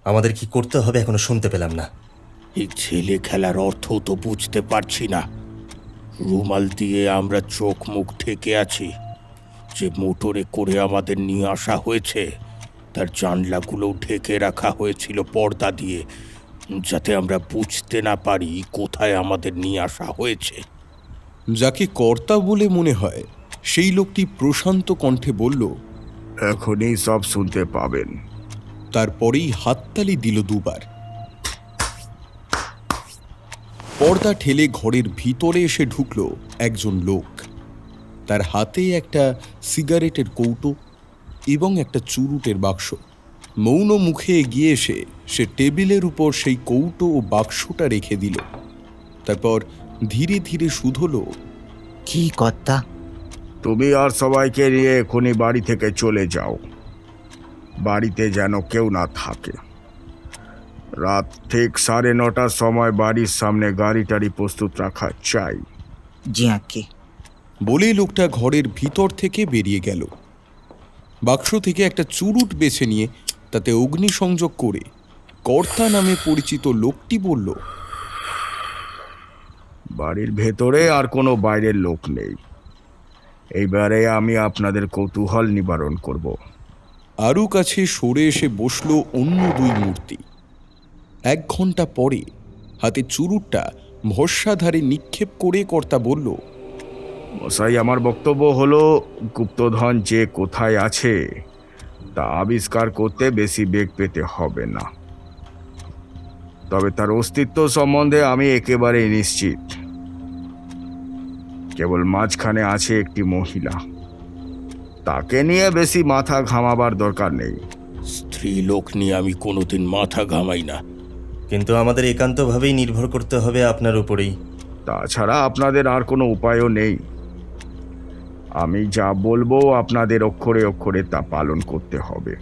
আমাদের কি করতে হবে এখনো শুনতে পেলাম না। এই ছেলে খেলার অর্থ তো বুঝতে পারছি না। রুমাল দিয়ে আমরা চোখ মুখ ঢেকে আছি। যে মোটরে করে আমাদের নিয়ে আসা হয়েছে তার জানলাগুলো ঢেকে রাখা হয়েছিল পর্দা দিয়ে, যাতে আমরা বুঝতে না পারি কোথায় আমাদের নিয়ে আসা হয়েছে। যাকে কর্তা বলে মনে হয় সেই লোকটি প্রশান্ত কণ্ঠে বলল, এখনই সব শুনতে পাবেন। তারপরেই হাততালি দিল দুবার। পর্দা ঠেলে ঘরের ভিতরে এসে ঢুকল একজন লোক। তার হাতে একটা সিগারেটের কৌটো এবং একটা চুরুটের বাক্স। মৌন মুখে এগিয়ে এসে সে টেবিলের উপর সেই কৌটো ও বাক্সটা রেখে দিল। তারপর ধীরে ধীরে শুধল, কি কর্তা? তুমি আর সবাইকে নিয়ে এখনই বাড়ি থেকে চলে যাও। বাড়িতে যেন কেউ না থাকে। রাত ঠিক 9:30টার সময় বাড়ির সামনে গাড়ি টাড়ি প্রস্তুত রাখা চাই। জি আঁকে। বলে লোকটা ঘরের ভিতর থেকে বেরিয়ে গেল। বাক্স থেকে একটা চুরুট বেছে নিয়ে তাতে অগ্নিসংযোগ করে কর্তা নামে পরিচিত লোকটি বলল, বাড়ির ভেতরে আর কোনো বাইরের লোক নেই। এইবারে আমি আপনাদের কৌতূহল নিবারণ করব। আরও কাছে সরে এসে বসল অন্য দুই মূর্তি। 1 ঘন্টা পরে হাতে চুরুটটা ভস্মাধারে নিক্ষেপ করে কর্তা বলল, মশাই, আমার বক্তব্য হলো, গুপ্তধন যে কোথায় আছে তা আবিষ্কার করতে বেশি বেগ পেতে হবে না। তবে তার অস্তিত্ব সম্বন্ধে আমি একেবারেই নিশ্চিত। কেবল মাঝখানে আছে একটি মহিলা। তাকে নিয়ে বেশি মাথা ঘামাবার দরকার নেই। স্ত্রী লোক নিয়ে আমি কোনোদিন মাথা ঘামাই না। কিন্তু আমাদের একান্তভাবেই নির্ভর করতে হবে আপনার উপরেই। তাছাড়া আপনাদের আর কোনো উপায়ও নেই। আমি যা বলবো আপনাদের অক্ষরে অক্ষরে তা পালন করতে হবে।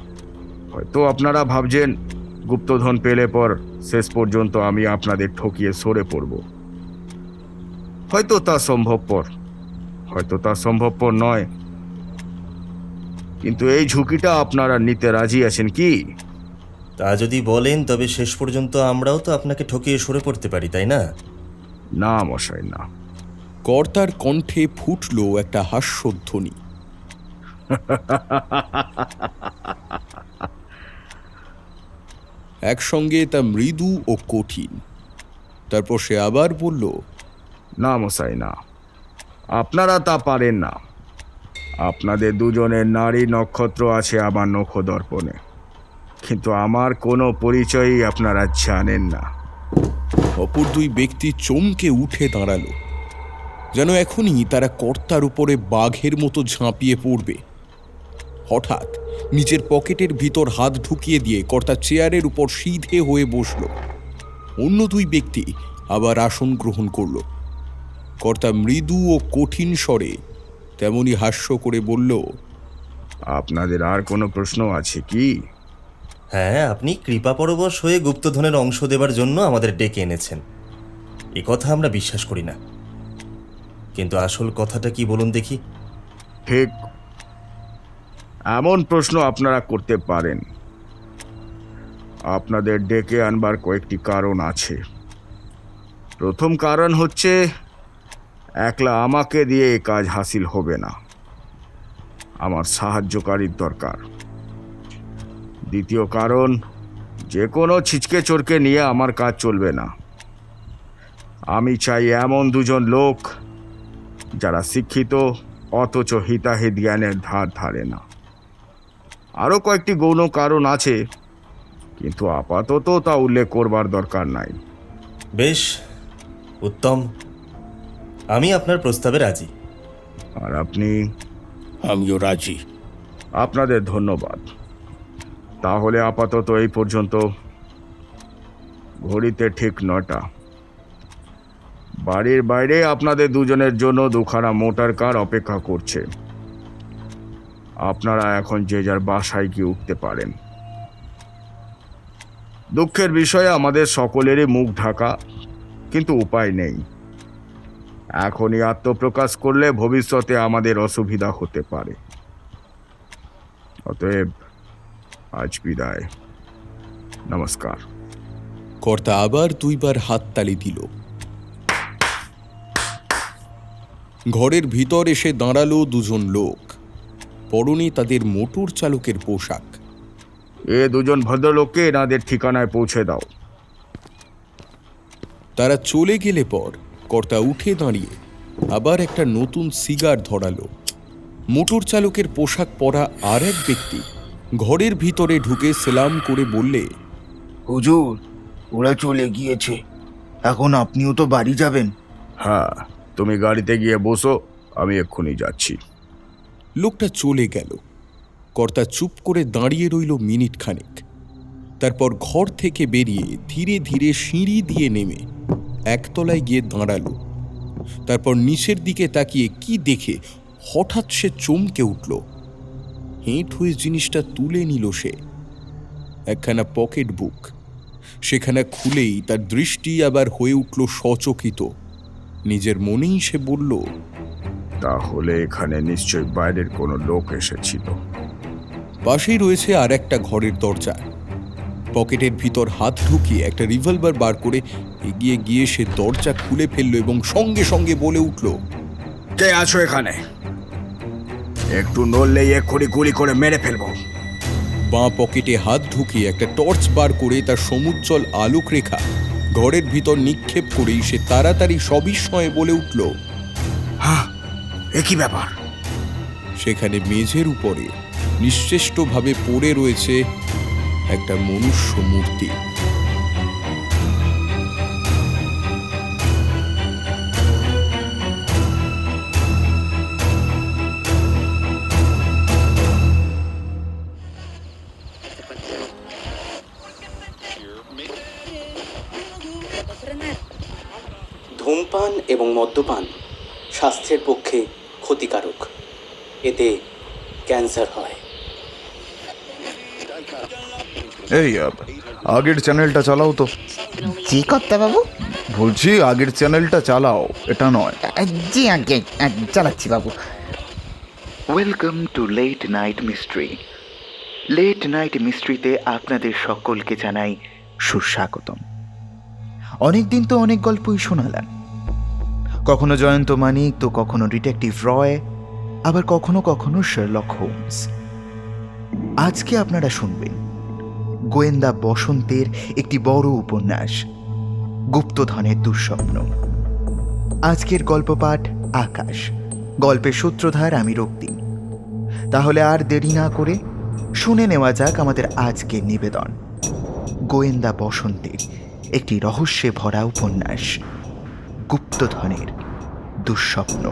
হয়তো আপনারা ভাবছেন গুপ্তধন পেলে পর শেষ পর্যন্ত আমি আপনাদের ঠকিয়ে সরে পড়ব। হয়তো তা সম্ভবপর, হয়তো তা সম্ভবপর নয়। কিন্তু এই ঝুঁকিটা আপনারা নিতে রাজি আছেন কি? তা যদি বলেন তবে শেষ পর্যন্ত আমরাও তো আপনাকে ঠকিয়ে সরে পড়তে পারি, তাই না? না মশাই, না। কর্তার কণ্ঠে ফুটল একটা হাস্যধ্বনি। একসঙ্গে তা মৃদু ও কঠিন। তারপর সে আবার বলল, না মশাই, না। আপনারা তা পারেন না। আপনাদের দুজনের নারী নক্ষত্র আছে আমার নখদর্পণে, কিন্তু আমার কোনো পরিচয়ই আপনারা জানেন না। অপর দুই ব্যক্তি চমকে উঠে দাঁড়ালো, যেন এখনই তারা কর্তার উপরে বাঘের মতো ঝাঁপিয়ে পড়বে। হঠাৎ নিজের পকেটের ভিতর হাত ঢুকিয়ে দিয়ে কর্তা চেয়ারের উপর সিধে হয়ে বসল। অন্য দুই ব্যক্তি আবার আসন গ্রহণ করল। কর্তা মৃদু ও কঠিন স্বরে তেমনি হাস্য করে বলল, আপনাদের আর কোনো প্রশ্ন আছে কি? হ্যাঁ, আপনি কৃপাপরবশ হয়ে গুপ্তধনের অংশ দেবার জন্য আমাদের ডেকে এনেছেন, এ কথা আমরা বিশ্বাস করি না। কিন্তু আসল কথাটা কি বলুন দেখি। ঠিক এমন প্রশ্ন আপনারা করতে পারেন। আপনাদের ডেকে আনবার কয়েকটি কারণ আছে। প্রথম কারণ হচ্ছে, একলা আমাকে দিয়ে এই কাজ হাসিল হবে না, আমার সাহায্যকারীর দরকার। দ্বিতীয় কারণ, যে কোনো ছিচকে চোরকে নিয়ে আমার কাজ চলবে না। আমি চাই এমন দুজন লোক যারা শিক্ষিত অথচ হিতাহিত জ্ঞানের ধার ধারে না। আরও কয়েকটি গৌণ কারণ আছে, কিন্তু আপাতত তা উল্লেখ করবার দরকার নাই। বেশ, উত্তম। আমি আপনার প্রস্তাবে রাজি। আর আপনি? আমিও রাজি। আপনাদের ধন্যবাদ। তাহলে আপাতত এই পর্যন্ত। ঘড়িতে ঠিক 9টা। বাড়ির বাইরে আপনাদের দুজনের জন্য 2খানা মোটর কার অপেক্ষা করছে। আপনারা এখন যে যার বাসায় গিয়ে উঠতে পারেন। দুঃখের বিষয়ে আমাদের সকলেরই মুখ ঢাকা, কিন্তু উপায় নেই। এখনই আত্মপ্রকাশ করলে ভবিষ্যতে আমাদের অসুবিধা হতে পারে। অতএব আজ বিদায়। নমস্কার। কর্তা আবার দুইবার হাততালি দিল। ঘরের ভিতর এসে দাঁড়ালো দুজন লোক, পরনে তাদের মোটর চালকের পোশাক। এ দুজন ভদ্রলোককে এনাদের ঠিকানায় পৌঁছে দাও। তারা চলে গেলে পর কর্তা উঠে দাঁড়িয়ে আবার একটা নতুন সিগার ধরালো। মোটর চালকের পোশাক পরা আর এক ব্যক্তি ঘরের ভিতরে ঢুকে সেলাম করে বললে, হুজুর, ওরা চলে গিয়েছে, এখন আপনিও তো বাড়ি যাবেন। হ্যাঁ, তুমি গাড়িতে গিয়ে বসো, আমি এক্ষুনি যাচ্ছি। লোকটা চলে গেল। কর্তা চুপ করে দাঁড়িয়ে রইল মিনিট খানেক। তারপর ঘর থেকে বেরিয়ে ধীরে ধীরে সিঁড়ি দিয়ে নেমে একতলায় গিয়ে দাঁড়ালো। তারপর নিচের দিকে তাকিয়ে কি দেখে হঠাৎ সে চমকে উঠল। হেঁট হয়ে জিনিসটা তুলে নিল সে। একখানা পকেট বুক। সেখানা খুলেই তার দৃষ্টি আবার হয়ে উঠল সচকিত। নিজের মনেই সে বলল, তাহলে এখানে নিশ্চয়ই বাইরের কোনো লোক এসেছিল। পাশেই রয়েছে আর একটা ঘরের দরজা। পকেটের ভিতর হাত ঢুকিয়ে একটা রিভলভার বার করে এগিয়ে গিয়ে সে দরজা খুলে ফেলল এবং সঙ্গে সঙ্গে বলে উঠল, কে আছো এখানে? একটু নড়লেই এক্ষুনি গুলি করে মেরে ফেলবো। বাঁ পকেটে হাত ঢুকিয়ে একটা টর্চ বার করে তার সমুজ্জ্বল আলোক রেখা ঘরের ভিতর নিক্ষেপ করেই সে তাড়াতাড়ি সবিস্ময়ে বলে উঠল, হ্যাঁ, এ কি ব্যাপার? সেখানে মেঝের উপরে নিশ্চেষ্টভাবে পড়ে রয়েছে একটা মনুষ্য মূর্তি। ধূমপান এবং মদ্যপান স্বাস্থ্যের পক্ষে ক্ষতিকারক। এতে ক্যান্সার হয়। এই আগের চ্যানেলটা চালাও তো। জি কর্তা বাবু। বলছি আগের চ্যানেলটা চালাও, এটা নয়। জি আগে চালাচ্ছি বাবু। Welcome to late night mystery. Late night মিস্ট্রিতে আপনাদের সকলকে জানাই সুস্বাগতম। অনেকদিন তো অনেক গল্পই শোনালাম, কখনো জয়ন্ত মানিক, তো কখনো ডিটেকটিভ রয়, আবার কখনো কখনো শার্লক হোমস। আজকে আপনারা শুনবেন গোয়েন্দা বসন্তের একটি বড় উপন্যাস, গুপ্তধনের দুঃস্বপ্ন। আজকের গল্প পাঠ আকাশ, গল্পের সূত্রধার আমি রক্তিম। তাহলে আর দেরি না করে শুনে নেওয়া যাক আমাদের আজকের নিবেদন, গোয়েন্দা বসন্তের একটি রহস্যে ভরা উপন্যাস, গুপ্তধনের দুঃস্বপ্ন।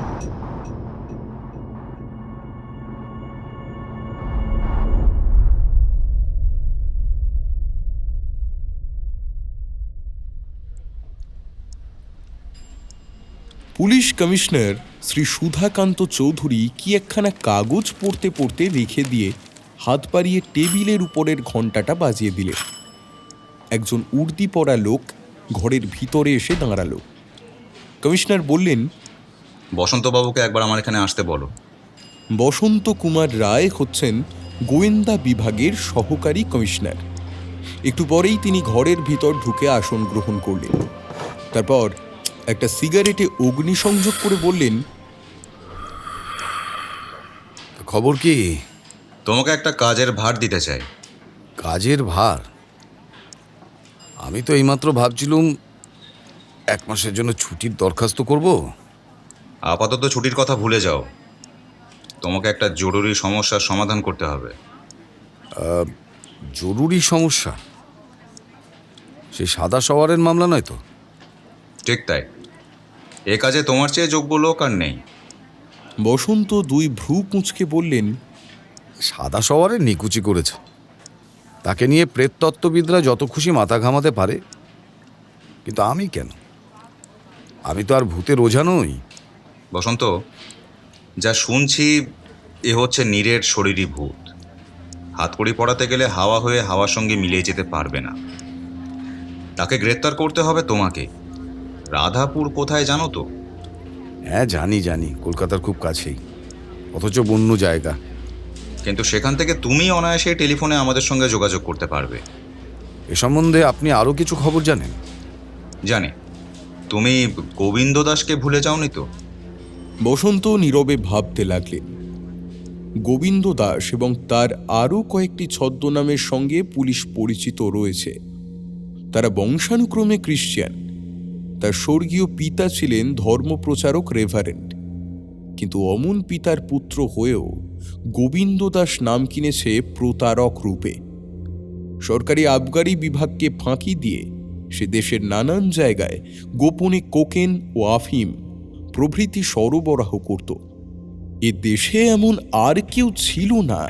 পুলিশ কমিশনার শ্রী সুধাকান্ত চৌধুরী কি একখানা কাগজ পড়তে পড়তে রেখে দিয়ে হাত বাড়িয়ে টেবিলের উপরের ঘণ্টাটা বাজিয়ে দিলেন। একজন উর্দি পরা লোক ঘরের ভিতরে এসে দাঁড়ালো। কমিশনার বললেন, বসন্তবাবুকে একবার আমার এখানে আসতে বলো। বসন্ত কুমার রায় হচ্ছেন গোয়েন্দা বিভাগের সহকারী কমিশনার। একটু পরেই তিনি ঘরের ভিতর ঢুকে আসন গ্রহণ করলেন। তারপর একটা সিগারেটে অগ্নিসংযোগ করে বললেন, খবর কি? তোমাকে একটা কাজের ভার দিতে চাই। কাজের ভার? আমি তো এইমাত্র ভাবছিলুম 1 মাসের জন্য ছুটির দরখাস্ত করব। আপাতত ছুটির কথা ভুলে যাও। তোমাকে একটা জরুরি সমস্যার সমাধান করতে হবে। জরুরি সমস্যা? সেই সাদা সওয়ারের মামলা নয় তো? ঠিক তাই। এ কাজে তোমার চেয়ে যোগ্য লোক আর নেই। বসন্ত দুই ভ্রু কুঁচকে বললেন, সাদা সওয়ারের নিকুচি করেছে, তাকে নিয়ে প্রেততত্ত্ববিদরা যত খুশি মাথা ঘামাতে পারে, কিন্তু আমি কেন? আমি তো আর ভূতের ওঝা নই। বসন্ত, যা শুনছি এ হচ্ছে নীরের শরীরী ভূত। হাতকড়ি পড়াতে গেলে হাওয়া হয়ে হাওয়ার সঙ্গে মিলিয়ে যেতে পারবে না। তাকে গ্রেপ্তার করতে হবে তোমাকে। রাধাপুর কোথায় জানো তো? হ্যাঁ জানি, কলকাতার খুব কাছেই, অথচ বন্য জায়গা। কিন্তু সেখান থেকে তুমি অনায়াসে টেলিফোনে আমাদের সঙ্গে যোগাযোগ করতে পারবে। এ সম্বন্ধে আপনি আরও কিছু খবর জানেন? জানি। তুমি গোবিন্দ দাসকে ভুলে যাওনি তো? বসন্ত নীরবে ভাবতে লাগলেন। গোবিন্দ দাস এবং তার আরও কয়েকটি ছদ্মনামের সঙ্গে পুলিশ পরিচিত রয়েছে। তারা বংশানুক্রমে খ্রিস্টান। তার স্বর্গীয় পিতা ছিলেন ধর্মপ্রচারক রেভারেন্ড, কিন্তু অমন পিতার পুত্র হয়েও গোবিন্দ দাস নাম কিনেছে প্রতারক রূপে। সরকারি আবগারি বিভাগকে ফাঁকি দিয়ে সে দেশের নানান জায়গায় গোপনে কোকেন ও আফিম প্রভৃতি সরবরাহ করত। এ দেশে এমন আর কেউ ছিল না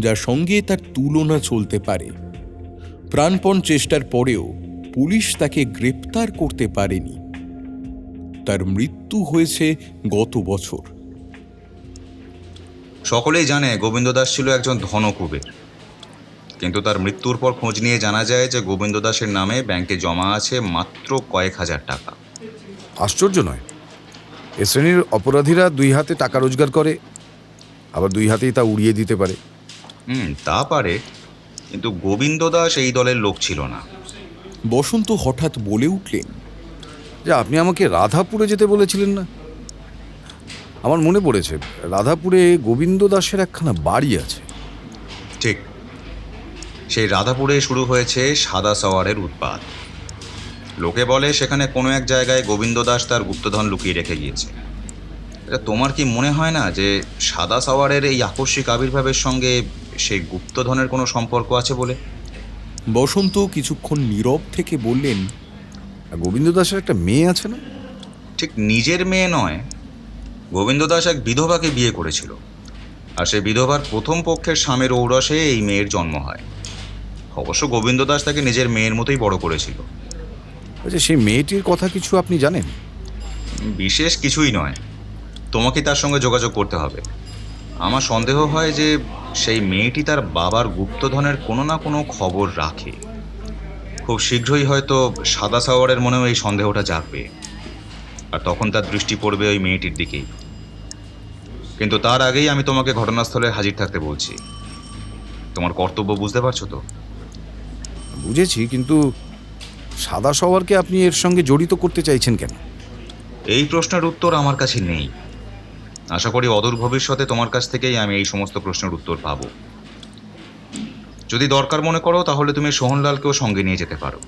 যার সঙ্গে তার তুলনা চলতে পারে। প্রাণপণ চেষ্টার পরেও পুলিশ তাকে গ্রেপ্তার করতে পারেনি। তার মৃত্যু হয়েছে গত বছর। সকলেই জানে গোবিন্দ দাস ছিল একজন ধনকুবের, কিন্তু তার মৃত্যুর পর খোঁজ নিয়ে জানা যায় যে গোবিন্দ দাসের নামে ব্যাংকে জমা আছে মাত্র কয়েক হাজার টাকা। আশ্চর্য নয়, এ শ্রেণীর অপরাধীরা দুই হাতে টাকা রোজগার করে, আবার দুই হাতেই তা উড়িয়ে দিতে পারে। তা পারে, কিন্তু গোবিন্দ দাস এই দলের লোক ছিল না। বসন্ত হঠাৎ বলে উঠলেন, যে আপনি আমাকে রাধাপুরে যেতে বলেছিলেন না? আমার মনে পড়েছে, রাধাপুরে গোবিন্দ দাসের একখানা বাড়ি আছে। ঠিক, সেই রাধাপুরে শুরু হয়েছে সাদা সাওয়ারের উৎপাত। লোকে বলে সেখানে কোনো এক জায়গায় গোবিন্দ দাস তার গুপ্তধন লুকিয়ে রেখে গিয়েছে। এটা তোমার কি মনে হয় না যে সাদা সাওয়ারের এই আকস্মিক আবির্ভাবের সঙ্গে সেই গুপ্তধনের কোনো সম্পর্ক আছে বলে? বসন্ত কিছুক্ষণ নীরব থেকে বললেন, গোবিন্দ দাসের একটা মেয়ে আছে না? ঠিক নিজের মেয়ে নয়, গোবিন্দ দাস এক বিধবাকে বিয়ে করেছিল, আর সেই বিধবার প্রথম পক্ষের স্বামীর ঔরসে এই মেয়ের জন্ম হয়। অবশ্য গোবিন্দ দাস তাকে নিজের মেয়ের মতোই বড় করেছিল। আচ্ছা, সেই মেয়েটির কথা কিছু আপনি জানেন? বিশেষ কিছুই নয়, তোমাকে তার সঙ্গে যোগাযোগ করতে হবে। আমার সন্দেহ হয় যে সেই মেয়েটি তার বাবার গুপ্তধনের কোনো না কোনো খবর রাখে। খুব শীঘ্রই হয়তো সাদা সাওয়ারের মনেও এই সন্দেহটা জাগবে, আর তখন তার দৃষ্টি পড়বে ওই মেয়েটির দিকেই। কিন্তু তার আগেই আমি তোমাকে ঘটনাস্থলে হাজির থাকতে বলছি। তোমার কর্তব্য বুঝতে পারছো তো? বুঝেছি, কিন্তু সাদা সওয়ারকে আপনি এর সঙ্গে জড়িত করতে চাইছেন কেন? এই প্রশ্নের উত্তর আমার কাছে নেই। আশা করি অদূর ভবিষ্যতে তোমার কাছ থেকেই আমি এই সমস্ত প্রশ্নের উত্তর পাব। যদি দরকার মনে করো তাহলে তুমি সোহনলালকেও সঙ্গে নিয়ে যেতে পারো।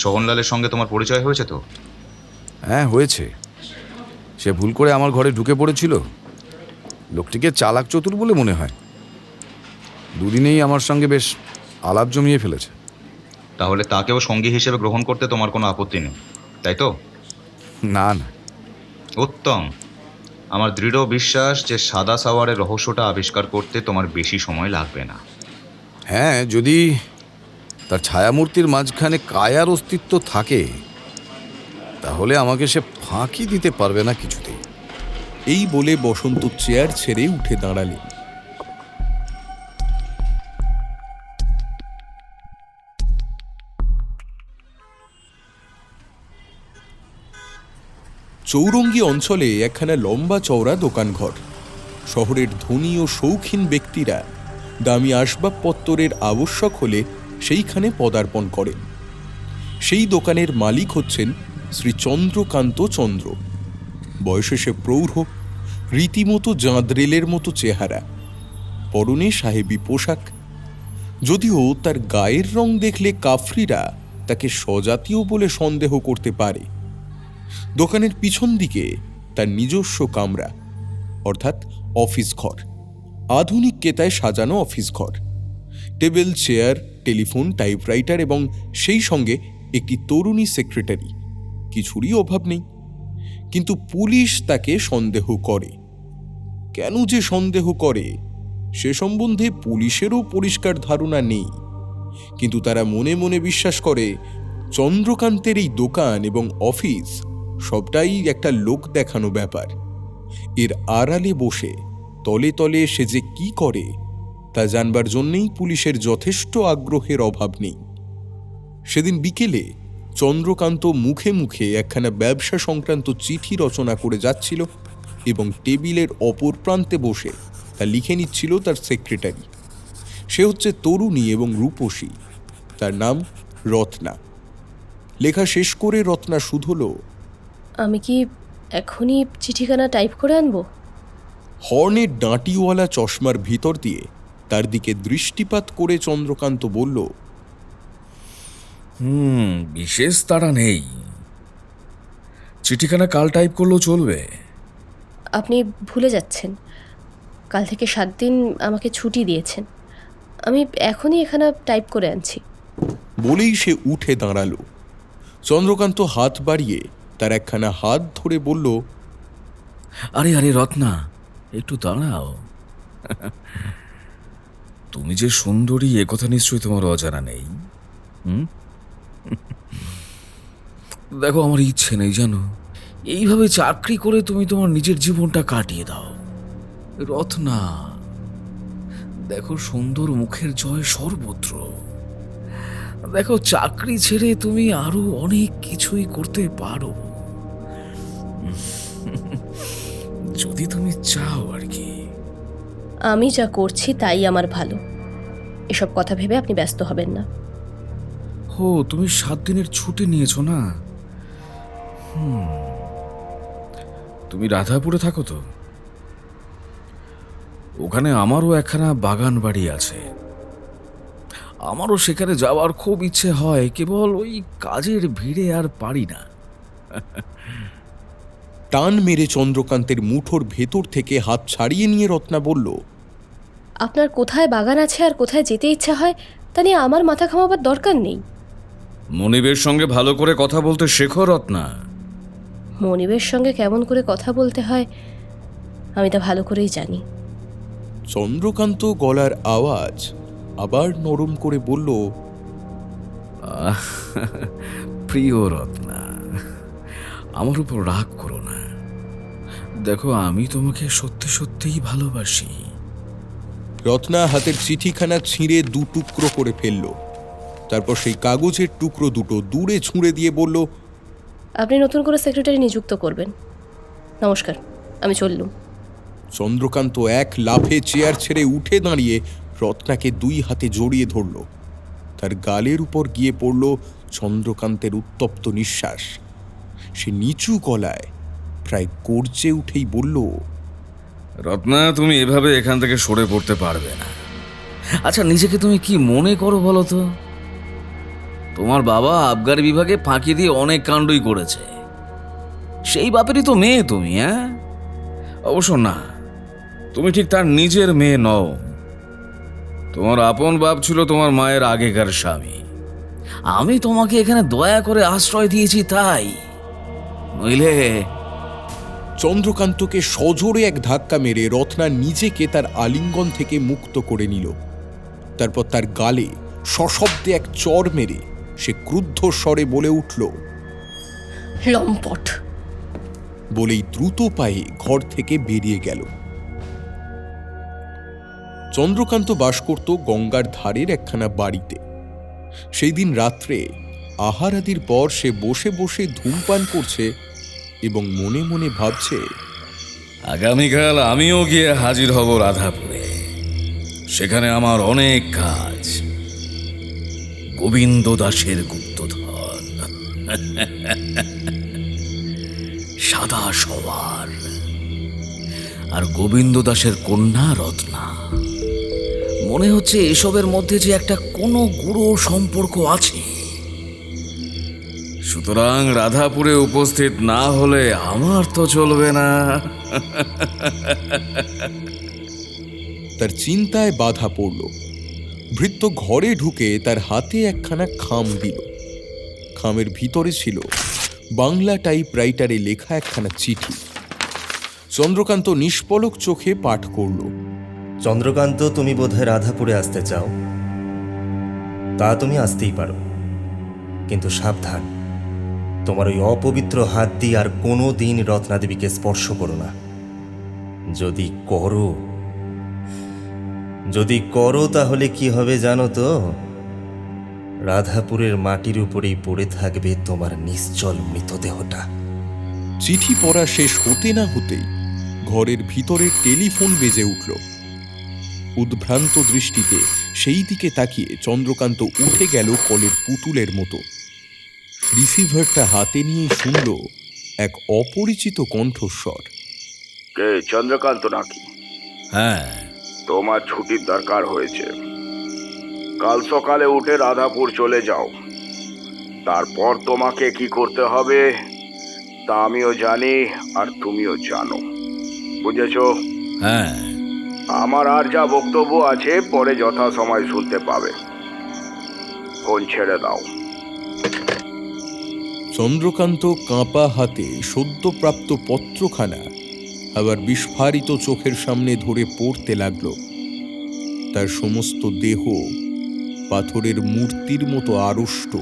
সোহনলালের সঙ্গে তোমার পরিচয় হয়েছে তো? হ্যাঁ, হয়েছে। সে ভুল করে আমার ঘরে ঢুকে পড়েছিল। লোকটিকে চালাক চতুর বলে মনে হয়। দুদিনেই আমার সঙ্গে বেশ আলাপ জমিয়ে ফেলেছে। তাহলে তাকেও সঙ্গী হিসেবে গ্রহণ করতে তোমার কোনো আপত্তি নেই, তাই তো? না না। উত্তম। আমার দৃঢ় বিশ্বাস যে সাদা সাওয়ারের রহস্যটা আবিষ্কার করতে তোমার বেশি সময় লাগবে না। হ্যাঁ, যদি তার ছায়ামূর্তির মাঝখানে কায়ার অস্তিত্ব থাকে, তাহলে আমাকে সে ফাঁকি দিতে পারবে না কিছুতেই। এই বলে বসন্ত চেয়ার ছেড়ে উঠে দাঁড়ালেন। চৌরঙ্গী অঞ্চলে একখানা লম্বা চওড়া দোকানঘর। শহরের ধনী ও শৌখিন ব্যক্তিরা দামি আসবাবপত্রের আবশ্যক হলে সেইখানে পদার্পণ করেন। সেই দোকানের মালিক হচ্ছেন শ্রী চন্দ্রকান্ত চন্দ্র। বয়সে সে প্রৌঢ়, রীতিমতো জাঁদরেলের মতো চেহারা, পরনে সাহেবী পোশাক। যদিও তার গায়ের রং দেখলে কাফরিরা তাকে স্বজাতীয় বলে সন্দেহ করতে পারে। দোকানের পিছন দিকে তার নিজস্ব কামরা, অর্থাৎ অফিস ঘর, আধুনিক কেতায় সাজানো অফিস ঘর। টেবিল, চেয়ার, টেলিফোন, টাইপরাইটার এবং সেই সঙ্গে একটি তরুণী সেক্রেটারি। কিছুরই অভাব নেই। কিন্তু পুলিশ তাকে সন্দেহ করে। কেন যে সন্দেহ করে সে সম্বন্ধে পুলিশেরও পরিষ্কার ধারণা নেই, কিন্তু তারা মনে মনে বিশ্বাস করে চন্দ্রকান্তের এই দোকান এবং অফিস সবটাই একটা লোক দেখানো ব্যাপার। এর আড়ালে বসে তলে তলে সে যে কি করে তা জানবার জন্যেই পুলিশের যথেষ্ট আগ্রহের অভাব নেই। সেদিন বিকেলে চন্দ্রকান্ত মুখে মুখে একখানা ব্যবসা সংক্রান্ত চিঠি রচনা করে যাচ্ছিল এবং টেবিলের অপর প্রান্তে বসে তা লিখে নিচ্ছিল তার সেক্রেটারি। সে হচ্ছে তরুণী এবং রূপসী, তার নাম রত্না। লেখা শেষ করে রত্না শুধোলো, আমি কি এখনই চিঠিখানা টাইপ করে আনবো? হর্নের ডাঁটিওয়ালা চশমার ভিতর দিয়ে তার দিকে দৃষ্টিপাত করে চন্দ্রকান্ত বলল, বিশেষ তাড়া নেই, চিঠিখানা কাল টাইপ করলেও চলবে। আপনি ভুলে যাচ্ছেন, কাল থেকে 7 দিন আমাকে ছুটি দিয়েছেন। আমি এখনই এখানে টাইপ করে আনছি। বলেই সে উঠে দাঁড়ালো। চন্দ্রকান্ত হাত বাড়িয়ে তার একখানা হাত ধরে বলল, আরে আরে রত্না, একটু দাঁড়াও। তুমি যে সুন্দরী এ কথা নিশ্চয়ই তোমার অজানা নেই। দেখো, আমার ইচ্ছে নেই জানো এইভাবে চাকরি করে তুমি তোমার নিজের জীবনটা কাটিয়ে দাও। রত্না, দেখো, সুন্দর মুখের জয় সর্বত্র। দেখো, চাকরি ছেড়ে তুমি আরো অনেক কিছুই করতে পারো, যদি তুমি চাও আর কি। আমি যা করছি তাই আমার ভালো, এসব কথা ভেবে আপনি ব্যস্ত হবেন না। হো, তুমি 7 দিনের ছুটি নিয়েছো না? তুমি রাধাপুরে থাকো তো? ওখানে আমারও একখানা বাগান বাড়ি আছে। আমারও সেখানে যাওয়ার খুব ইচ্ছে হয়, কেবল ওই কাজের ভিড়ে আর পারি না। টান মেরে চন্দ্রকান্তের মুঠোর ভেতর থেকে হাত ছাড়িয়ে নিয়ে রত্না বলল, আপনার কোথায় বাগান আছে আর কোথায় যেতে ইচ্ছা হয় তা নিয়ে আমার মাথা ঘামাবার দরকার নেই। মনিবের সঙ্গে ভালো করে কথা বলতে শেখো রত্না। মনিবের সঙ্গে কেমন করে কথা বলতে হয় আমি তা ভালো করেই জানি। চন্দ্রকান্ত গলার আওয়াজ আবার নরম করে বলল, প্রিয় রত্না, আমার উপর রাগ করো না। দেখো, আমি তোমাকে সত্যি সত্যিই ভালোবাসি। রত্না হাতের চিঠিখানা ছিঁড়ে 2 টুকরো করে ফেলল। তারপর সেই কাগজের টুকরো দুটো দূরে ছুঁড়ে দিয়ে বলল, আপনি নতুন করে সেক্রেটারি নিযুক্ত করবেন। নমস্কার, আমি চললুম। চন্দ্রকান্ত এক লাফে চেয়ার ছেড়ে উঠে দাঁড়িয়ে রত্নাকে 2 হাতে জড়িয়ে ধরল। তার গালের উপর গিয়ে পড়ল চন্দ্রকান্তের উত্তপ্ত নিঃশ্বাস। সে নিচু গলায় প্রায় গর্জে উঠেই বলল, রত্না, তুমি এভাবে এখান থেকে সরে পড়তে পারবে না। আচ্ছা, নিজেকে তুমি কি মনে করো বলো তো? তোমার বাবা আবগারি বিভাগে ফাঁকি দিয়ে অনেক কাণ্ডই করেছে, সেই বাপেরই তো মেয়ে তুমি। অবশ্য না, তুমি ঠিক তার নিজের মেয়ে নও। তোমার আপন বাপ ছিল তোমার মায়ের আগেকার স্বামী। আমি তোমাকে এখানে দয়া করে আশ্রয় দিয়েছি তাই, নইলে। চন্দ্রকান্তকে সজোরে এক ধাক্কা মেরে রত্না নিজেকে তার আলিঙ্গন থেকে মুক্ত করে নিল। তারপর তার গালে সশব্দে এক চড় মেরে সে ক্রুদ্ধ স্বরে বলে উঠল, লম্পট। বলেই দ্রুত পায়ে ঘর থেকে বেরিয়ে গেল। চন্দ্রকান্ত বাস করত গঙ্গার ধারের একখানা বাড়িতে। সেই দিন রাত্রে আহারাদির পর সে বসে বসে ধূমপান করছে এবং মনে মনে ভাবছে, আগামীকাল আমিও গিয়ে হাজির হব রাধাপুরে। সেখানে আমার অনেক কাজ। গোবিন্দ দাসের গুপ্তধন, সাদা সওয়ার, আর গোবিন্দ দাসের কন্যা রত্না। মনে হচ্ছে এসবের মধ্যে যে একটা কোনো গুরু সম্পর্ক আছে। সুতরাং রাধাপুরে উপস্থিত না হলে আমার তো চলবে না। তার চিন্তায় বাধা পড়ল। ভৃত্য ঘরে ঢুকে তার হাতে একখানা খাম দিল। খামের ভিতরে ছিল বাংলা টাইপরাইটারে লেখা একখানা চিঠি। চন্দ্রকান্ত নিষ্পলক চোখে পাঠ করল। চন্দ্রকান্ত, তুমি বোধহয় রাধাপুরে আসতে চাও। তা তুমি আসতেই পারো, কিন্তু সাবধান, তোমার ওই অপবিত্র হাত দিয়ে আর কোনো দিন রত্নাদেবীকে স্পর্শ করো না। যদি করো তাহলে কি হবে জানো তো? রাধাপুরের মাটির উপরেই পড়ে থাকবে তোমার নিশ্চল মৃতদেহটা। চিঠি পড়া শেষ হতে না হতেই ঘরের ভিতরে টেলিফোন বেজে উঠল। উদ্ভ্রান্ত দৃষ্টিতে সেই দিকে তাকিয়ে চন্দ্রকান্ত উঠে গেল কলের পুতুলের মতো। রিসিভারটা হাতে নিয়ে শুনল এক অপরিচিত কণ্ঠস্বর। কে, চন্দ্রকান্ত নাকি? হ্যাঁ, তোমার ছুটির দরকার হয়েছে। কাল সকালে উঠে রাধাপুর চলে যাও। তারপর তোমাকে কি করতে হবে তা আমিও জানি, আর তুমিও জানো। বুঝেছো? হ্যাঁ। আমার আর যা বক্তব্য আছে পরে যথাসময় শুনতে পাবে। ফোন ছেড়ে দাও। চন্দ্রকান্ত কাঁপা হাতে সদ্যপ্রাপ্ত পত্রখানা আবার বিস্ফারিত চোখের সামনে ধরে পড়তে লাগল। তার সমস্ত দেহ পাথরের মূর্তির মতো আড়ষ্ট।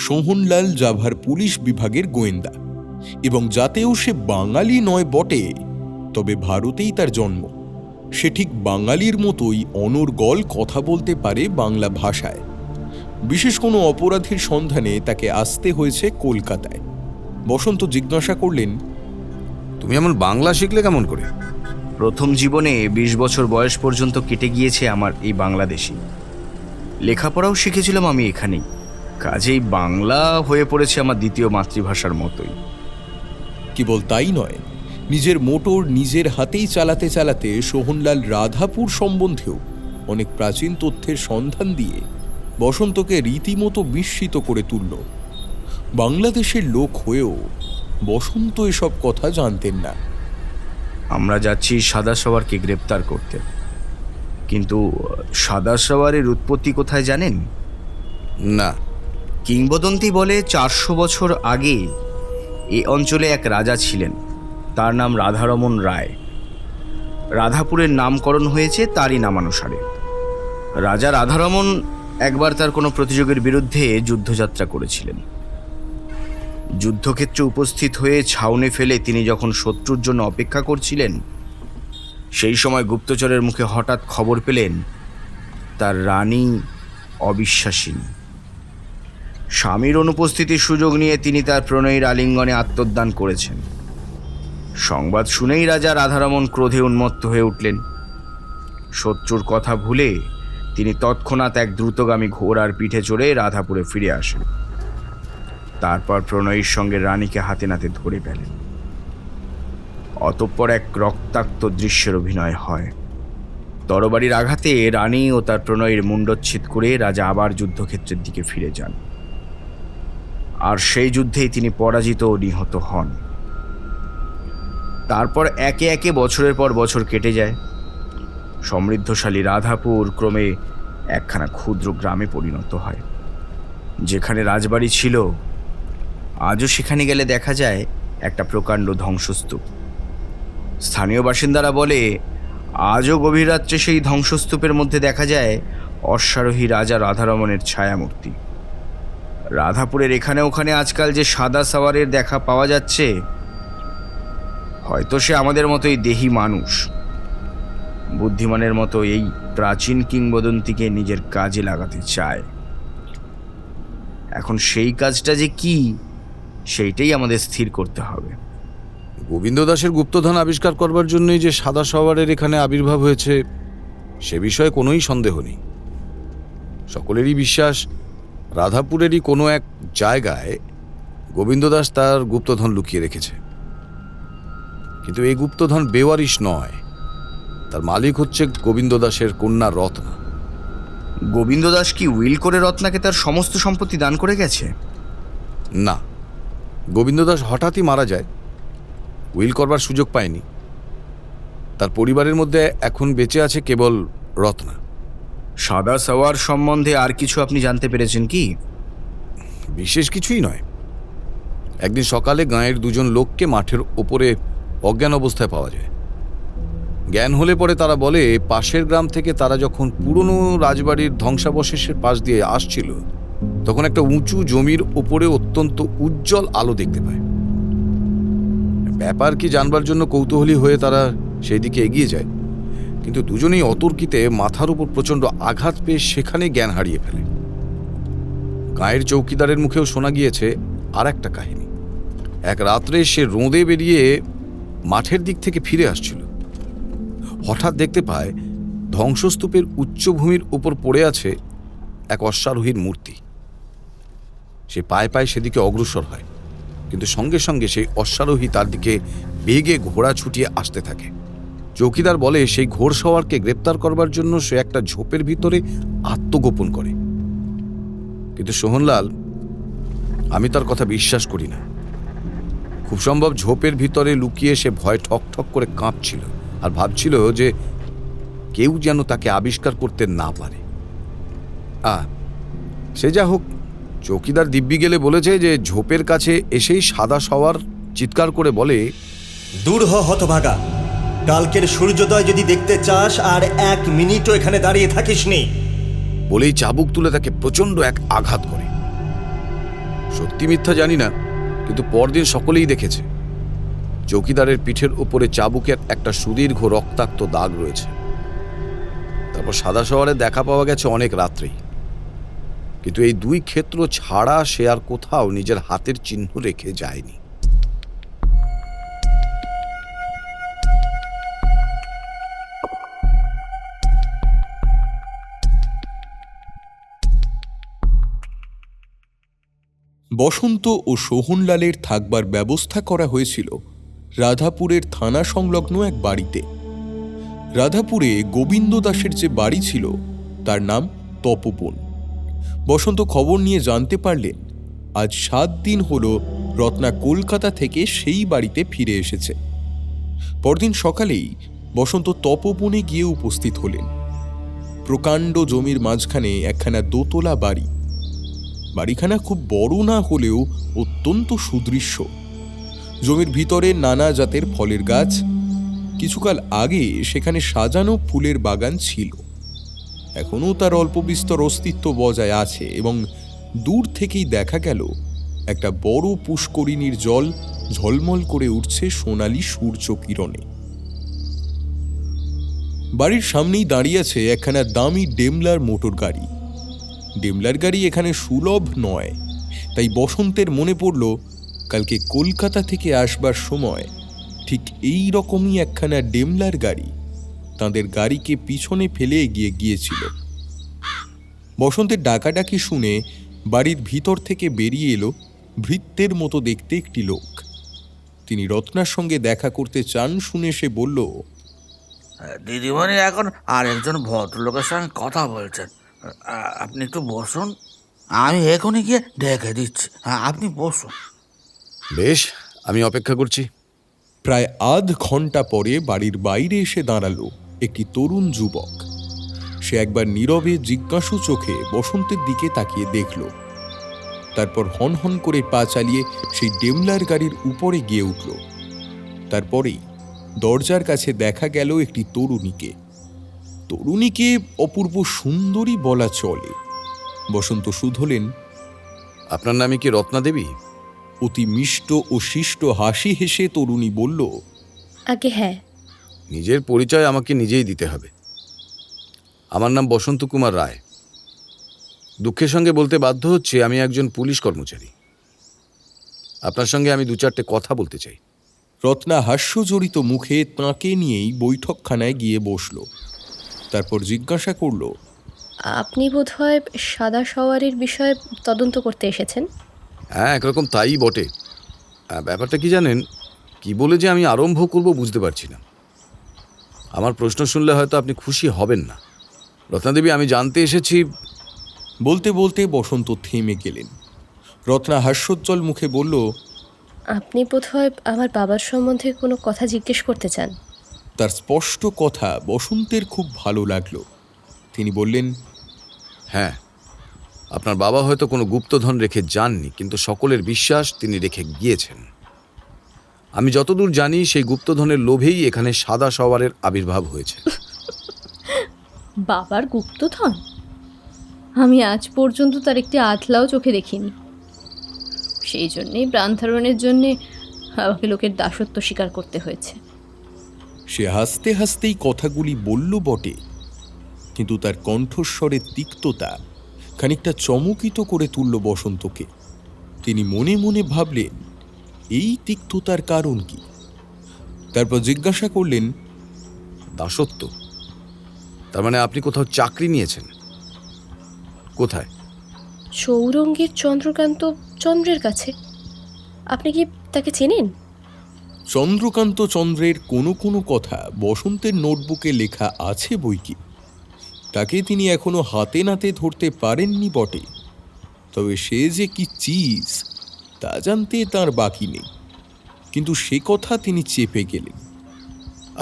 সোহনলাল জাভার পুলিশ বিভাগের গোয়েন্দা, এবং যাতেও সে বাঙালি নয় বটে, তবে ভারতেই তার জন্ম। সে ঠিক বাঙালির মতোই অনর্গল কথা বলতে পারে বাংলা ভাষায়। বিশেষ কোনো অপরাধীর সন্ধানে তাকে আসতে হয়েছে কলকাতায়। বসন্ত জিজ্ঞাসা করলেন, তুমি এমন বাংলা শিখলে কেমন করে? প্রথম জীবনে 20 বছর বয়স পর্যন্ত কেটে গিয়েছে আমার এই বাংলাদেশে। লেখাপড়াও শিখেছিলাম আমি এখানেই। কাজেই বাংলা হয়ে পড়েছে আমার দ্বিতীয় মাতৃভাষার মতোই। কেবল তাই নয়, নিজের মোটর নিজের হাতেই চালাতে চালাতে সোহনলাল রাধাপুর সম্বন্ধেও অনেক প্রাচীন তথ্যের সন্ধান দিয়ে বসন্তকে রীতিমতো বিস্মিত করে তুলল। বাংলাদেশের লোক হয়েও বসন্ত এসব কথা জানতেন না। আমরা যাচ্ছি সাদা সওয়ারকে গ্রেপ্তার করতে, কিন্তু সাদা সওয়ারের উৎপত্তি কোথায় জানেন? না। কিংবদন্তি বলে 400 বছর আগে এ অঞ্চলে এক রাজা ছিলেন, তার নাম রাধারমন রায়। রাধাপুরের নামকরণ হয়েছে তারই নামানুসারে। রাজা রাধারমন একবার তার কোনো প্রতিযোগীর বিরুদ্ধে যুদ্ধযাত্রা করেছিলেন। যুদ্ধক্ষেত্রে উপস্থিত হয়ে ছাউনি ফেলে তিনি যখন শত্রুর জন্য অপেক্ষা করছিলেন, সেই সময় গুপ্তচরের মুখে হঠাৎ খবর পেলেন তার রানী অবিশ্বাসিনী। স্বামীর অনুপস্থিতির সুযোগ নিয়ে তিনি তার প্রণয়ীর আলিঙ্গনে আত্মদান করেছেন। সংবাদ শুনেই রাজা রাধারমন ক্রোধে উন্মত্ত হয়ে উঠলেন। শত্রুর কথা ভুলে তিনি তৎক্ষণাৎ এক দ্রুতগামী ঘোড়ার পিঠে চড়ে রাধাপুরে ফিরে আসেন। তারপর প্রণয়ীর সঙ্গে রানীকে হাতে নাতে ধরে পেলেন। অতঃপর এক রক্তাক্ত দৃশ্যের অভিনয় হয়। তরবারির আঘাতে রানী ও তার প্রণয়ীর মুণ্ডচ্ছেদ করে রাজা আবার যুদ্ধক্ষেত্রের দিকে ফিরে যান, আর সেই যুদ্ধেই তিনি পরাজিত ও নিহত হন। তারপর একে একে বছরের পর বছর কেটে যায়। সমৃদ্ধশালী রাধাপুর ক্রমে একখানা ক্ষুদ্র গ্রামে পরিণত হয়। যেখানে রাজবাড়ি ছিল, আজও সেখানে গেলে দেখা যায় একটা প্রকাণ্ড ধ্বংসস্তূপ। স্থানীয় বাসিন্দারা বলে আজও গভীর রাত্রে সেই ধ্বংসস্তূপের মধ্যে দেখা যায় অশ্বারোহী রাজা রাধারমণের ছায়ামূর্তি। রাধাপুরের এখানে ওখানে আজকাল যে সাদা সাওয়ারের দেখা পাওয়া যাচ্ছে, হয়তো সে আমাদের মতোই দেহি মানুষ। বুদ্ধিমানের মতো এই প্রাচীন কিংবদন্তিকে নিজের কাজে লাগাতে চায়। এখন সেই কাজটা যে কি, সেইটাই আমাদের স্থির করতে হবে। গোবিন্দ দাসের গুপ্তধন আবিষ্কার করবার জন্যই যে সাদা সওয়ারের এখানে আবির্ভাব হয়েছে, সে বিষয়ে কোনোই সন্দেহ নেই। সকলেরই বিশ্বাস রাধাপুরেরই কোনো এক জায়গায় গোবিন্দ দাস তার গুপ্তধন লুকিয়ে রেখেছে। কিন্তু এই গুপ্তধন বেওয়ারিশ নয়, তার মালিক হচ্ছে গোবিন্দ দাসের কন্যা রত্না। গোবিন্দ দাস কি উইল করে রত্নাকে তার সমস্ত সম্পত্তি দান করে গেছে? না, গোবিন্দ দাস হঠাৎই মারা যায়, উইল করবার সুযোগ পায়নি। তার পরিবারের মধ্যে এখন বেঁচে আছে কেবল রত্না। সাদা সাওয়ার সম্বন্ধে আর কিছু আপনি জানতে পেরেছেন কি? বিশেষ কিছুই নয়। একদিন সকালে গাঁয়ের দুজন লোককে মাঠের ওপরে অজ্ঞান অবস্থায় পাওয়া যায়। জ্ঞান হলে পরে তারা বলে পাশের গ্রাম থেকে তারা যখন পুরনো রাজবাড়ির ধ্বংসাবশেষের পাশ দিয়ে আসছিল, তখন একটা উঁচু জমির ওপরে অত্যন্ত উজ্জ্বল আলো দেখতে পায়। ব্যাপার কি জানবার জন্য কৌতূহলী হয়ে তারা সেই দিকে এগিয়ে যায়, কিন্তু দুজনেই অতর্কিতে মাথার উপর প্রচণ্ড আঘাত পেয়ে সেখানে জ্ঞান হারিয়ে ফেলে। গাঁয়ের চৌকিদারের মুখেও শোনা গিয়েছে আর একটা কাহিনী। এক রাত্রে সে রোদে বেরিয়ে মাঠের দিক থেকে ফিরে আসছিল। হঠাৎ দেখতে পায় ধ্বংসস্তূপের উচ্চভূমির উপর পড়ে আছে এক অশ্বারোহীর মূর্তি। সে পায়ে পায়ে সেদিকে অগ্রসর হয়, কিন্তু সঙ্গে সঙ্গে সেই অশ্বারোহী তার দিকে বেগে ঘোড়া ছুটিয়ে আসতে থাকে। চৌকিদার বলে সেই ঘোড়সওয়ারকে গ্রেপ্তার করবার জন্য সে একটা ঝোপের ভিতরে আত্মগোপন করে। কিন্তু সোহনলাল, আমি তার কথা বিশ্বাস করি না। খুব সম্ভব ঝোপের ভিতরে লুকিয়ে সে ভয় ঠক ঠক করে কাঁপছিল আর ভাবছিল যে কেউ যেন তাকে আবিষ্কার করতে না পারে। সে যা হোক, চৌকিদার দিব্যি গেলে বলেছে যে ঝোপের কাছে এসেই সাদা সওয়ার চিৎকার করে বলে, দূর হ হতভাগা, কালকের সূর্যোদয় যদি দেখতে চাস আর 1 মিনিটও এখানে দাঁড়িয়ে থাকিসনি। বলেই চাবুক তুলে তাকে প্রচণ্ড এক আঘাত করে। সত্যি মিথ্যা জানি না, কিন্তু পরদিন সকলেই দেখেছে চৌকিদারের পিঠের উপরে চাবুকের একটা সুদীর্ঘ রক্তাক্ত দাগ রয়েছে। তারপর সাদা শহরে দেখা পাওয়া গেছে অনেক রাত্রেই, কিন্তু এই 2 ক্ষেত্র ছাড়া সে আর কোথাও নিজের হাতের চিহ্ন রেখে যায়নি। বসন্ত ও সোহনলালের থাকবার ব্যবস্থা করা হয়েছিল রাধাপুরের থানা সংলগ্ন এক বাড়িতে। রাধাপুরে গোবিন্দ দাসের যে বাড়ি ছিল তার নাম তপোবন। বসন্ত খবর নিয়ে জানতে পারলেন আজ 7 দিন হল রত্না কলকাতা থেকে সেই বাড়িতে ফিরে এসেছে। পরদিন সকালেই বসন্ত তপোবনে গিয়ে উপস্থিত হলেন। প্রকাণ্ড জমির মাঝখানে একখানা দোতলা বাড়ি। বাড়িখানা খুব বড় না হলেও অত্যন্ত সুদৃশ্য। জমির ভিতরে নানা জাতের ফলের গাছ। কিছুকাল আগে সেখানে সাজানো ফুলের বাগান ছিল। এখনও তার অল্প বিস্তর অস্তিত্ব বজায় আছে এবং দূর থেকেই দেখা গেল একটা বড় পুষ্করিণীর জল ঝলমল করে উঠছে সোনালি সূর্য কিরণে। বাড়ির সামনেই দাঁড়িয়ে আছে একখানা দামি ডেমলার মোটর গাড়ি। ডেমলার গাড়ি এখানে সুলভ নয়, তাই বসন্তের মনে পড়ল কালকে কলকাতা থেকে আসবার সময় ঠিক এই রকমই একখানা ডেমলার গাড়ি তাঁদের গাড়িকে পিছনে ফেলে এগিয়ে গিয়েছিল। বসন্তের ডাকাডাকি শুনে বাড়ির ভিতর থেকে বেরিয়ে এলো ভৃত্যের মতো দেখতে একটি লোক। তিনি রত্নার সঙ্গে দেখা করতে চান শুনে সে বলল, দিদিমণি এখন আর একজন ভদ্রলোকের সঙ্গে কথা বলছেন, আপনি একটু বসুন, আমি এখনই গিয়ে ডেকে দিচ্ছি, আপনি বসুন। বেশ, আমি অপেক্ষা করছি। প্রায় আধ ঘন্টা পরে বাড়ির বাইরে এসে দাঁড়ালো একটি তরুণ যুবক। সে একবার নীরবে জিজ্ঞাসু চোখে বসন্তের দিকে তাকিয়ে দেখল, তারপর হনহন করে পা চালিয়ে সেই ডেমলার গাড়ির উপরে গিয়ে উঠল। তারপরেই দরজার কাছে দেখা গেল একটি তরুণীকে। তরুণীকে অপূর্ব সুন্দরী বলা চলে। বসন্ত শুধলেন, আপনার নামে কি রত্না দেবী? অতি মিষ্ট ও শিষ্ট হাসি হেসে তরুণী বলল, আগে হ্যাঁ। নিজের পরিচয় আমাকে নিজেই দিতে হবে। আমার নাম বসন্ত কুমার রায়। দুঃখের সঙ্গে বলতে বাধ্য হচ্ছে আমি একজন পুলিশ কর্মচারী। আপনার সঙ্গে আমি 2-4টে কথা বলতে চাই। রত্না হাস্যজড়িত মুখে তাঁকে নিয়েই বৈঠকখানায় গিয়ে বসল। তারপর জিজ্ঞাসা করল, আপনি বোধহয় সাদা সওয়ারির বিষয়ে তদন্ত করতে এসেছেন? হ্যাঁ, একরকম তাই বটে। ব্যাপারটা কি জানেন, কি বলে যে আমি আরম্ভ করব বুঝতে পারছি না। আমার প্রশ্ন শুনলে হয়তো আপনি খুশি হবেন না। রত্নাদেবী, আমি জানতে এসেছি। বলতে বলতে বসন্ত থেমে গেলেন। রত্না হাস্যোজ্জ্বল মুখে বলল, আপনি বোধহয় আমার বাবার সম্বন্ধে কোনো কথা জিজ্ঞেস করতে চান। তার স্পষ্ট কথা বসন্তের খুব ভালো লাগলো। তিনি বললেন, হ্যাঁ, আপনার বাবা হয়তো কোনো গুপ্তধন রেখে যাননি, কিন্তু সকলের বিশ্বাস তিনি রেখে গিয়েছেন। আমি যতদূর জানি সেই গুপ্তধনের লোভেই এখানে সাদা সওয়ারের আবির্ভাব হয়েছে। বাবার গুপ্তধন? আমি আজ পর্যন্ত তার একটি আধলাও চোখে দেখিনি। সেই জন্যেই প্রাণ ধারণের জন্যে আমাকে লোকের দাসত্ব স্বীকার করতে হয়েছে। সে হাসতে হাসতেই কথাগুলি বলল বটে, কিন্তু তার কণ্ঠস্বরের তিক্ততা খানিকটা চমকিত করে তুলল বসন্তকে। তিনি মনে মনে ভাবলেন, এই তিক্ততার কারণ কি? তারপর জিজ্ঞাসা করলেন, দাসত্ব? তার মানে আপনি কোথাও চাকরি নিয়েছেন? কোথায়? চৌরঙ্গীর চন্দ্রকান্ত চন্দ্রের কাছে। আপনি কি তাকে চেনেন? চন্দ্রকান্ত চন্দ্রের কোনো কোনো কথা বসন্তের নোটবুকে লেখা আছে বই কি, তাকে তিনি এখনো হাতে নাতে ধরতে পারেননি বটে, তবে সে যে কি চিজ তা জানতে তার বাকি নেই। কিন্তু সে কথা তিনি চেপে গেলেন।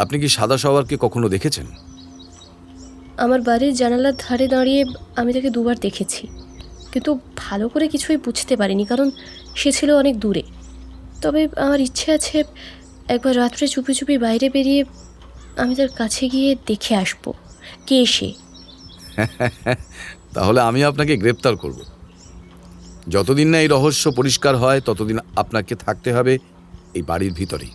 আপনি কি সাদা সওয়ারকে কখনো দেখেছেন? আমার বাড়ির জানালার ধারে দাঁড়িয়ে আমি তাকে দুবার দেখেছি, কিন্তু ভালো করে কিছুই বুঝতে পারিনি, কারণ সে ছিল অনেক দূরে। তবে আমার ইচ্ছে আছে একবার রাত্রে চুপি চুপি বাইরে বেরিয়ে আমি তার কাছে গিয়ে দেখে আসবো কে সে। তাহলে আমি আপনাকে গ্রেপ্তার করব। যতদিন না এই রহস্য পরিষ্কার হয় ততদিন আপনাকে থাকতে হবে এই বাড়ির ভিতরেই।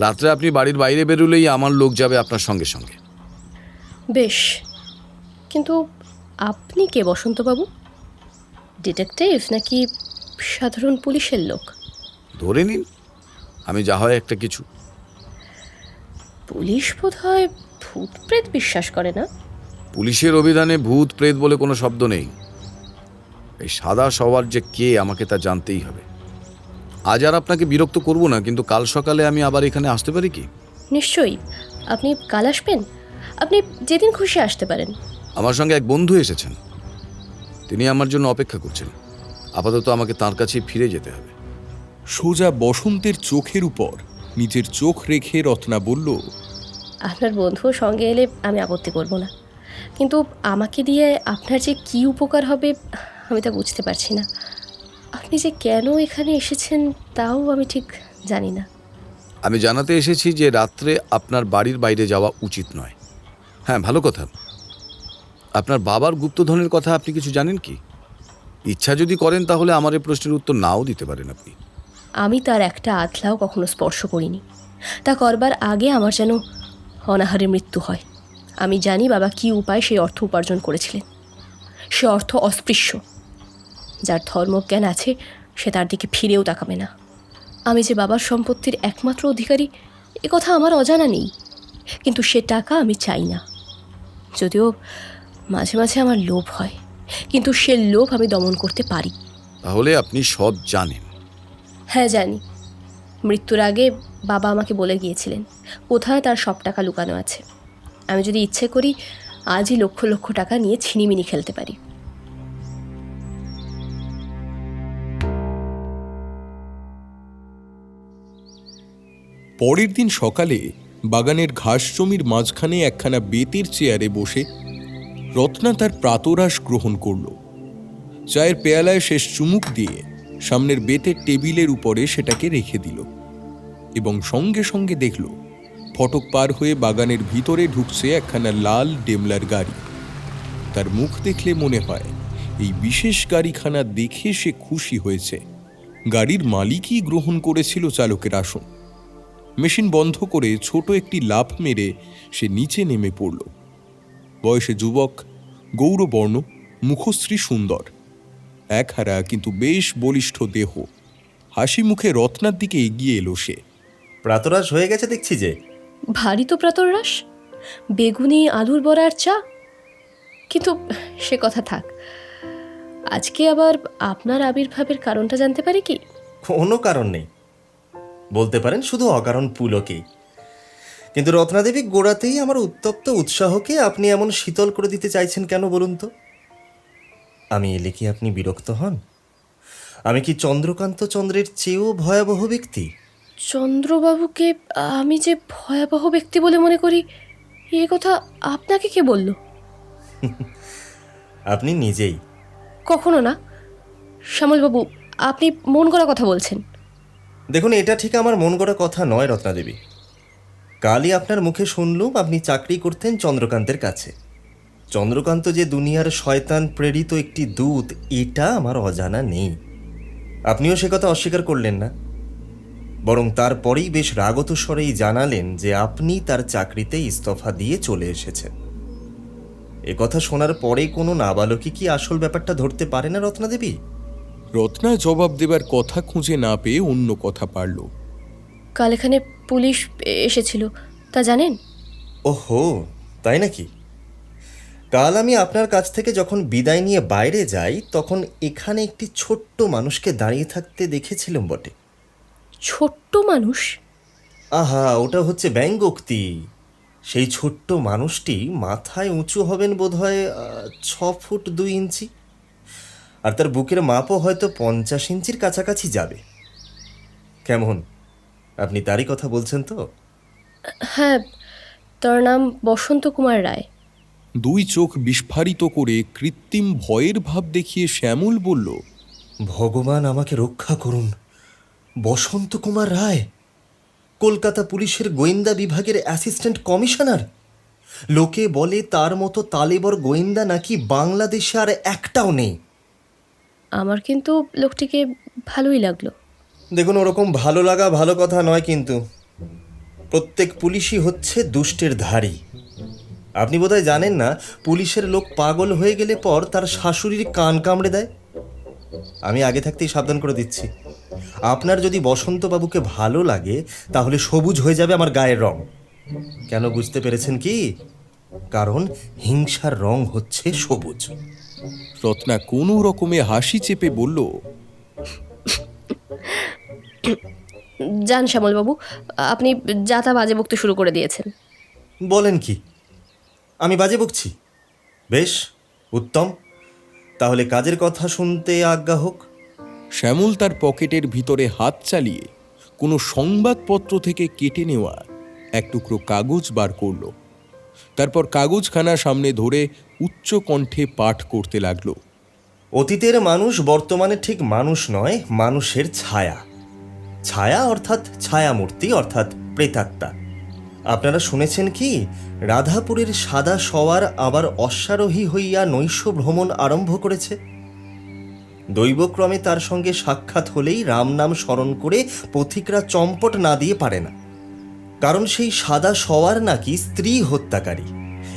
রাত্রে আপনি বাড়ির বাইরে বেরোলেই আমার লোক যাবে আপনার সঙ্গে সঙ্গে। বেশ, কিন্তু আপনি কে বসন্তবাবু? ডিটেকটিভ নাকি সাধারণ পুলিশের লোক? ধরে নিন আমি যা হয় একটা কিছু। পুলিশ বোধ হয় ভূত প্রেত বিশ্বাস করে না। পুলিশের অভিধানে ভূত প্রেত বলে কোনো শব্দ নেই। এই সাদা সওয়ার যে কে আমাকে তা জানতেই হবে। আজ আর আপনাকে বিরক্ত করব না, কিন্তু কাল সকালে আমি আবার এখানে আসতে পারি কি? নিশ্চয়ই। আপনি কাল আসবেন? আপনি যেদিন খুশি আসতে পারেন। আমার সঙ্গে এক বন্ধু এসেছেন, তিনি আমার জন্য অপেক্ষা করছেন। আপাতত আমাকে তার কাছেই ফিরে যেতে হবে। সোজা বসন্তের চোখের উপর নিজের চোখ রেখে রত্না বলল, আপনার বন্ধুও সঙ্গে এলে আমি আপত্তি করব না, কিন্তু আমাকে দিয়ে আপনার যে কী উপকার হবে আমি তা বুঝতে পারছি না। আপনি যে কেন এখানে এসেছেন তাও আমি ঠিক জানি না। আমি জানাতে এসেছি যে রাত্রে আপনার বাড়ির বাইরে যাওয়া উচিত নয়। হ্যাঁ, ভালো কথা। আপনার বাবার গুপ্তধনের কথা আপনি কিছু জানেন কি? ইচ্ছা যদি করেন তাহলে আমার এই প্রশ্নের উত্তর নাও দিতে পারেন আপনি। আমি তার একটা আধলাও কখনো স্পর্শ করিনি। তা করবার আগে আমার যেন অনাহারে মৃত্যু হয়। আমি জানি বাবা কী উপায় সেই অর্থ উপার্জন করেছিলেন। সে অর্থ অস্পৃশ্য। যার ধর্মজ্ঞান আছে সে তার দিকে ফিরেও তাকাবে না। আমি যে বাবার সম্পত্তির একমাত্র অধিকারী এ কথা আমার অজানা নেই, কিন্তু সে টাকা আমি চাই না। যদিও মাঝে মাঝে আমার লোভ হয়, কিন্তু সে লোভ আমি দমন করতে পারি। তাহলে আপনি সব জানেন? হ্যাঁ, জানি। মৃত্যুর আগে বাবা আমাকে বলে গিয়েছিলেন কোথায় তার সব টাকা লুকানো আছে। আমি যদি ইচ্ছে করি আজই লক্ষ লক্ষ টাকা নিয়ে ছিনিমিনি খেলতে পারি। পরের দিন সকালে বাগানের ঘাস জমির মাঝখানে একখানা বেতের চেয়ারে বসে রত্না তার প্রাতরাশ গ্রহণ করল। চায়ের পেয়ালায় শেষ চুমুক দিয়ে সামনের বেতের টেবিলের উপরে সেটাকে রেখে দিল এবং সঙ্গে সঙ্গে দেখল ফটক পার হয়ে বাগানের ভিতরে ঢুকছে একখানা লাল ডেমলার গাড়ি। তার মুখ দেখলে মনে হয় এই বিশেষ গাড়িখানা দেখে সে খুশি হয়েছে। গাড়ির মালিকই গ্রহণ করেছিল চালকের আসন। মেশিন বন্ধ করে ছোট একটি লাফ মেরে সে নিচে নেমে পড়ল। বয়সে যুবক, গৌরবর্ণ, মুখশ্রী সুন্দর, একহারা কিন্তু বেশ বলিষ্ঠ দেহ। হাসি মুখে রত্নার দিকে এগিয়ে এলো সে। প্রাতরাশ হয়ে গেছে দেখছি যে। ভারী তো প্রাতরাশ, বেগুনি, আলুর বড়ার চা। কিন্তু সে কথা থাক, আজকে আবার আপনার আবির্ভাবের কারণটা জানতে পারি কি? কোনো কারণ নেই, বলতে পারেন শুধু অকারণ পুলকেই। কিন্তু রত্নাদেবী, গোড়াতেই আমার উত্তপ্ত উৎসাহকে আপনি এমন শীতল করে দিতে চাইছেন কেন বলুন তো? আমি এলে কি আপনি বিরক্ত হন? আমি কি চন্দ্রকান্ত চন্দ্রের চেয়েও ভয়াবহ ব্যক্তি? চন্দ্রবাবুকে আমি যে ভয়াবহ ব্যক্তি বলে মনে করি এ কথা আপনাকে কে বলল? আপনি নিজেই। কখনো না শ্যামলবাবু, আপনি মন করা কথা বলছেন। দেখুন, এটা ঠিক আমার মন গড়া কথা নয় রত্নাদেবী। কালই আপনার মুখে শুনলুম আপনি চাকরি করতেন চন্দ্রকান্তের কাছে। চন্দ্রকান্ত যে দুনিয়ার শয়তান প্রেরিত একটি দূত এটা আমার অজানা নেই। আপনিও সে কথা অস্বীকার করলেন না। বরং তারপরেই বেশ রাগত স্বরেই জানালেন যে আপনি তার চাকরিতে ইস্তফা দিয়ে চলে এসেছেন। এ কথা শোনার পরে কোনো নাবালকই কি আসল ব্যাপারটা ধরতে পারে না রত্নাদেবী? রত্না জবাব দেবার কথা খুঁজে না পেয়ে অন্য কথা পারল। কাল এখানে পুলিশ এসেছিল, তা জানেন? ওহো, তাই নাকি? কাল আমি আপনার কাছ থেকে যখন বিদায় নিয়ে বাইরে যাই তখন এখানে একটি ছোট্ট মানুষকে দাঁড়িয়ে থাকতে দেখেছিলাম বটে। ছোট্ট মানুষ? আহা, ওটা হচ্ছে ব্যঙ্গোক্তি। সেই ছোট্ট মানুষটি মাথায় উঁচু হবেন বোধহয় 6 ফুট 2 ইঞ্চি, আর তার বুকের মাপও হয়তো 50 ইঞ্চির কাছাকাছি যাবে। কেমন, আপনি তারই কথা বলছেন তো? হ্যাঁ, তার নাম বসন্ত কুমার রায়। দুই চোখ বিস্ফারিত করে কৃত্রিম ভয়ের ভাব দেখিয়ে শ্যামল বলল, ভগবান আমাকে রক্ষা করুন! বসন্ত কুমার রায় কলকাতা পুলিশের গোয়েন্দা বিভাগের অ্যাসিস্ট্যান্ট কমিশনার। লোকে বলে তার মতো তালেবর গোয়েন্দা নাকি বাংলাদেশে আর একটাও নেই। আমার কিন্তু লোকটিকে ভালোই লাগলো। দেখুন, ওরকম ভালো লাগা ভালো কথা নয়, কিন্তু প্রত্যেক পুলিশই হচ্ছে দুষ্টের ধারী। আপনি বোধহয় জানেন না, পুলিশের লোক পাগল হয়ে গেলে পর তার শাশুড়ির কান কামড়ে দেয়। আমি আগে থাকতেই সাবধান করে দিচ্ছি, আপনার যদি বসন্তবাবুকে ভালো লাগে তাহলে সবুজ হয়ে যাবে আমার গায়ের রং। কেন বুঝতে পেরেছেন কি? কারণ হিংসার রং হচ্ছে সবুজ। রত্না কোনো রকমে হাসি চেপে বলল, যান শ্যামলবাবু, আপনি যা তা বাজে বকতে শুরু করে দিয়েছেন। বলেন কি, আমি বাজে বকছি? বেশ, উত্তম, তাহলে কাজের কথা শুনতে আজ্ঞা হোক। শ্যামল তার পকেটের ভিতরে হাত চালিয়ে কোনো সংবাদপত্র থেকে কেটে নেওয়া এক টুকরো কাগজ বার করল। তারপর কাগজখানা সামনে ধরে উচ্চ কণ্ঠে পাঠ করতে লাগলো। অতীতের মানুষ বর্তমানে ঠিক মানুষ নয়, মানুষের ছায়া। ছায়া অর্থাৎ ছায়ামূর্তি, অর্থাৎ প্রেতাত্মা। আপনারা শুনেছেন কি, রাধাপুরের সাদা সওয়ার আবার অশ্বারোহী হইয়া নৈশ ভ্রমণ আরম্ভ করেছে। দৈবক্রমে তার সঙ্গে সাক্ষাৎ হলেই রাম নাম স্মরণ করে পথিকরা চম্পট না দিয়ে পারে না, কারণ সেই সাদা সওয়ার নাকি স্ত্রী হত্যাকারী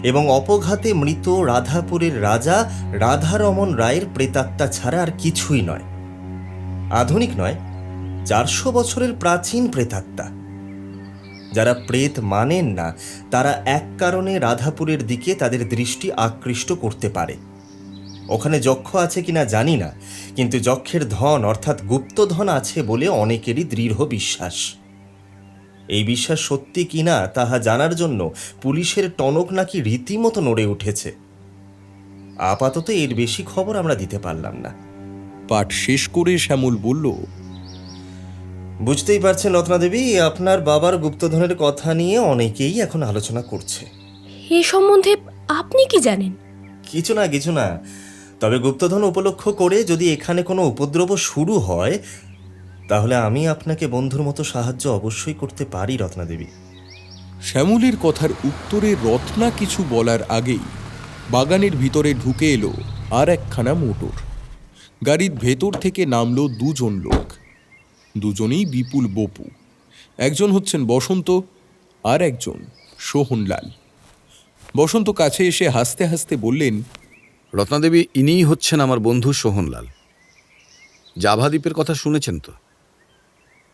এবং অপঘাতে মৃত রাধাপুরের রাজা রাধারমন রায়ের প্রেতাত্মা ছাড়া আর কিছুই নয়। আধুনিক নয়, 400 বছরের প্রাচীন প্রেতাত্মা। যারা প্রেত মানেন না তারা এক কারণে রাধাপুরের দিকে তাদের দৃষ্টি আকৃষ্ট করতে পারে। ওখানে যক্ষ আছে কিনা জানি না, কিন্তু যক্ষের ধন অর্থাৎ গুপ্তধন আছে বলে অনেকেরই দৃঢ় বিশ্বাস। এই বিশ্বাস সত্যি কিনা তাহা জানার জন্য পুলিশের টনক নাকি রীতিমতো নড়ে উঠেছে। আপাতত এর বেশি খবর আমরা দিতে পারলাম না। পাঠ শেষ করে শ্যামল বলল, বুঝতেই পারছেন রত্নাদেবী, আপনার বাবার গুপ্তধনের কথা নিয়ে অনেকেই এখন আলোচনা করছে। এ সম্বন্ধে আপনি কি জানেন? কিছু না, তবে গুপ্তধন উপলক্ষ করে যদি এখানে কোনো উপদ্রব শুরু হয় তাহলে আমি আপনাকে বন্ধুর মতো সাহায্য অবশ্যই করতে পারি রত্নাদেবী। শ্যামলের কথার উত্তরে রত্না কিছু বলার আগেই বাগানের ভিতরে ঢুকে এলো আর একখানা মোটর। গাড়ির ভেতর থেকে নামলো দুজন লোক। দুজনেই বিপুল বপু। একজন হচ্ছেন বসন্ত, আর একজন সোহনলাল। বসন্ত কাছে এসে হাসতে হাসতে বললেন, রত্নাদেবী, ইনিই হচ্ছেন আমার বন্ধু সোহনলাল। জাভা দ্বীপের কথা শুনেছেন তো?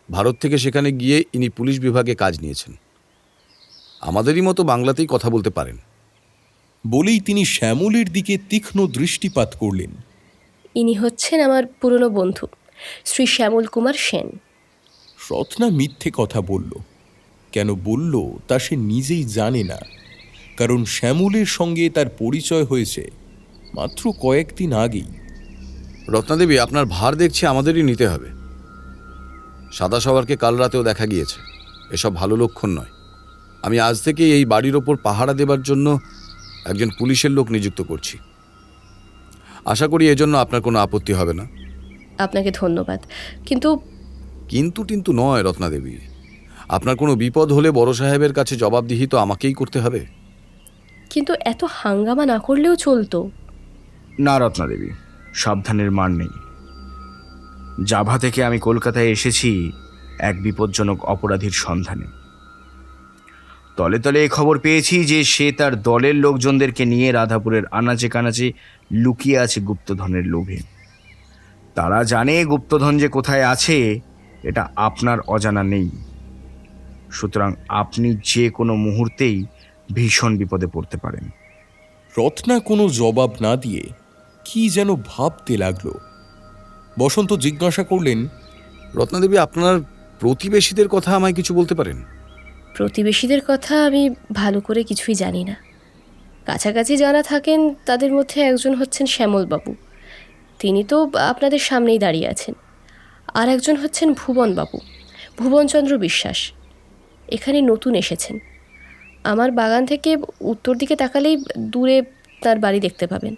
ভারত থেকে সেখানে গিয়ে ইনি পুলিশ বিভাগে কাজ নিয়েছেন। আমাদেরই মতো বাংলাতেই কথা বলতে পারেন। বলেই তিনি শ্যামলের দিকে তীক্ষ্ণ দৃষ্টিপাত করলেন। ইনি হচ্ছেন আমার পুরনো বন্ধু শ্রী শ্যামল কুমার সেন। রত্না মিথ্যে কথা বলল। কেন বলল তা সে নিজেই জানে না, কারণ শ্যামলের সঙ্গে তার পরিচয় হয়েছে মাত্র কয়েকদিন আগেই। রত্নাদেবী, আপনার ভার দেখছি আমাদেরই নিতে হবে। সাদা সওয়ারকে কাল রাতেও দেখা গিয়েছে, এসব ভালো লক্ষণ নয়। আমি আজ থেকে এই বাড়ির ওপর পাহারা দেবার জন্য একজন পুলিশের লোক নিযুক্ত করছি। আশা করি এজন্য আপনার কোনো আপত্তি হবে না। আপনাকে ধন্যবাদ, কিন্তু কিন্তু নয় রত্নাদেবী, আপনার কোনো বিপদ হলে বড় সাহেবের কাছে জবাবদিহি তো আমাকেই করতে হবে। কিন্তু এত হাঙ্গামা না করলেও চলতো। না রত্নাদেবী, সাবধানের মান নেই। জাভা থেকে আমি কলকাতায় এসেছি এক বিপজ্জনক অপরাধীর সন্ধানে। তলে তলে এ খবর পেয়েছি যে সে তার দলের লোকজনদেরকে নিয়ে রাধাপুরের আনাচে কানাচে লুকিয়ে আছে গুপ্তধনের লোভে। তারা জানে গুপ্তধন যে কোথায় আছে এটা আপনার অজানা নেই। সুতরাং আপনি যে কোনো মুহূর্তেই ভীষণ বিপদে পড়তে পারেন। রত্না কোনো জবাব না দিয়ে কি যেন ভাবতে লাগলো। বসন্ত জিজ্ঞাসা করলেন, রত্নাদেবী, আপনার প্রতিবেশীদের কথা আমায় কিছু বলতে পারেন? প্রতিবেশীদের কথা আমি ভালো করে কিছুই জানি না। কাছাকাছি যারা থাকেন তাদের মধ্যে একজন হচ্ছেন শ্যামলবাবু, তিনি তো আপনাদের সামনেই দাঁড়িয়ে আছেন। আর একজন হচ্ছেন ভুবনবাবু, ভুবনচন্দ্র বিশ্বাস। এখানে নতুন এসেছেন। আমার বাগান থেকে উত্তর দিকে তাকালেই দূরে তার বাড়ি দেখতে পাবেন।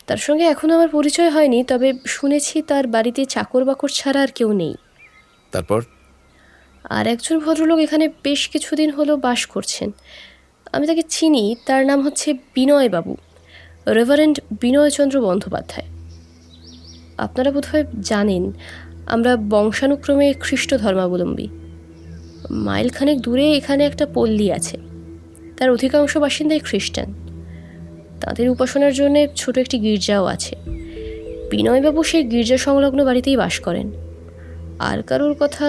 তার সঙ্গে এখনও আমার পরিচয় হয়নি, তবে শুনেছি তার বাড়িতে চাকর বাকর ছাড়া আর কেউ নেই। তারপর? আর একজন ভদ্রলোক এখানে বেশ কিছুদিন হলো বাস করছেন। আমি তাকে চিনি, তার নাম হচ্ছে বিনয়বাবু, রেভারেন্ড বিনয়চন্দ্র বন্দ্যোপাধ্যায়। আপনারা বোধহয় জানেন আমরা বংশানুক্রমে খ্রিস্ট ধর্মাবলম্বী। মাইলখানেক দূরে এখানে একটা পল্লী আছে, তার অধিকাংশ বাসিন্দাই খ্রিস্টান। তাদের উপাসনার জন্য ছোট একটি গির্জাও আছে। বিনয়বাবু সেই গির্জা সংলগ্ন বাড়িতেই বাস করেন। আর কারোর কথা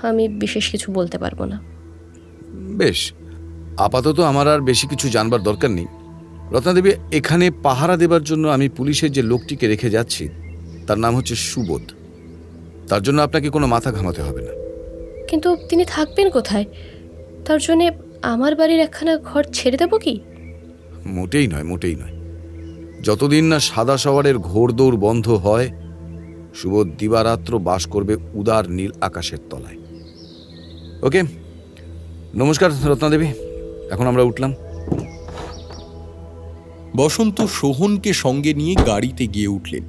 আমি বিশেষ কিছু বলতে পারবো না। বেশ, আপাতত আমার আর বেশি কিছু জানবার দরকার নেই। রত্নাদেবী, এখানে পাহারা দেবার জন্য আমি পুলিশের যে লোকটিকে রেখে যাচ্ছি তার নাম হচ্ছে সুবোধ। তার জন্য আপনাকে কোনো মাথা ঘামাতে হবে না। কিন্তু তিনি থাকবেন কোথায়? তার জন্যে আমার বাড়ির একখানা ঘর ছেড়ে দেবো কি? মোটেই নয়, মোটেই নয়। যতদিন না সাদা সওয়ারের ঘোড়দৌড় বন্ধ হয়, সুবোধ দিবারাত্র বাস করবে উদার নীল আকাশের তলায়। ওকে, নমস্কার রত্নাদেবী, এখন আমরা উঠলাম। বসন্ত সোহনকে সঙ্গে নিয়ে গাড়িতে গিয়ে উঠলেন।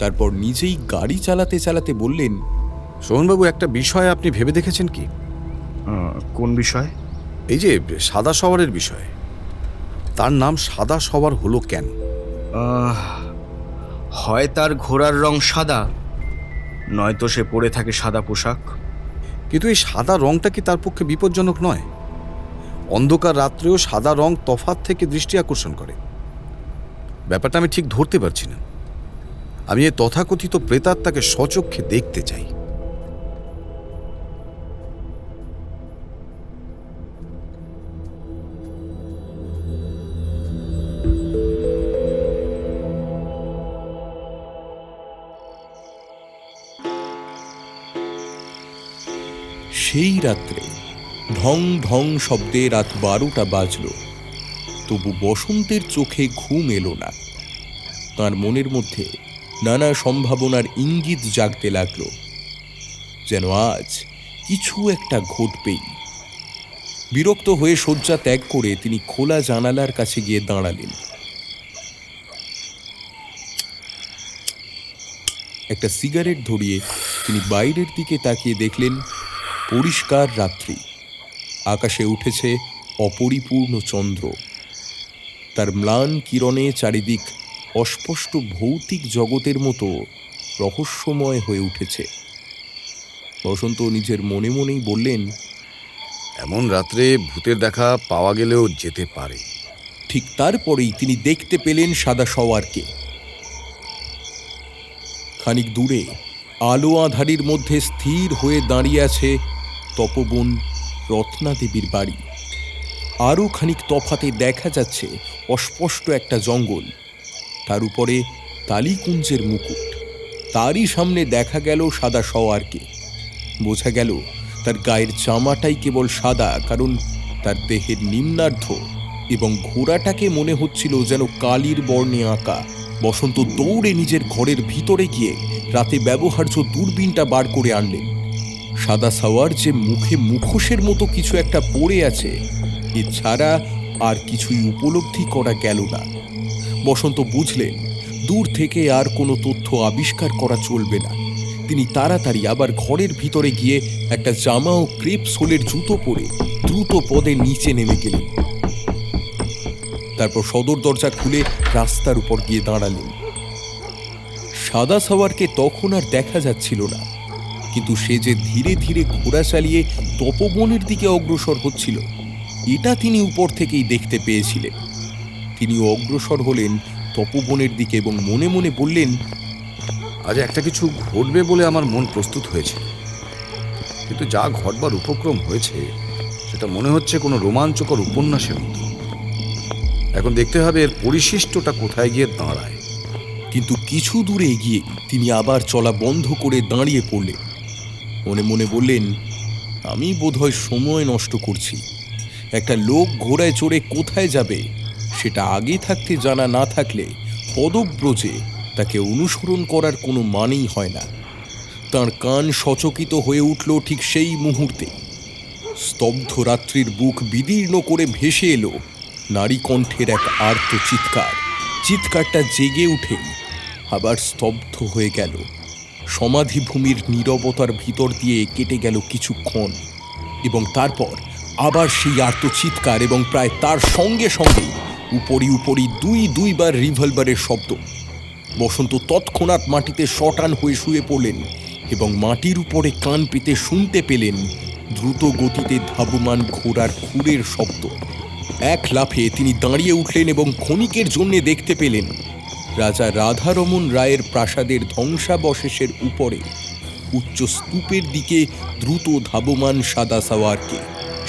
তারপর নিজেই গাড়ি চালাতে চালাতে বললেন, সোহনবাবু, একটা বিষয় আপনি ভেবে দেখেছেন কি? কোন বিষয়? এই যে সাদা সওয়ারের বিষয়। তার নাম সাদা সওয়ার হলো কেন? হয় তার ঘোড়ার রং সাদা, নয়তো সে পরে থাকে সাদা পোশাক। কিন্তু এই সাদা রংটা কি তার পক্ষে বিপজ্জনক নয়? অন্ধকার রাত্রেও সাদা রং তফাৎ থেকে দৃষ্টি আকর্ষণ করে। ব্যাপারটা আমি ঠিক ধরতে পারছি না। আমি এই তথাকথিত প্রেতাত্মাকে স্বচক্ষে দেখতে চাই। সেই রাত্রে ঢং ঢং শব্দে রাত 12টা বাজল। তবু বসন্তের চোখে ঘুম এলো না। তার মনের মধ্যে নানা সম্ভাবনার ইঙ্গিত জাগতে লাগল, যেন আজ কিছু একটা ঘটবেই। বিরক্ত হয়ে শয্যা ত্যাগ করে তিনি খোলা জানালার কাছে গিয়ে দাঁড়ালেন। একটা সিগারেট ধরিয়ে তিনি বাইরের দিকে তাকিয়ে দেখলেন পরিষ্কার রাত্রি। আকাশে উঠেছে অপরিপূর্ণ চন্দ্র। তার ম্লান কিরণে চারিদিক অস্পষ্ট ভৌতিক জগতের মতো রহস্যময় হয়ে উঠেছে। বসন্ত নিজের মনে মনেই বললেন, এমন রাত্রে ভূতের দেখা পাওয়া গেলেও যেতে পারে। ঠিক তারপরেই তিনি দেখতে পেলেন সাদা সওয়ারকে। খানিক দূরে আলো আঁধারির মধ্যে স্থির হয়ে দাঁড়িয়ে আছে তপবন রত্নাদেবীর বাড়ি। আরও খানিক তফাতে দেখা যাচ্ছে অস্পষ্ট একটা জঙ্গল, তার উপরে তালিকুঞ্জের মুকুট। তারই সামনে দেখা গেল সাদা সওয়ারকে। বোঝা গেল তার গায়ের জামাটাই কেবল সাদা, কারণ তার দেহের নিম্নার্ধ এবং ঘোড়াটাকে মনে হচ্ছিল যেন কালির বর্ণে আঁকা। বসন্ত দৌড়ে নিজের ঘরের ভিতরে গিয়ে রাতে ব্যবহার্য দূরবীনটা বার করে আনলেন। সাদা সওয়ার যে মুখে মুখোশের মতো কিছু একটা পড়ে আছে, এছাড়া আর কিছুই উপলব্ধি করা গেল না। বসন্ত বুঝলেন দূর থেকে আর কোনো তথ্য আবিষ্কার করা চলবে না। তিনি তাড়াতাড়ি আবার ঘরের ভিতরে গিয়ে একটা জামা ও ক্রেপ সোলের জুতো পরে দ্রুত পদে নিচে নেমে গেলেন। তারপর সদর দরজা খুলে রাস্তার উপর গিয়ে দাঁড়ালেন। সাদা সওয়ারকে তখন আর দেখা যাচ্ছিল না, কিন্তু সে যে ধীরে ধীরে ঘোড়া চালিয়ে তপবনের দিকে অগ্রসর হচ্ছিল এটা তিনি উপর থেকেই দেখতে পেয়েছিলেন। তিনি অগ্রসর হলেন তপবনের দিকে এবং মনে মনে বললেন, আজ একটা কিছু ঘটবে বলে আমার মন প্রস্তুত হয়েছিল, কিন্তু যা ঘটবার উপক্রম হয়েছে সেটা মনে হচ্ছে কোনো রোমাঞ্চকর উপন্যাসের মতো। এখন দেখতে হবে এর পরিশিষ্টটা কোথায় গিয়ে দাঁড়ায়। কিন্তু কিছু দূরে এগিয়ে তিনি আবার চলা বন্ধ করে দাঁড়িয়ে পড়লেন। মনে মনে বললেন, আমি বোধহয় সময় নষ্ট করছি। একটা লোক ঘোড়ায় চড়ে কোথায় যাবে সেটা আগে থাকতে জানা না থাকলে পদব্রজে তাকে অনুসরণ করার কোনো মানেই হয় না। তার কান সচকিত হয়ে উঠল ঠিক সেই মুহূর্তে। স্তব্ধ রাত্রির বুক বিদীর্ণ করে ভেসে এলো নারী কণ্ঠের এক আর্ত চিৎকার। চিৎকারটা জেগে উঠেই আবার স্তব্ধ হয়ে গেল। সমাধিভূমির নীরবতার ভিতর দিয়ে কেটে গেল কিছুক্ষণ এবং তারপর আবার সেই আর্ত চিৎকার এবং প্রায় তার সঙ্গে সঙ্গেই উপরি দুইবার রিভলভারের শব্দ। বসন্ত তৎক্ষণাৎ মাটিতে শটান হয়ে শুয়ে পড়লেন এবং মাটির উপরে কান পেতে শুনতে পেলেন দ্রুত গতিতে ধাবমান ঘোড়ার খুরের শব্দ। এক লাফে তিনি দাঁড়িয়ে উঠলেন এবং ক্ষণিকের জন্য দেখতে পেলেন রাজা রাধারমন রায়ের প্রাসাদের ধ্বংসাবশেষের উপরে উচ্চ স্তূপের দিকে দ্রুত ধাবমান সাদা সাওয়ারকে।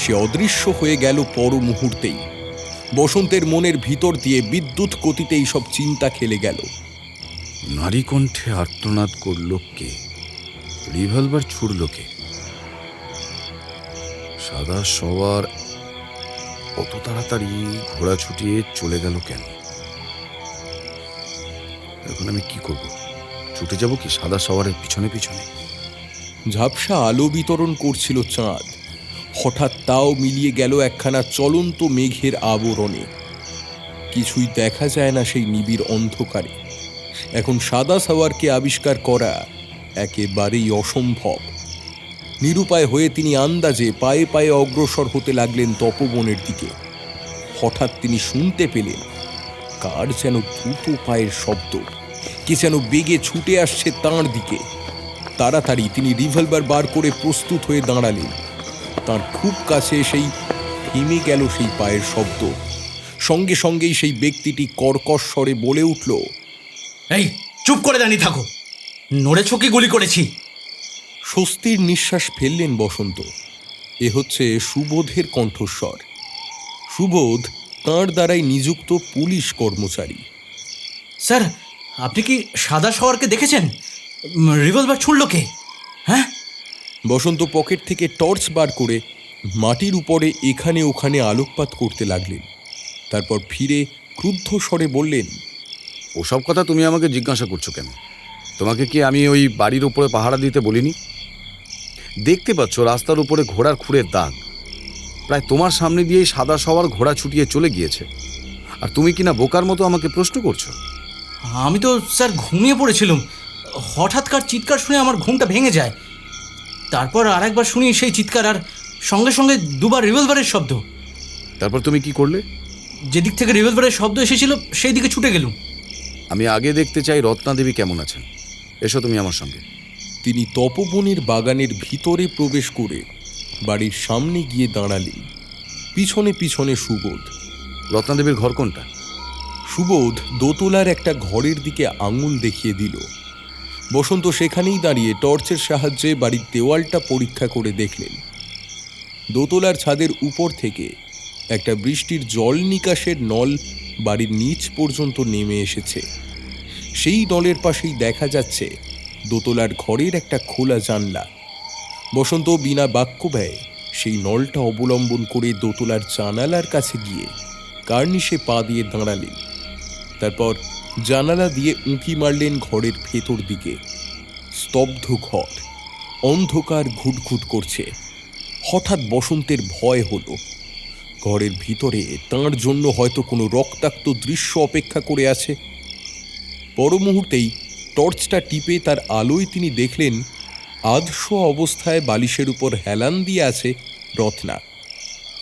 সে অদৃশ্য হয়ে গেল পর মুহূর্তেই। বসন্তের মনের ভিতর দিয়ে বিদ্যুৎ গতিতেই সব চিন্তা খেলে গেল। নারী কণ্ঠে আর্তনাদ করল কে? রিভলভার ছুড়ল কে? সাদা সওয়ার অত তাড়াতাড়ি ঘোড়া ছুটিয়ে চলে গেল কেন? এখন আমি কি করব? ছুটে যাব কি সাদা সওয়ারের পিছনে পিছনে? ঝাপসা আলো বিতরণ করছিল চাঁদ। হঠাৎ তাও মিলিয়ে গেল একখানা চলন্ত মেঘের আবরণে। কিছুই দেখা যায় না সেই নিবিড় অন্ধকারে। এখন সাদা সাওয়ারকে আবিষ্কার করা একেবারেই অসম্ভব। নিরুপায় হয়ে তিনি আন্দাজে পায়ে পায়ে অগ্রসর হতে লাগলেন তপবনের দিকে। হঠাৎ তিনি শুনতে পেলেন কার যেন দ্রুত পায়ের শব্দ। কে যেন বেগে ছুটে আসছে তাঁর দিকে। তাড়াতাড়ি তিনি রিভলভার বার করে প্রস্তুত হয়ে দাঁড়ালেন। তার খুব কাছে এসেই থেমে গেল সেই পায়ের শব্দ। সঙ্গে সঙ্গেই সেই ব্যক্তিটি কর্কশ স্বরে বলে উঠল, এই চুপ করে দাঁড়িয়ে থাকো, নড়েছ কি গুলি করেছি? স্বস্তির নিঃশ্বাস ফেললেন বসন্ত। এ হচ্ছে সুবোধের কণ্ঠস্বর। সুবোধ তাঁর দ্বারাই নিযুক্ত পুলিশ কর্মচারী। স্যার, আপনি কি সাদা সওয়ারকে দেখেছেন? রিভলভার ছুড়ল কে? হ্যাঁ? বসন্ত পকেট থেকে টর্চ বার করে মাটির উপরে এখানে ওখানে আলোকপাত করতে লাগলেন। তারপর ফিরে ক্রুদ্ধ স্বরে বললেন, ওসব কথা তুমি আমাকে জিজ্ঞাসা করছো কেন? তোমাকে কি আমি ওই বাড়ির উপরে পাহারা দিতে বলিনি? দেখতে পাচ্ছ রাস্তার উপরে ঘোড়ার খুরের দাগ। প্রায় তোমার সামনে দিয়েই সাদা সওয়ার ঘোড়া ছুটিয়ে চলে গিয়েছে, আর তুমি কিনা বোকার মতো আমাকে প্রশ্ন করছো। আমি তো স্যার ঘুমিয়ে পড়েছিলাম। হঠাৎকার চিৎকার শুনে আমার ঘুমটা ভেঙে যায়। তারপর আরেকবার শুনি সেই চিৎকার, আর সঙ্গে সঙ্গে দুবার রিভলভারের শব্দ। তারপর তুমি কি করলে? যেদিক থেকে রিভলভারের শব্দ এসেছিল সেই দিকে ছুটে গেলুম। আমি আগে দেখতে চাই রত্নাদেবী কেমন আছেন। এসো তুমি আমার সঙ্গে। তিনি তপবনের বাগানের ভিতরে প্রবেশ করে বাড়ির সামনে গিয়ে দাঁড়ালেন। পিছনে পিছনে সুবোধ। রত্নাদেবীর ঘর কোনটা? সুবোধ দোতলার একটা ঘরের দিকে আঙুল দেখিয়ে দিল। বসন্ত সেখানেই দাঁড়িয়ে টর্চের সাহায্যে বাড়ির দেওয়ালটা পরীক্ষা করে দেখলেন। দোতলার ছাদের উপর থেকে একটা বৃষ্টির জল নিকাশের নল বাড়ির নিচ পর্যন্ত নেমে এসেছে। সেই নলের পাশেই দেখা যাচ্ছে দোতলার ঘরের একটা খোলা জানলা। বসন্ত বিনা বাক্য ব্যয়ে সেই নলটা অবলম্বন করে দোতলার জানালার কাছে গিয়ে কার্নিশে পা দিয়ে দাঁড়ালেন। তারপর জানালা দিয়ে উঁকি মারলেন ঘরের ভেতর দিকে। স্তব্ধ ঘর, অন্ধকার ঘুটঘুট করছে। হঠাৎ বসন্তের ভয় হলো। ঘরের ভিতরে তাঁর জন্য হয়তো কোনো রক্তাক্ত দৃশ্য অপেক্ষা করে আছে। পর মুহূর্তেই টর্চটা টিপে তার আলোয় তিনি দেখলেন আধশো অবস্থায় বালিশের উপর হেলান দিয়ে আছে রত্না।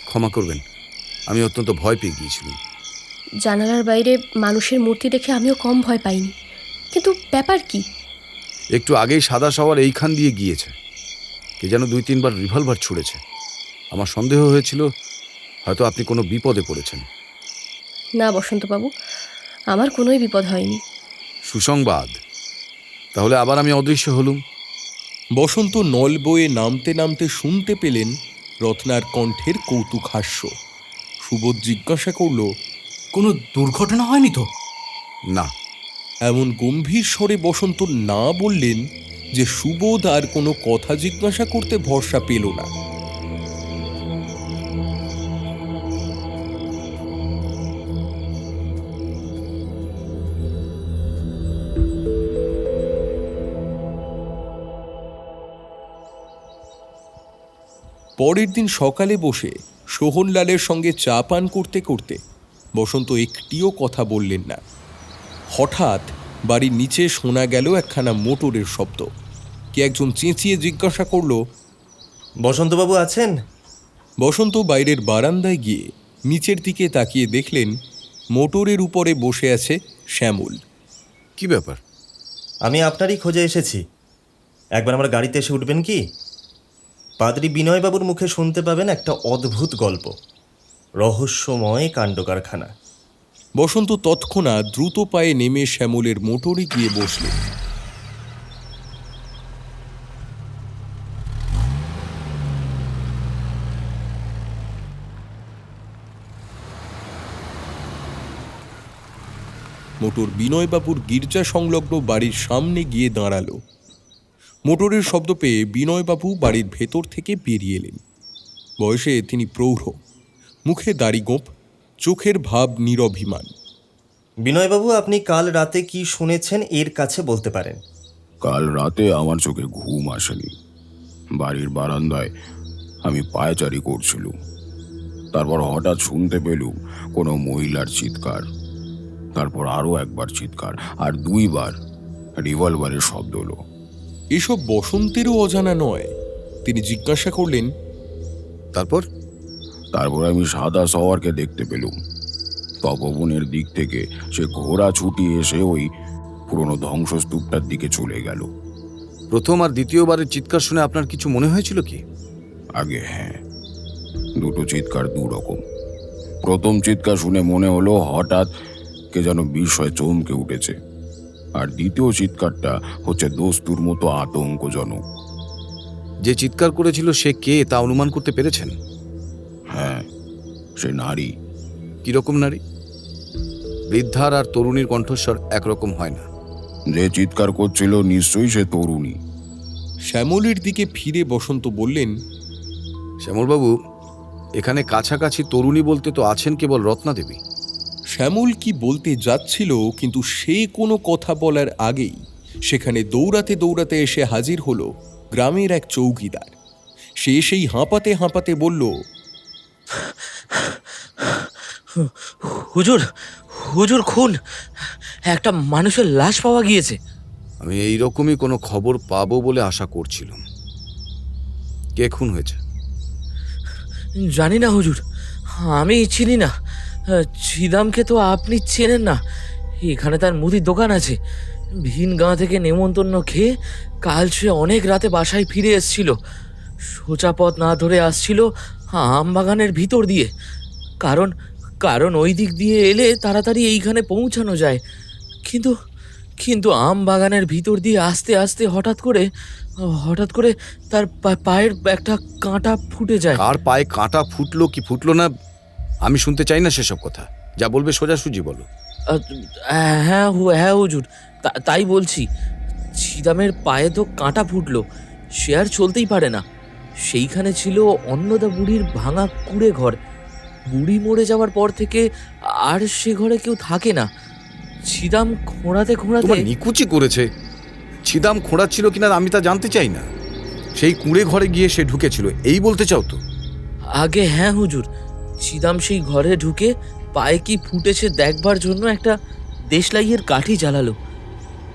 ক্ষমা করবেন, আমি অত্যন্ত ভয় পেয়ে গিয়েছিলাম। জানালার বাইরে মানুষের মূর্তি দেখে আমিও কম ভয় পাইনি, কিন্তু ব্যাপার কি? একটু আগেই সাদা সওয়ার এইখান দিয়ে গিয়েছে। কে যেন 2-3 বার রিভলভার ছুঁড়েছে। আমার সন্দেহ হয়েছিল হয়তো আপনি কোনো বিপদে পড়েছেন। না বসন্তবাবু, আমার কোনোই বিপদ হয়নি। সুসংবাদ, তাহলে আবার আমি অদৃশ্য হলুম। বসন্ত নল বয়ে নামতে নামতে শুনতে পেলেন রত্নার কণ্ঠের কৌতুক হাস্য। সুবোধ জিজ্ঞাসা করল, কোনো দুর্ঘটনা হয়নি তো? না। এমন গম্ভীর স্বরে বসন্ত না বললেন যে সুবোধ আর কোনো কথা জিজ্ঞাসা করতে ভরসা পেল না। পরের দিন সকালে বসে সোহনলালের সঙ্গে চা পান করতে করতে বসন্ত একটিও কথা বললেন না। হঠাৎ বাড়ির নিচে শোনা গেল একখানা মোটরের শব্দ। কে একজন চেঁচিয়ে জিজ্ঞাসা করল, বসন্তবাবু আছেন? বসন্ত বাইরের বারান্দায় গিয়ে নিচের দিকে তাকিয়ে দেখলেন মোটরের উপরে বসে আছে শ্যামল। কি ব্যাপার? আমি আপনারই খোঁজে এসেছি। একবার আমার গাড়িতে এসে উঠবেন কি? পাদ্রী বিনয়বাবুর মুখে শুনতে পাবেন একটা অদ্ভুত গল্প, রহস্যময় কাণ্ডকারখানা। বসন্ত তৎক্ষণাৎ দ্রুত পায়ে নেমে শ্যামলের মোটরে গিয়ে বসলেন। মোটর বিনয়বাবুর গির্জা সংলগ্ন বাড়ির সামনে গিয়ে দাঁড়ালো। মোটরের শব্দ পেয়ে বিনয়বাবু বাড়ির ভেতর থেকে বেরিয়ে এলেন। বয়সে তিনি প্রৌঢ়, মুখে দাড়ি গোঁফ, চোখের ভাব নিরভিমান। বিনয়বাবু, আপনি কাল রাতে কি শুনেছেন এর কাছে বলতে পারেন। কাল রাতে আমার চোখে ঘুম আসেনি। বাড়ির বারান্দায় আমি পায়চারি করছিলুম। তারপর হঠাৎ শুনতে পেলুম কোনো মহিলার চিৎকার। তারপর আরও একবার চিৎকার, আর 2বার রিভলভারের শব্দ হলো। এসব বসন্তেরও অজানা নয়। তিনি জিজ্ঞাসা করলেন, তারপর? তারপর আমি সাদা সওয়ারকে দেখতে পেলুম। তপবনের দিক থেকে সে ঘোড়া ছুটিয়ে এসে ওই পুরনো ধ্বংসস্তূপটার দিকে চলে গেল। প্রথম আর দ্বিতীয়বারের চিৎকার শুনে আপনার কিছু মনে হয়েছিল কি? আগে হ্যাঁ, দুটো চিৎকার দুরকম। প্রথম চিৎকার শুনে মনে হলো হঠাৎ কে যেন বিস্ময়ে চমকে উঠেছে, আর দ্বিতীয় চিৎকারটা হচ্ছে দস্তুর মতো আতঙ্কজনক। যে চিৎকার করেছিল সে কে তা অনুমান করতে পেরেছেন? হ্যাঁ, সে নারী। কিরকম নারী? বৃদ্ধার আর তরুণীর কণ্ঠস্বর একরকম হয় না। যে চিৎকার করছিল নিশ্চয়ই সে তরুণী। শ্যামলের দিকে ফিরে বসন্ত বললেন, শ্যামলবাবু, এখানে কাছাকাছি তরুণী বলতে তো আছেন কেবল রত্নাদেবী। শ্যামল কি বলতে যাচ্ছিল, কিন্তু সে কোনো কথা বলার আগেই সেখানে দৌড়াতে দৌড়াতে এসে হাজির হলো গ্রামের এক চৌকিদার। সে সেই হাঁপাতে হাঁপাতে বলল, হুজুর, হুজুর খুন! একটা মানুষের লাশ পাওয়া গিয়েছে। আমি এইরকমই কোনো খবর পাবো বলে আশা করছিলাম। কে খুন হয়েছে? জানি না হুজুর, আমি চিনি না। ছিদামকে তো আপনি চেনেন না। এখানে তার মুদির দোকান আছে। ভিন গাঁ থেকে নেমন্তন্ন খেয়ে কাল সে অনেক রাতে বাসায় ফিরে এসছিল। সোজা পথ না ধরে আসছিল আম বাগানের ভিতর দিয়ে। কারণ কারণ ওই দিক দিয়ে এলে তাড়াতাড়ি এইখানে পৌঁছানো যায়। কিন্তু কিন্তু আম বাগানের ভিতর দিয়ে আস্তে আস্তে হঠাৎ করে তার পায়ের একটা কাঁটা ফুটে যায়। কার পায়ে কাঁটা ফুটলো কি ফুটলো না আমি শুনতে চাই না সেসব কথা। যা বলবে সোজাসুজি বলো। হ্যাঁ হুজুর, তাই বলছি। ছিদামের পায়ে তো কাঁটা ফুটলো, সে আর চলতেই পারে না। সেইখানে ছিল অন্নদা বুড়ির ভাঙা কুঁড়ে ঘর। বুড়ি মরে যাওয়ার পর থেকে আর সে ঘরে কেউ থাকে না। ছিদাম খোঁড়াতে তোমার নিকুচি করেছে। ছিদাম খোঁড়াচ্ছিল কিনা আমি তা জানতে চাই না। সেই কুঁড়ে ঘরে গিয়ে সে ঢুকেছিল, এই বলতে চাও তো? আগে হ্যাঁ হুজুর, ছিদাম সেই ঘরে ঢুকে পায়ে কি ফুটেছে দেখবার জন্য একটা দেশলাইয়ের কাঠি জ্বালালো।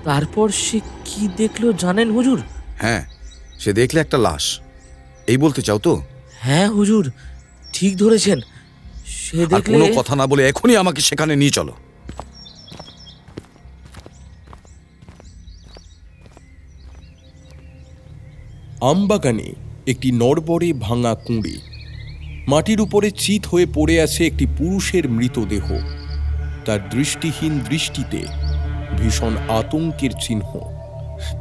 তারপর সে কি দেখলো জানেন হুজুর? হ্যাঁ, সে দেখলে একটা লাশ, এই বলতে চাও তো? হ্যাঁ হুজুর, ঠিক ধরেছেন। সে দেখলে। কোনো কথা না বলে এখনই আমাকে সেখানে নিয়ে চলো। আমবাগানে একটি নড়বড়ে ভাঙা কুঁড়ে। মাটির উপরে চিত হয়ে পড়ে আছে একটি পুরুষের মৃতদেহ। তার দৃষ্টিহীন দৃষ্টিতে ভীষণ আতঙ্কের চিহ্ন।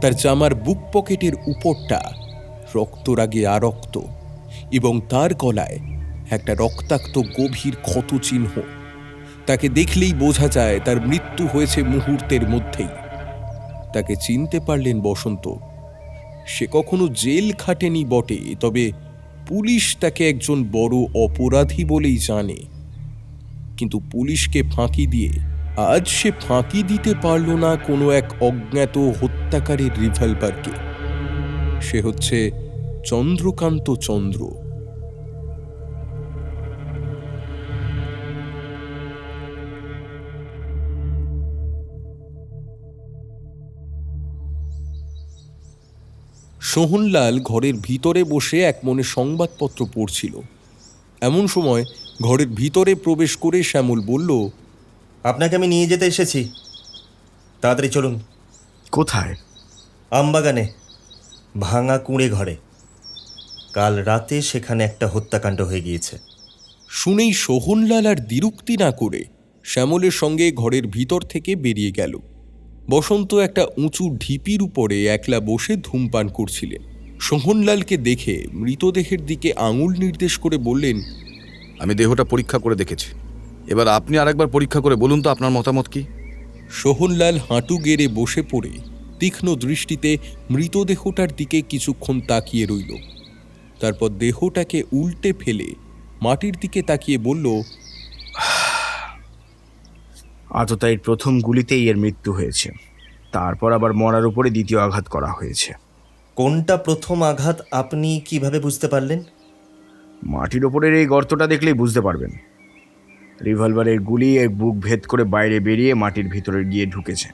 তার জামার বুক পকেটের উপরটা রক্তরাগে আরক্ত এবং তার গলায় একটা রক্তাক্ত গভীর ক্ষত চিহ্ন। তাকে দেখলেই বোঝা যায় তার মৃত্যু হয়েছে মুহূর্তের মধ্যেই। তাকে চিনতে পারলেন বসন্ত। সে কখনো জেল খাটেনি বটে, তবে পুলিশ তাকে একজন বড় অপরাধী বলেই জানে। কিন্তু পুলিশকে ফাঁকি দিয়ে আজ সে ফাঁকি দিতে পারল না কোনো এক অজ্ঞাত হত্যাকারীর রিভলভারকে। সে হচ্ছে চন্দ্রকান্ত চন্দ্র। সোহনলাল ঘরের ভিতরে বসে এক মনে সংবাদপত্র পড়ছিল। এমন সময় ঘরের ভিতরে প্রবেশ করে শ্যামল বলল, আপনাকে আমি নিয়ে যেতে এসেছি, তাড়াতাড়ি চলুন। কোথায়? আমবাগানে, ভাঙা কুঁড়ে ঘরে। কাল রাতে সেখানে একটা হত্যাকাণ্ড হয়ে গিয়েছে। শুনেই সোহনলাল আর দ্বিরুক্তি না করে শ্যামলের সঙ্গে ঘরের ভিতর থেকে বেরিয়ে গেল। বসন্ত একটা উঁচু ঢিপির উপরে একলা বসে ধূমপান করছিলেন। সোহনলালকে দেখে মৃতদেহের দিকে আঙুল নির্দেশ করে বললেন, আমি দেহটা পরীক্ষা করে দেখেছি, এবার আপনি আরেকবার পরীক্ষা করে বলুন তো আপনার মতামত কি। সোহনলাল হাঁটু গেড়ে বসে পড়ে তীক্ষ্ণ দৃষ্টিতে মৃতদেহটার দিকে কিছুক্ষণ তাকিয়ে রইল। তারপর দেহটাকে উল্টে ফেলে মাটির দিকে তাকিয়ে বলল, আততায়ীর প্রথম গুলিতেই এর মৃত্যু হয়েছে, তারপর আবার মরার উপরে দ্বিতীয় আঘাত করা হয়েছে। কোনটা প্রথম আঘাত আপনি কিভাবে বুঝতে পারলেন? মাটির ওপরের এই গর্তটা দেখলেই বুঝতে পারবেন। রিভলভারের গুলি এর বুক ভেদ করে বাইরে বেরিয়ে মাটির ভিতরে গিয়ে ঢুকেছে।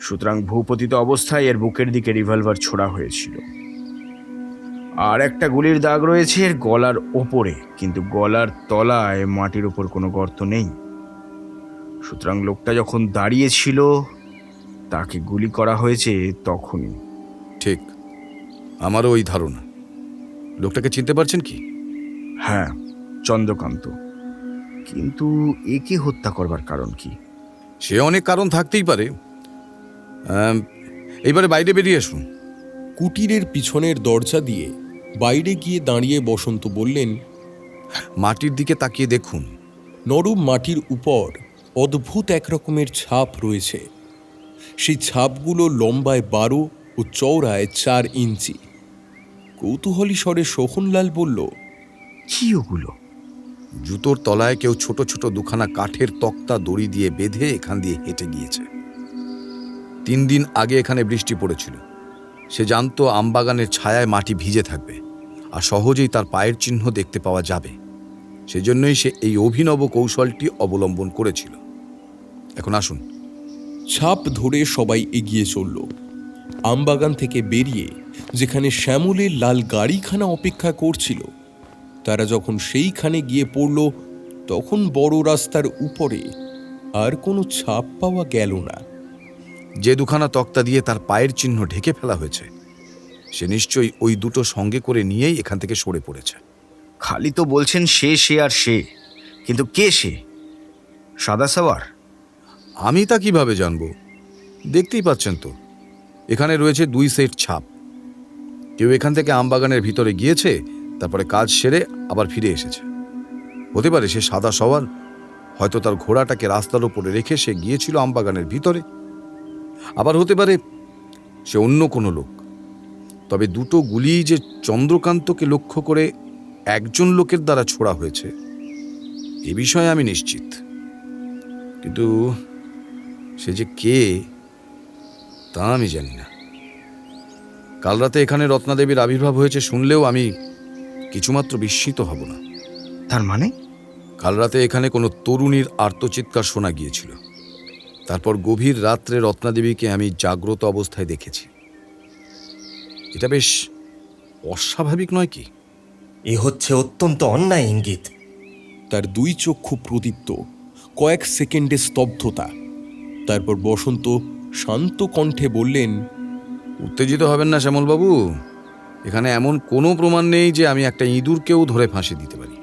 সুতরাং ভূপতিত অবস্থায় এর বুকের দিকে রিভলভার ছোড়া হয়েছিল। আর একটা গুলির দাগ রয়েছে এর গলার ওপরে, কিন্তু গলার তলায় মাটির ওপর কোনো গর্ত নেই। সুতরাং লোকটা যখন দাঁড়িয়ে ছিল তাকে গুলি করা হয়েছে তখনই। ঠিক, আমারও ওই ধারণা। লোকটাকে চিনতে পারছেন কি? হ্যাঁ, চন্দ্রকান্ত। কিন্তু একে হত্যা করবার কারণ কি? সে অনেক কারণ থাকতেই পারে। এইবারে বাইরে বেরিয়ে আসুন। কুটিরের পিছনের দরজা দিয়ে বাইরে গিয়ে দাঁড়িয়ে বসন্ত বললেন, মাটির দিকে তাকিয়ে দেখুন। নরম মাটির উপর অদ্ভুত একরকমের ছাপ রয়েছে। সেই ছাপগুলো লম্বায় 12 ও চওড়ায় 4 ইঞ্চি। কৌতূহলী স্বরে সোহনলাল বলল, কি ওগুলো? জুতোর তলায় কেউ ছোট ছোট দুখানা কাঠের তক্তা দড়ি দিয়ে বেঁধে এখান দিয়ে হেঁটে গিয়েছে। 3 দিন আগে এখানে বৃষ্টি পড়েছিল। সে জানতো আমবাগানের ছায়ায় মাটি ভিজে থাকবে আর সহজেই তার পায়ের চিহ্ন দেখতে পাওয়া যাবে। সেজন্যই সে এই অভিনব কৌশলটি অবলম্বন করেছিল। এখন আসুন। ছাপ ধরে সবাই এগিয়ে চলল। আমবাগান থেকে বেরিয়ে যেখানে শ্যামলের লাল গাড়িখানা অপেক্ষা করছিল, তারা যখন সেইখানে গিয়ে পড়ল তখন বড় রাস্তার উপরে আর কোনো ছাপ পাওয়া গেল না। যে দুখানা তক্তা দিয়ে তার পায়ের চিহ্ন ঢেকে ফেলা হয়েছে, সে নিশ্চয়ই ওই দুটো সঙ্গে করে নিয়েই এখান থেকে সরে পড়েছে। খালি তো বলছেন সে আর সে, কিন্তু কে সে? সাদা সাওয়ার? আমি তা কিভাবে জানবো? দেখতেই পাচ্ছেন তো, এখানে রয়েছে 2 সেট ছাপ। কেউ এখান থেকে আমবাগানের ভিতরে গিয়েছে, তারপরে কাজ সেরে আবার ফিরে এসেছে। হতে পারে সে সাদা সওয়ার, হয়তো তার ঘোড়াটাকে রাস্তার উপরে রেখে সে গিয়েছিল আমবাগানের ভিতরে। আবার হতে পারে সে অন্য কোনো লোক। তবে দুটো গুলি যে চন্দ্রকান্তকে লক্ষ্য করে একজন লোকের দ্বারা ছোড়া হয়েছে, এ বিষয়ে আমি নিশ্চিত। কিন্তু সে যে কে তা আমি জানি না। কাল রাতে এখানে রত্নাদেবীর আবির্ভাব হয়েছে শুনলেও আমি কিছুমাত্র বিস্মিত হব না। তার মানে? কাল রাতে এখানে কোনো তরুণীর আর্তচিৎকার শোনা গিয়েছিল। তারপর গভীর রাত্রে রত্নাদেবীকে আমি জাগ্রত অবস্থায় দেখেছি। এটা বেশ অস্বাভাবিক নয় কি? এ হচ্ছে অত্যন্ত অন্যায় ইঙ্গিত। তার 2 চক্ষু প্রদীপ্ত, কয়েক সেকেন্ডে স্তব্ধতা। তারপর বসন্ত শান্ত কণ্ঠে বললেন, উত্তেজিত হবেন না শ্যামলবাবু। এখানে এমন কোনো প্রমাণ নেই যে আমি একটা ইঁদুরকেও ধরে ফাঁসি দিতে পারি।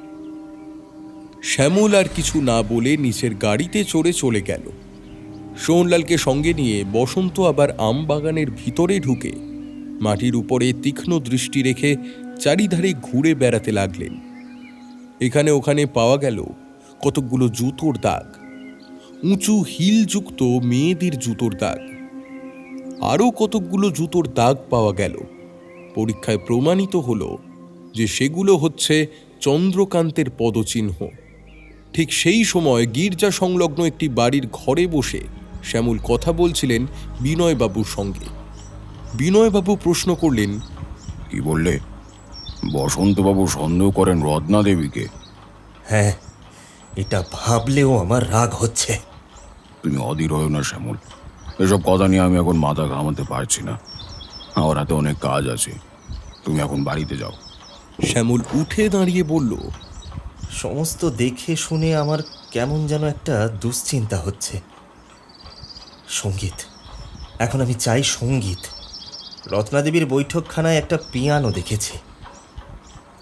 শ্যামল আর কিছু না বলে নিচের গাড়িতে চলে গেল। সোহনলালকে সঙ্গে নিয়ে বসন্ত আবার আম বাগানের ভিতরে ঢুকে মাটির উপরে তীক্ষ্ণ দৃষ্টি রেখে চারিধারে ঘুরে বেড়াতে লাগলেন। এখানে ওখানে পাওয়া গেল কতকগুলো জুতোর দাগ, উঁচু হিলযুক্ত মেয়েদের জুতোর দাগ। আরও কতকগুলো জুতোর দাগ পাওয়া গেল। পরীক্ষায় প্রমাণিত হলো যে সেগুলো হচ্ছে চন্দ্রকান্তের পদচিহ্ন। ঠিক সেই সময় গির্জা সংলগ্ন একটি বাড়ির ঘরে বসে শ্যামল কথা বলছিলেন বিনয়বাবুর সঙ্গে। বিনয়বাবু প্রশ্ন করলেন, কি বললে? বসন্তবাবু সন্দেহ করেন রত্না দেবীকে? হ্যাঁ, এটা ভাবলেও আমার রাগ হচ্ছে। তুমি অধীর হও না শ্যামল, এসব কথা নিয়ে আমি এখন মাথা ঘামাতে পারছি না। আমার হাতে অনেক কাজ আছে, তুমি এখন বাড়িতে যাও। শ্যামল উঠে দাঁড়িয়ে বলল, সমস্ত দেখে শুনে আমার কেমন যেন একটা দুশ্চিন্তা হচ্ছে। সঙ্গীত, এখন আমি চাই সঙ্গীত। রত্নাদেবীর বৈঠকখানায় একটা পিয়ানো দেখেছি,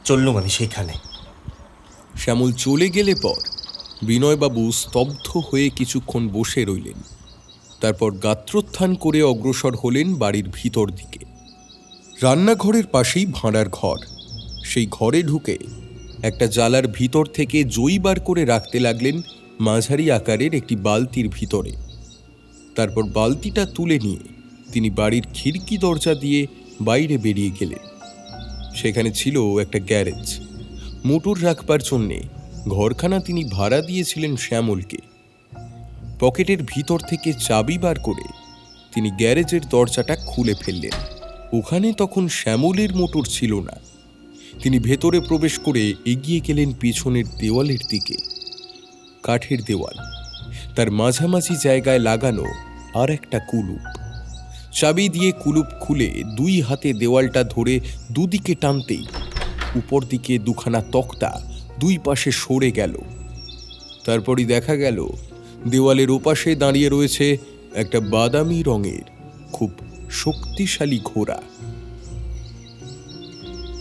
চললুম আমি সেইখানে। শ্যামল চলে গেলে পর বিনয়বাবু স্তব্ধ হয়ে কিছুক্ষণ বসে রইলেন। তারপর গাত্রোত্থান করে অগ্রসর হলেন বাড়ির ভিতর দিকে। রান্নাঘরের পাশেই ভাঁড়ার ঘর। সেই ঘরে ঢুকে একটা জালার ভিতর থেকে জই বার করে রাখতে লাগলেন মাঝারি আকারের একটি বালতির ভিতরে। তারপর বালতিটা তুলে নিয়ে তিনি বাড়ির খিড়কি দরজা দিয়ে বাইরে বেরিয়ে গেলেন। সেখানে ছিল একটা গ্যারেজ। মোটর রাখবার জন্যে ঘরখানা তিনি ভাড়া দিয়েছিলেন শ্যামলকে। পকেটের ভিতর থেকে চাবি বার করে তিনি গ্যারেজের দরজাটা খুলে ফেললেন। ওখানে তখন শ্যামলের মোটর ছিল না। তিনি ভেতরে প্রবেশ করে এগিয়ে গেলেন পেছনের দেওয়ালের দিকে। কাঠের দেওয়াল, তার মাঝামাঝি জায়গায় লাগানো আর একটা কুলুপ। চাবি দিয়ে কুলুপ খুলে দুই হাতে দেওয়ালটা ধরে দুদিকে টানতেই উপর দিকে দুখানা তক্তা দুই পাশে সরে গেল। তারপরই দেখা গেল দেওয়ালের ওপাশে দাঁড়িয়ে রয়েছে একটা বাদামি রঙের খুব শক্তিশালী ঘোড়া।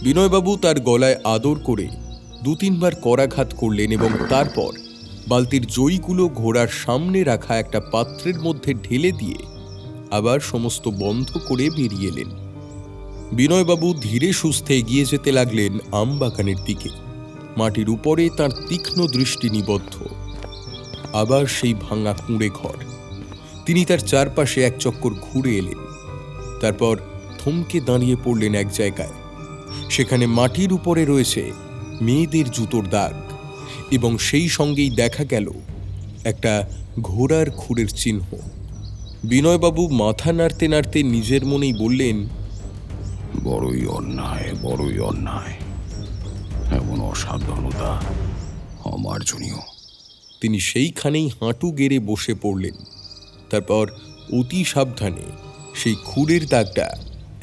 বিনয়বাবু তার গলায় আদর করে দু তিনবার করাঘাত করলেন এবং তারপর বালতির জইগুলো ঘোড়ার সামনে রাখা একটা পাত্রের মধ্যে ঢেলে দিয়ে আবার সমস্ত বন্ধ করে বেরিয়ে এলেন। বিনয়বাবু ধীরে সুস্থে এগিয়ে যেতে লাগলেন আমবাগানের দিকে। মাটির উপরে তার তীক্ষ্ণ দৃষ্টি নিবদ্ধ। আবার সেই ভাঙা কুঁড়ে ঘর। তিনি তার চারপাশে এক চক্কর ঘুরে এলেন। তারপর থমকে দাঁড়িয়ে পড়লেন এক জায়গায়। সেখানে মাটির উপরে রয়েছে মেয়েদের জুতোর দাগ এবং সেই সঙ্গেই দেখা গেল একটা ঘোড়ার খুরের চিহ্ন। বিনয়বাবু মাথা নাড়তে নাড়তে নিজের মনেই বললেন, বড়ই অন্যায়, বড়ই অন্যায়, এমন অসাবধানতা অমার্জনীয়। তিনি সেইখানেই হাঁটু গেড়ে বসে পড়লেন। তারপর অতি সাবধানে সেই খুরের দাগটা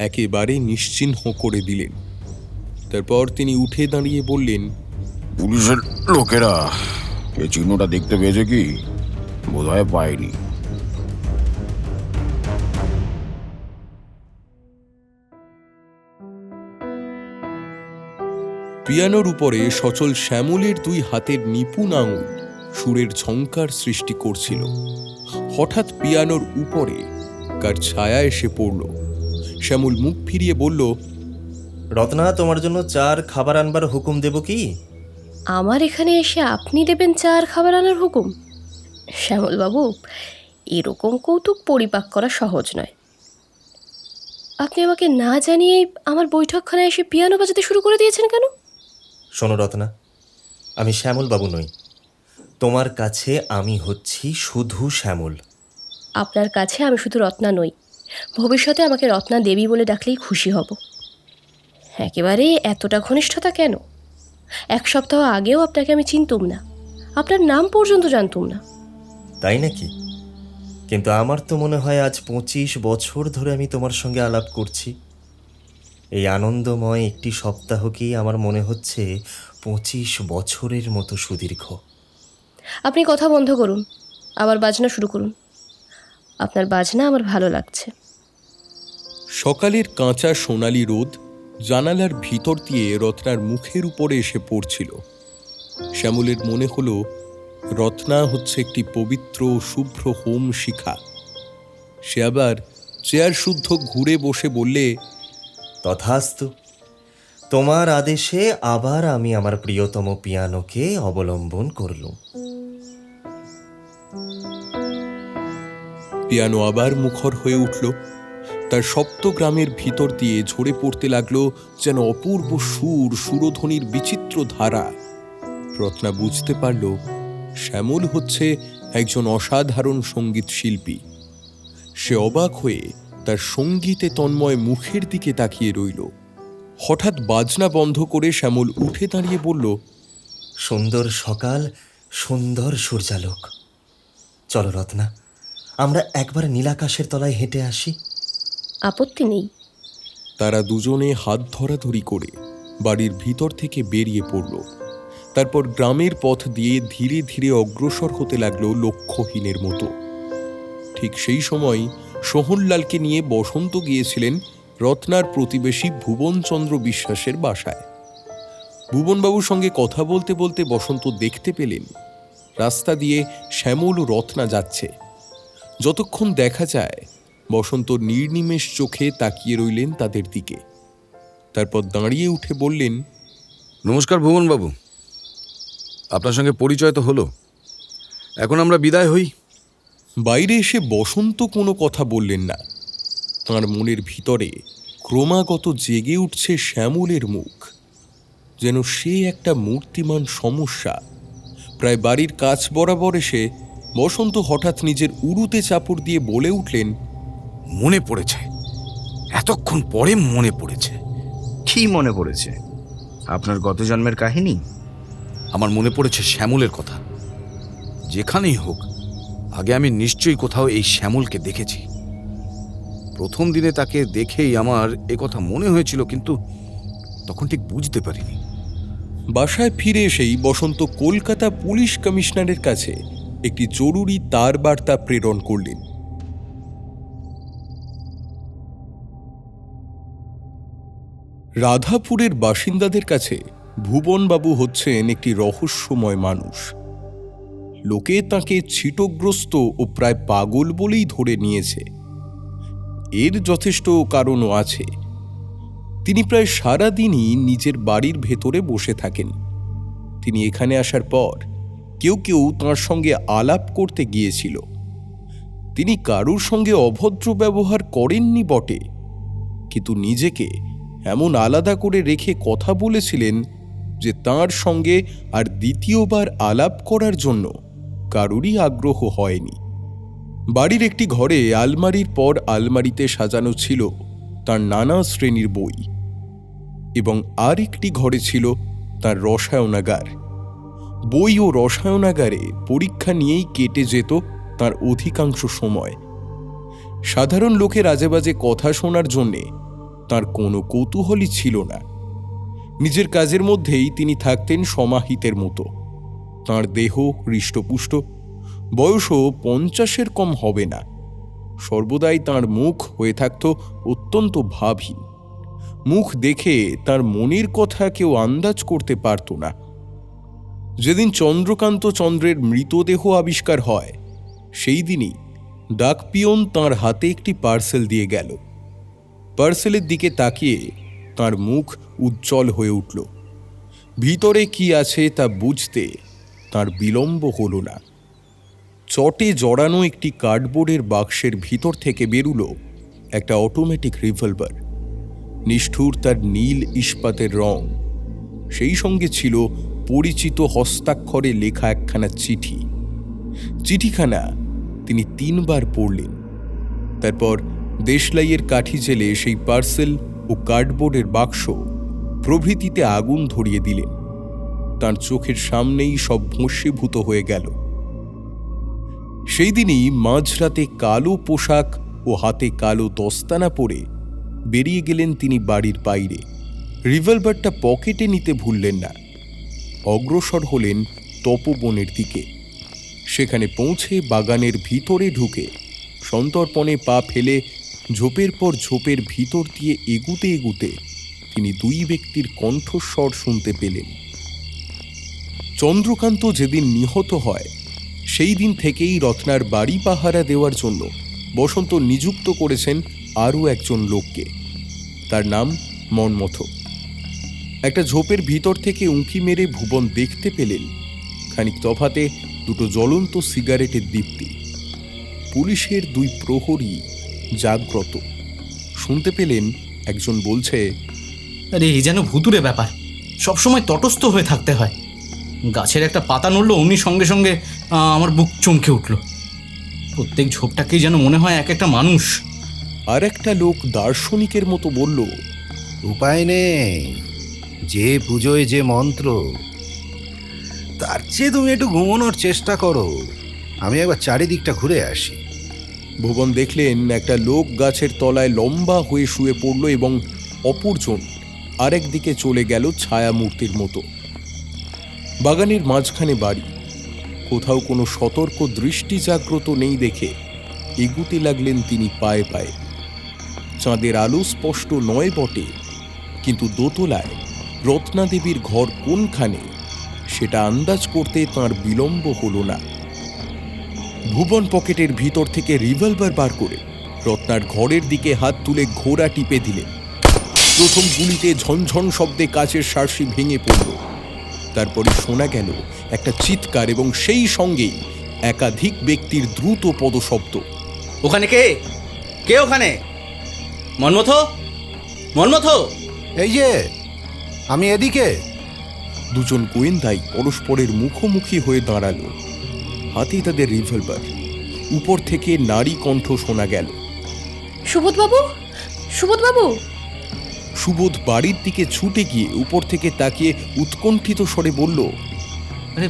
একেবারে নিশ্চিহ্ন করে দিলেন। তারপর তিনি উঠে দাঁড়িয়ে বললেন, পুলিশের লোকেরা এই চিহ্নটা দেখতে পেয়েছে কি? বোধহয় পায়নি। পিয়ানোর উপরে সচল শ্যামলের দুই হাতের নিপুণ আঙুল সুরের ঝংকার সৃষ্টি করছিল। হঠাৎ পিয়ানোর উপরে কার ছায়া এসে পড়ল। শ্যামল মুখ ফিরিয়ে বলল, রত্না, তোমার জন্য চার খাবার আনবার হুকুম দেব কি? আমার এখানে এসে আপনি দেবেন চা আর খাবার আনার হুকুম? শ্যামলবাবু, এরকম কৌতুক পরিপাক করা সহজ নয়। আপনি আমাকে না জানিয়েই আমার বৈঠকখানায় এসে পিয়ানো বাজাতে শুরু করে দিয়েছেন কেন? শোনো রত্না, আমি শ্যামলবাবু নই। তোমার কাছে আমি হচ্ছি শুধু শ্যামল। আপনার কাছে আমি শুধু রত্না নই, ভবিষ্যতে আমাকে রত্না দেবী বলে ডাকলেই খুশি হব। একেবারে এতটা ঘনিষ্ঠতা কেন? এক সপ্তাহ আগেও আপনাকে আমি চিনতুম না, আপনার নাম পর্যন্ত জানতুম না। তাই নাকি? কিন্তু আমার তো মনে হয় আজ 25 বছর ধরে আমি তোমার সঙ্গে আলাপ করছি। এই আনন্দময় একটি সপ্তাহকেই আমার মনে হচ্ছে 25 বছরের মতো সুদীর্ঘ। আপনি কথা বন্ধ করুন, আবার বাজনা শুরু করুন। আপনার বাজনা আমার ভালো লাগছে। সকালের কাঁচা সোনালি রোদ জানালার ভিতর দিয়ে রত্নার মুখের উপরে এসে পড়ছিল। শ্যামলের মনে হলো রত্না হচ্ছে একটি পবিত্র শুভ্র হোম শিখা। সে আবার চেয়ার শুদ্ধ ঘুরে বসে বললে, তথাস্তু, তোমার আদেশে আবার আমি আমার প্রিয়তম পিয়ানোকে অবলম্বন করলুম। পিয়ানো আবার মুখর হয়ে উঠল। তার সপ্তগ্রামের ভিতর দিয়ে ঝরে পড়তে লাগলো যেন অপূর্ব সুরধ্বনির বিচিত্র ধারা। রত্না বুঝতে পারল শ্যামল হচ্ছে একজন অসাধারণ সঙ্গীত শিল্পী। সে অবাক হয়ে তার সঙ্গীতে তন্ময় মুখের দিকে তাকিয়ে রইল। হঠাৎ বাজনা বন্ধ করে শ্যামল উঠে দাঁড়িয়ে বলল, সুন্দর সকাল, সুন্দর সূর্যালোক। চলো রত্না, আমরা একবার নীলাকাশের তলায় হেঁটে আসি। আপত্তি নেই। তারা দুজনে হাত ধরাধরি করে বাড়ির ভিতর থেকে বেরিয়ে পড়ল। তারপর গ্রামের পথ দিয়ে ধীরে ধীরে অগ্রসর হতে লাগলো লক্ষ্যহীনের মতো। ঠিক সেই সময় সোহনলালকে নিয়ে বসন্ত গিয়েছিলেন রত্নার প্রতিবেশী ভুবনচন্দ্র বিশ্বাসের বাসায়। ভুবনবাবুর সঙ্গে কথা বলতে বলতে বসন্ত দেখতে পেলেন রাস্তা দিয়ে শ্যামল ও রত্না যাচ্ছে। যতক্ষণ দেখা যায় বসন্ত নির্নিমেষ চোখে তাকিয়ে রইলেন তাদের দিকে। তারপর দাঁড়িয়ে উঠে বললেন, নমস্কার ভুবনবাবু, আপনার সঙ্গে পরিচয় তো হলো, এখন আমরা বিদায় হই। বাইরে এসে বসন্ত কোনো কথা বললেন না। তাঁর মনের ভিতরে ক্রমাগত জেগে উঠছে শ্যামলের মুখ, যেন সে একটা মূর্তিমান সমস্যা। প্রায় বাড়ির কাছ বরাবর এসে বসন্ত হঠাৎ নিজের উরুতে চাপড় দিয়ে বলে উঠলেন, মনে পড়েছে, এতক্ষণ পরে মনে পড়েছে। কি মনে পড়েছে? আপনার গত জন্মের কাহিনী? আমার মনে পড়েছে শ্যামলের কথা। যেখানেই হোক, আগে আমি নিশ্চয়ই কোথাও এই শ্যামলকে দেখেছি। প্রথম দিনে তাকে দেখেই আমার এ কথা মনে হয়েছিল, কিন্তু তখন ঠিক বুঝতে পারিনি। বাসায় ফিরে এসেই বসন্ত কলকাতা পুলিশ কমিশনারের কাছে একটি জরুরি তার বার্তা প্রেরণ করলেন। রাধাপুরের বাসিন্দাদের কাছে ভুবনবাবু হচ্ছেন একটি রহস্যময় মানুষ। লোকে তাকে ছিটগ্রস্ত ও প্রায় পাগল বলেই ধরে নিয়েছে। এর যথেষ্ট কারণও আছে। তিনি প্রায় সারাদিনই নিজের বাড়ির ভেতরে বসে থাকেন। তিনি এখানে আসার পর কেউ কেউ তাঁর সঙ্গে আলাপ করতে গিয়েছিল। তিনি কারুর সঙ্গে অভদ্র ব্যবহার করেননি বটে, কিন্তু নিজেকে এমন আলাদা করে রেখে কথা বলেছিলেন যে তাঁর সঙ্গে আর দ্বিতীয়বার আলাপ করার জন্য কারুরই আগ্রহ হয়নি। বাড়ির একটি ঘরে আলমারির পর আলমারিতে সাজানো ছিল তার নানা শ্রেণীর বই, এবং আর একটি ঘরে ছিল তার রসায়নাগার। বই ও রসায়নাগারে পরীক্ষা নিয়েই কেটে যেত তার অধিকাংশ সময়। সাধারণ লোকের আজেবাজে কথা শোনার জন্যে তার কোনো কৌতূহলই ছিল না। নিজের কাজের মধ্যেই তিনি থাকতেন সমাহিতের মতো। তাঁর দেহ হৃষ্টপুষ্ট, বয়সও 50-এর কম হবে না। সর্বদাই তাঁর মুখ হয়ে থাকত অত্যন্ত ভাবহীন। মুখ দেখে তার মনের কথা কেউ আন্দাজ করতে পারত না। যেদিন চন্দ্রকান্ত চন্দ্রের মৃতদেহ আবিষ্কার হয়, সেই দিনই ডাকপিয়ন তাঁর হাতে একটি পার্সেল দিয়ে গেল। পার্সেলের দিকে তাকিয়ে তাঁর মুখ উজ্জ্বল হয়ে উঠল। ভিতরে কি আছে তা বুঝতে তাঁর বিলম্ব হল না। চটে জড়ানো একটি কার্ডবোর্ডের বাক্সের ভিতর থেকে বেরুল একটা অটোমেটিক রিভলভার। নিষ্ঠুর তার নীল ইস্পাতের রং। সেই সঙ্গে ছিল পরিচিত হস্তাক্ষরে লেখা একখানা চিঠি। চিঠিখানা তিনি 3 বার পড়লেন। তারপর দেশলাইয়ের কাঠি জেলে সেই পার্সেল ও কার্ডবোর্ডের বাক্স প্রভৃতিতে আগুন ধরিয়ে দিলেন। তার চোখের সামনেই সব ভস্মীভূত হয়ে গেল। সেই দিনই মাঝরাতে কালো পোশাক ও হাতে কালো দস্তানা পরে বেরিয়ে গেলেন তিনি বাড়ির বাইরে। রিভলভারটা পকেটে নিতে ভুললেন না। অগ্রসর হলেন তপবনের দিকে। সেখানে পৌঁছে বাগানের ভিতরে ঢুকে সন্তর্পণে পা ফেলে ঝোপের পর ঝোপের ভিতর দিয়ে এগুতে এগুতে তিনি দুই ব্যক্তির কণ্ঠস্বর শুনতে পেলেন। চন্দ্রকান্ত যেদিন নিহত হয় সেই দিন থেকেই রত্নার বাড়ি পাহারা দেওয়ার জন্য বসন্ত নিযুক্ত করেছেন আরও একজন লোককে। তার নাম মন্মথ। একটা ঝোপের ভিতর থেকে উঁকি মেরে ভুবন দেখতে পেলেন খানিক তফাতে দুটো জ্বলন্ত সিগারেটের দীপ্তি। পুলিশের দুই প্রহরী জাগ্রত। শুনতে পেলেন একজন বলছে, আরে এই যেন ভুতুরে ব্যাপার, সবসময় তটস্থ হয়ে থাকতে হয়। গাছের একটা পাতা নড়ল অমনি সঙ্গে সঙ্গে আমার বুক চমকে উঠল। প্রত্যেক ঝোপটাকেই যেন মনে হয় এক একটা মানুষ। আর একটা লোক দার্শনিকের মতো বলল, উপায় নেই, যে পুজোয় যে মন্ত্র, তার চেয়ে তুমি একটু ঘুমানোর চেষ্টা করো, আমি একবার চারিদিকটা ঘুরে আসি। ভুবন দেখলেন একটা লোক গাছের তলায় লম্বা হয়ে শুয়ে পড়ল এবং অপরজন আরেক দিকে চলে গেল ছায়া মূর্তির মতো। বাগানের মাঝখানে বাড়ি, কোথাও কোনো সতর্ক দৃষ্টি জাগ্রত নেই দেখে এগুতে লাগলেন তিনি পায়ে পায়ে। চাঁদের আলো স্পষ্ট নয় বটে, কিন্তু দোতলায় রত্নাদেবীর ঘর কোনখানে সেটা আন্দাজ করতে তাঁর বিলম্ব হলো না। ভুবন পকেটের ভিতর থেকে রিভলভার বার করে রত্নার ঘরের দিকে হাত তুলে ঘোড়া টিপে দিলেন। প্রথম গুলিতে ঝনঝন শব্দে কাচের সার্সি ভেঙে পড়ল। তারপরে শোনা গেল একটা চিৎকার এবং সেই সঙ্গেই একাধিক ব্যক্তির দ্রুত পদশব্দ। ওখানে কে কে ওখানে? মন্মথ, মন্মথ! এই যে, আমি এদিকে। দুজন গোয়েন্দাই পরস্পরের মুখোমুখি হয়ে দাঁড়ালো, হাতে তাদের রিভলভার। উপর থেকে নারী কণ্ঠ শোনা গেল, সুবোধবাবু, সুবোধবাবু! সুবোধ বাড়ির দিকে ছুটে গিয়ে উপর থেকে তাকিয়ে উৎকণ্ঠিত স্বরে বলল, আরে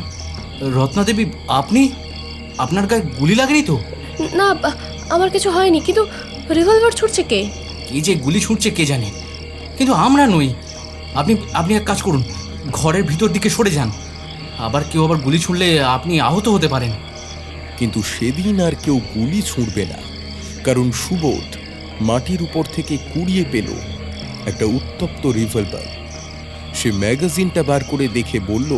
রত্নাদেবী, আপনি? আপনার গায়ে গুলি লাগেনি তো? না, আমার কিছু হয়নি, কিন্তু রিভলভার ছুটছে কে? কে যে গুলি ছুটছে কে জানে, কিন্তু আমরা নই। আপনি এক কাজ করুন, ঘরের ভিতর দিকে সরে যান। আবার কেউ আবার গুলি ছুড়লে আপনি আহত হতে পারেন। কিন্তু সেদিন আর কেউ গুলি ছুঁড়বে না, কারণ সুবোধ মাটির উপর থেকে কুড়িয়ে পেল একটা উত্তপ্ত রিভলভার। সে ম্যাগাজিনটা বার করে দেখে বলল,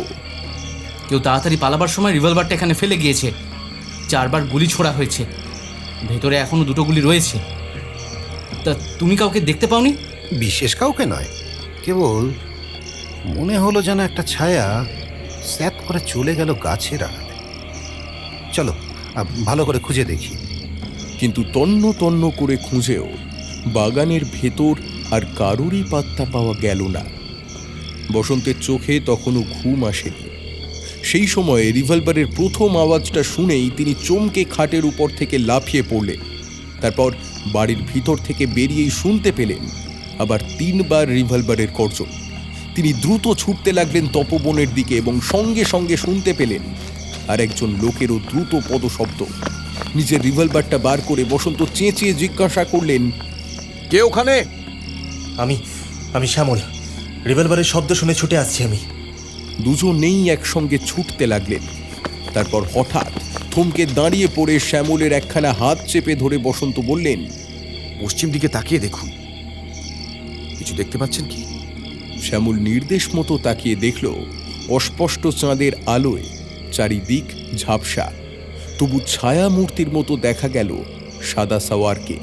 কেউ তাড়াতাড়ি পালাবার সময় রিভলভারটা এখানে ফেলে গিয়েছে। 4 বার গুলি ছোড়া হয়েছে, ভেতরে এখনো 2টো গুলি রয়েছে। তা তুমি কাউকে দেখতে পাওনি? বিশেষ কাউকে নয়, কেবল মনে হলো যেন একটা ছায়া স্যাত করে চলে গেল গাছের আড়ালে। চলো ভালো করে খুঁজে দেখি। কিন্তু তন্ন তন্ন করে খুঁজেও বাগানের ভেতর আর কারোরই পাত্তা পাওয়া গেল না। বসন্তের চোখে তখনও ঘুম আসেনি। সেই সময়ে রিভলভারের প্রথম আওয়াজটা শুনেই তিনি চমকে খাটের উপর থেকে লাফিয়ে পড়লেন। তারপর বাড়ির ভিতর থেকে বেরিয়েই শুনতে পেলেন আবার 3 বার রিভলভারের গর্জন। তিনি দ্রুত ছুটতে লাগলেন তপবনের দিকে এবং সঙ্গে সঙ্গে শুনতে পেলেন আর একজন লোকেরও দ্রুত পদশব্দ। নিজের রিভলভারটা বার করে বসন্ত চেঁচিয়ে জিজ্ঞাসা করলেন, কে ওখানে? আমি শ্যামল। রিভলভারের শব্দ শুনে ছুটে আসছি আমি। দুজনেই একসঙ্গে ছুটতে লাগলেন। তারপর হঠাৎ থমকে দাঁড়িয়ে পড়ে শ্যামলের একখানা হাত চেপে ধরে বসন্ত বললেন, পশ্চিম দিকে তাকিয়ে দেখুন, কিছু দেখতে পাচ্ছেন কি? শ্যামল নির্দেশ মতো তাকিয়ে দেখল অস্পষ্ট চাঁদের আলোয় চারিদিক ঝাপসা, তবু ছায়া মূর্তির মতো দেখা গেল সাদা সাওয়ারকে।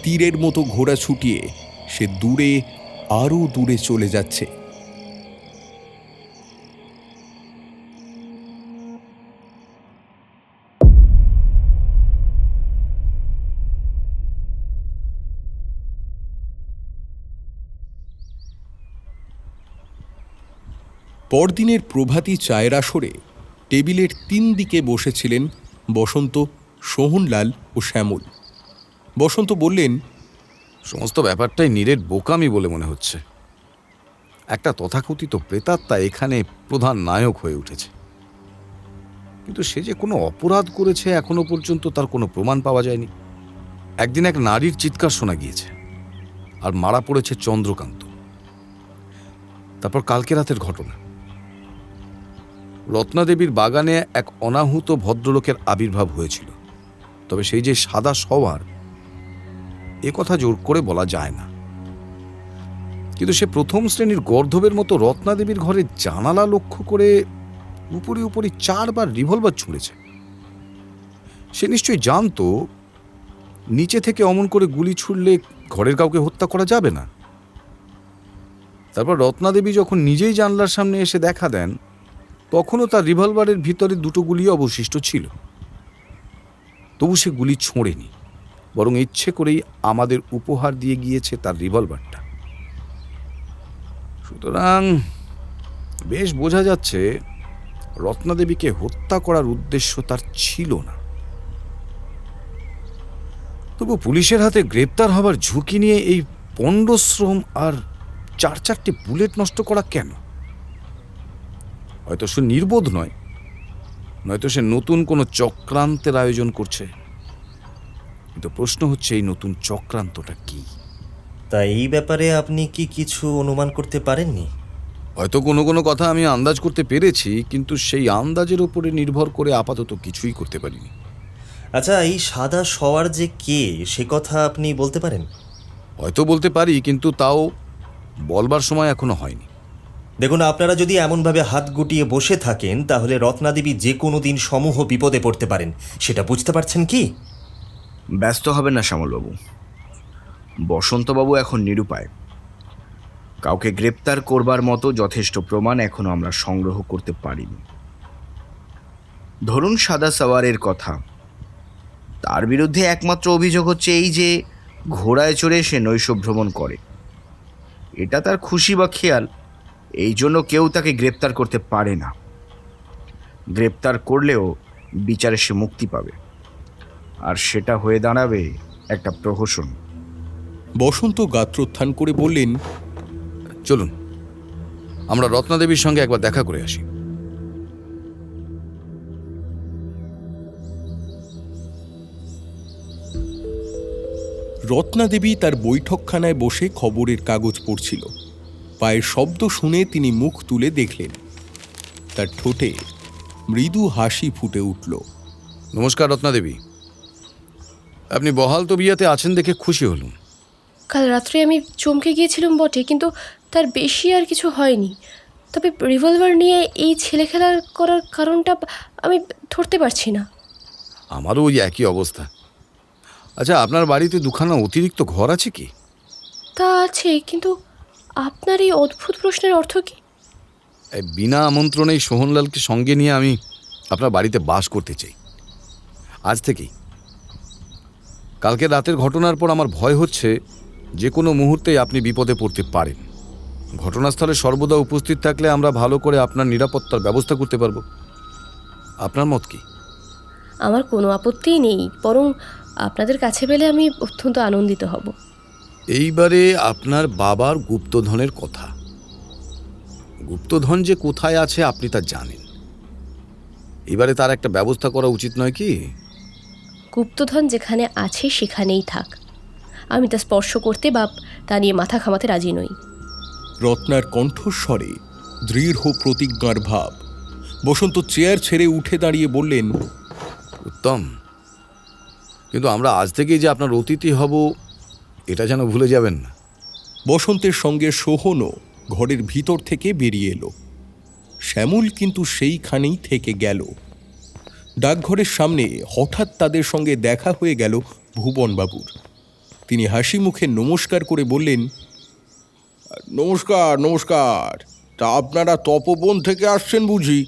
তীরের মতো ঘোড়া ছুটিয়ে সে দূরে, আরও দূরে চলে যাচ্ছে। পরদিনের প্রভাতী চায়ের আসরে টেবিলের 3 দিকে বসেছিলেন বসন্ত, সোহনলাল ও শ্যামল। বসন্ত বললেন, সমস্ত ব্যাপারটাই নীরের বোকামি বলে মনে হচ্ছে। একটা তথাকথিত প্রেতাত্মা এখানে প্রধান নায়ক হয়ে উঠেছে, কিন্তু সে যে কোনো অপরাধ করেছে এখনো পর্যন্ত তার কোনো প্রমাণ পাওয়া যায়নি। একদিন এক নারীর চিৎকার শোনা গিয়েছে, আর মারা পড়েছে চন্দ্রকান্ত। তারপর কালকে রাতের ঘটনা, রত্নাদেবীর বাগানে এক অনাহুত ভদ্রলোকের আবির্ভাব হয়েছিল। তবে সেই যে সাদা সওয়ার, এ কথা জোর করে বলা যায় না। কিন্তু সে প্রথম শ্রেণীর গর্ধবের মতো রত্নাদেবীর ঘরে জানালা লক্ষ্য করে উপরে উপরে 4 বার রিভলভার ছুঁড়েছে। সে নিশ্চয়ই জানতো নিচে থেকে অমন করে গুলি ছুড়লে ঘরের কাউকে হত্যা করা যাবে না। তারপর রত্নাদেবী যখন নিজেই জানলার সামনে এসে দেখা দেন, তখনও তার রিভলভারের ভিতরে 2টো গুলি অবশিষ্ট ছিল। তবু সে গুলি ছোঁড়েনি, বরং ইচ্ছে করেই আমাদের উপহার দিয়ে গিয়েছে তার রিভলভারটা। সুতরাং বেশ বোঝা যাচ্ছে রত্নাদেবীকে হত্যা করার উদ্দেশ্য তার ছিল না। তবু পুলিশের হাতে গ্রেপ্তার হবার ঝুঁকি নিয়ে এই পণ্ডশ্রম আর 4-4টে বুলেট নষ্ট করা কেন? হয়তো সে নির্বোধ নয়, নয়তো সে নতুন কোনো চক্রান্তের আয়োজন করছে। কিন্তু প্রশ্ন হচ্ছে এই নতুন চক্রান্তটা কি? তা এই ব্যাপারে আপনি কি কিছু অনুমান করতে পারেননি? হয়তো কোনো কোনো কথা আমি আন্দাজ করতে পেরেছি, কিন্তু সেই আন্দাজের উপরে নির্ভর করে আপাতত কিছুই করতে পারিনি। আচ্ছা, এই সাদা সওয়ার যে কে সে কথা আপনি বলতে পারেন? হয়তো বলতে পারি, কিন্তু তাও বলবার সময় এখনো হয়নি। দেখুন, আপনারা যদি এমনভাবে হাত গুটিয়ে বসে থাকেন তাহলে রত্নাদেবী যে কোনো দিন সমূহ বিপদে পড়তে পারেন, সেটা বুঝতে পারছেন কি? ব্যস্ত হবেন না শ্যামলবাবু। বসন্তবাবু এখন নিরুপায়। কাউকে গ্রেপ্তার করবার মতো যথেষ্ট প্রমাণ এখনো আমরা সংগ্রহ করতে পারিনি। ধরুন সাদা সাওয়ারের কথা, তার বিরুদ্ধে একমাত্র অভিযোগ হচ্ছে এই যে ঘোড়ায় চড়ে সে নৈশ ভ্রমণ করে। এটা তার খুশি বা খেয়াল, এই জন্য কেউ তাকে গ্রেপ্তার করতে পারে না। গ্রেপ্তার করলেও বিচারে সে মুক্তি পাবে, আর সেটা হয়ে দাঁড়াবে একটা প্রহসন। বসন্ত গাত্রোত্থান করে বললেন, চলুন আমরা রত্নাদেবীর সঙ্গে একবার দেখা করে আসি। রত্নাদেবী তার বৈঠকখানায় বসে খবরের কাগজ পড়ছিল। পায়ের শব্দ শুনে তিনি মুখ তুলে দেখলেন, তার ঠোঁটে মৃদু হাসি ফুটে উঠল। নমস্কার রত্নাদেবী, আপনি বহাল তবিয়াতে আছেন দেখে খুশি হলুম। কাল রাত্রে আমি চমকে গিয়েছিলাম বটে, কিন্তু তার বেশি আর কিছু হয়নি। তবে রিভলভার নিয়ে এই ছেলে খেলা করার কারণটা আমি ধরতে পারছি না। আমারও ওই একই অবস্থা। আচ্ছা, আপনার বাড়িতে 2খানা অতিরিক্ত ঘর আছে কি? তা আছে, কিন্তু আপনার এই অদ্ভুত প্রশ্নের অর্থ কি? বিনা আমন্ত্রণেই সোহনলালকে সঙ্গে নিয়ে আমি আপনার বাড়িতে বাস করতে চাই আজ থেকেই। কালকে রাতের ঘটনার পর আমার ভয় হচ্ছে যে কোনো মুহূর্তেই আপনি বিপদে পড়তে পারেন। ঘটনাস্থলে সর্বদা উপস্থিত থাকলে আমরা ভালো করে আপনার নিরাপত্তার ব্যবস্থা করতে পারব। আপনার মত কি? আমার কোনো আপত্তিই নেই, বরং আপনাদের কাছে পেলে আমি অত্যন্ত আনন্দিত হব। এইবারে আপনার বাবার গুপ্তধনের কথা। গুপ্তধন যে কোথায় আছে আপনি তা জানেন। এবারে তার একটা ব্যবস্থা করা উচিত নয় কি? গুপ্তধন যেখানে আছে সেখানেই থাক, আমি তা স্পর্শ করতে বা তা নিয়ে মাথা ঘামাতে রাজি নই। রত্নার কণ্ঠস্বরে দৃঢ় প্রতিজ্ঞার ভাব। বসন্ত চেয়ার ছেড়ে উঠে দাঁড়িয়ে বললেন, উত্তম, কিন্তু আমরা আজ থেকেই যে আপনার অতিথি হব এটা যেন ভুলে যাবেন না। বসন্তের সঙ্গে সোহনও ঘরের ভিতর থেকে বেরিয়ে এলো। শ্যামল কিন্তু সেইখানেই থেকে গেল। ডাকঘরের সামনে হঠাৎ তাদের সঙ্গে দেখা হয়ে গেল ভুবনবাবুর। তিনি হাসি মুখে নমস্কার করে বললেন, নমস্কার নমস্কার। তা আপনারা তপবন থেকে আসছেন বুঝি?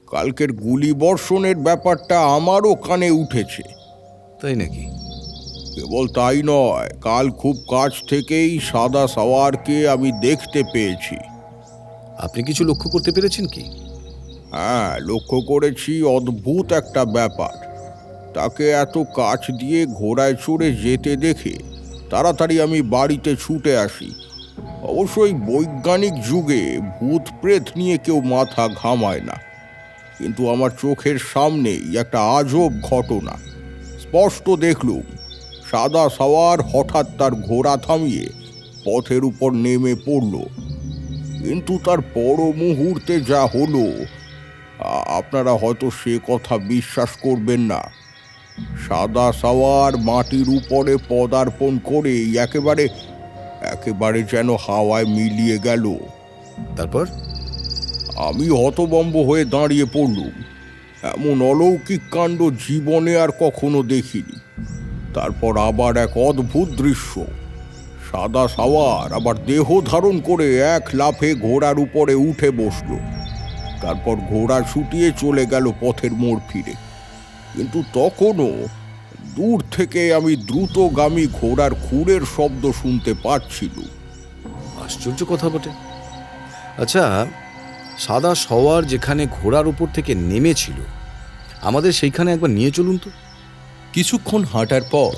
কালকের গুলি বর্ষণের ব্যাপারটা আমারও কানে উঠেছে। তাই নাকি? কেবল তাই নয়, কাল খুব কাছ থেকেই সাদা সাওয়ারকে আমি দেখতে পেয়েছি। আপনি কিছু লক্ষ্য করতে পেরেছেন কি? হ্যাঁ, লক্ষ্য করেছি অদ্ভুত একটা ব্যাপার। তাকে এত কাছ দিয়ে ঘোড়ায় চড়ে যেতে দেখে তাড়াতাড়ি আমি বাড়িতে ছুটে আসি। অবশ্যই বৈজ্ঞানিক যুগে ভূত প্রেত নিয়ে কেউ মাথা ঘামায় না, কিন্তু আমার চোখের সামনেই একটা আজব ঘটনা। স্পষ্ট দেখলুম সাদা সাওয়ার হঠাৎ তার ঘোড়া থামিয়ে পথের উপর নেমে পড়ল, কিন্তু তার পর মুহূর্তে যা হলো আপনারা হয়তো সে কথা বিশ্বাস করবেন না। সাদা সাওয়ার মাটির উপরে পদার্পণ করে একেবারে যেন হাওয়ায় মিলিয়ে গেল। তারপর আমি হতভম্ব হয়ে দাঁড়িয়ে পড়লুম। এমন অলৌকিক কাণ্ড জীবনে আর কখনো দেখিনি। তারপর আবার এক অদ্ভুত দৃশ্য। সাদা সাওয়ার আবার দেহ ধারণ করে এক লাফে ঘোড়ার উপরে উঠে বসল। তারপর ঘোড়া ছুটিয়ে চলে গেল পথের মোড় ফিরে। কিন্তু তখনও দূর থেকে আমি দ্রুতগামী ঘোড়ার খুরের শব্দ শুনতে পাচ্ছিলুম। আশ্চর্য কথা বটে। আচ্ছা, সাদা সওয়ার যেখানে ঘোড়ার উপর থেকে নেমেছিল, আমাদের সেইখানে একবার নিয়ে চলুন তো। কিছুক্ষণ হাঁটার পর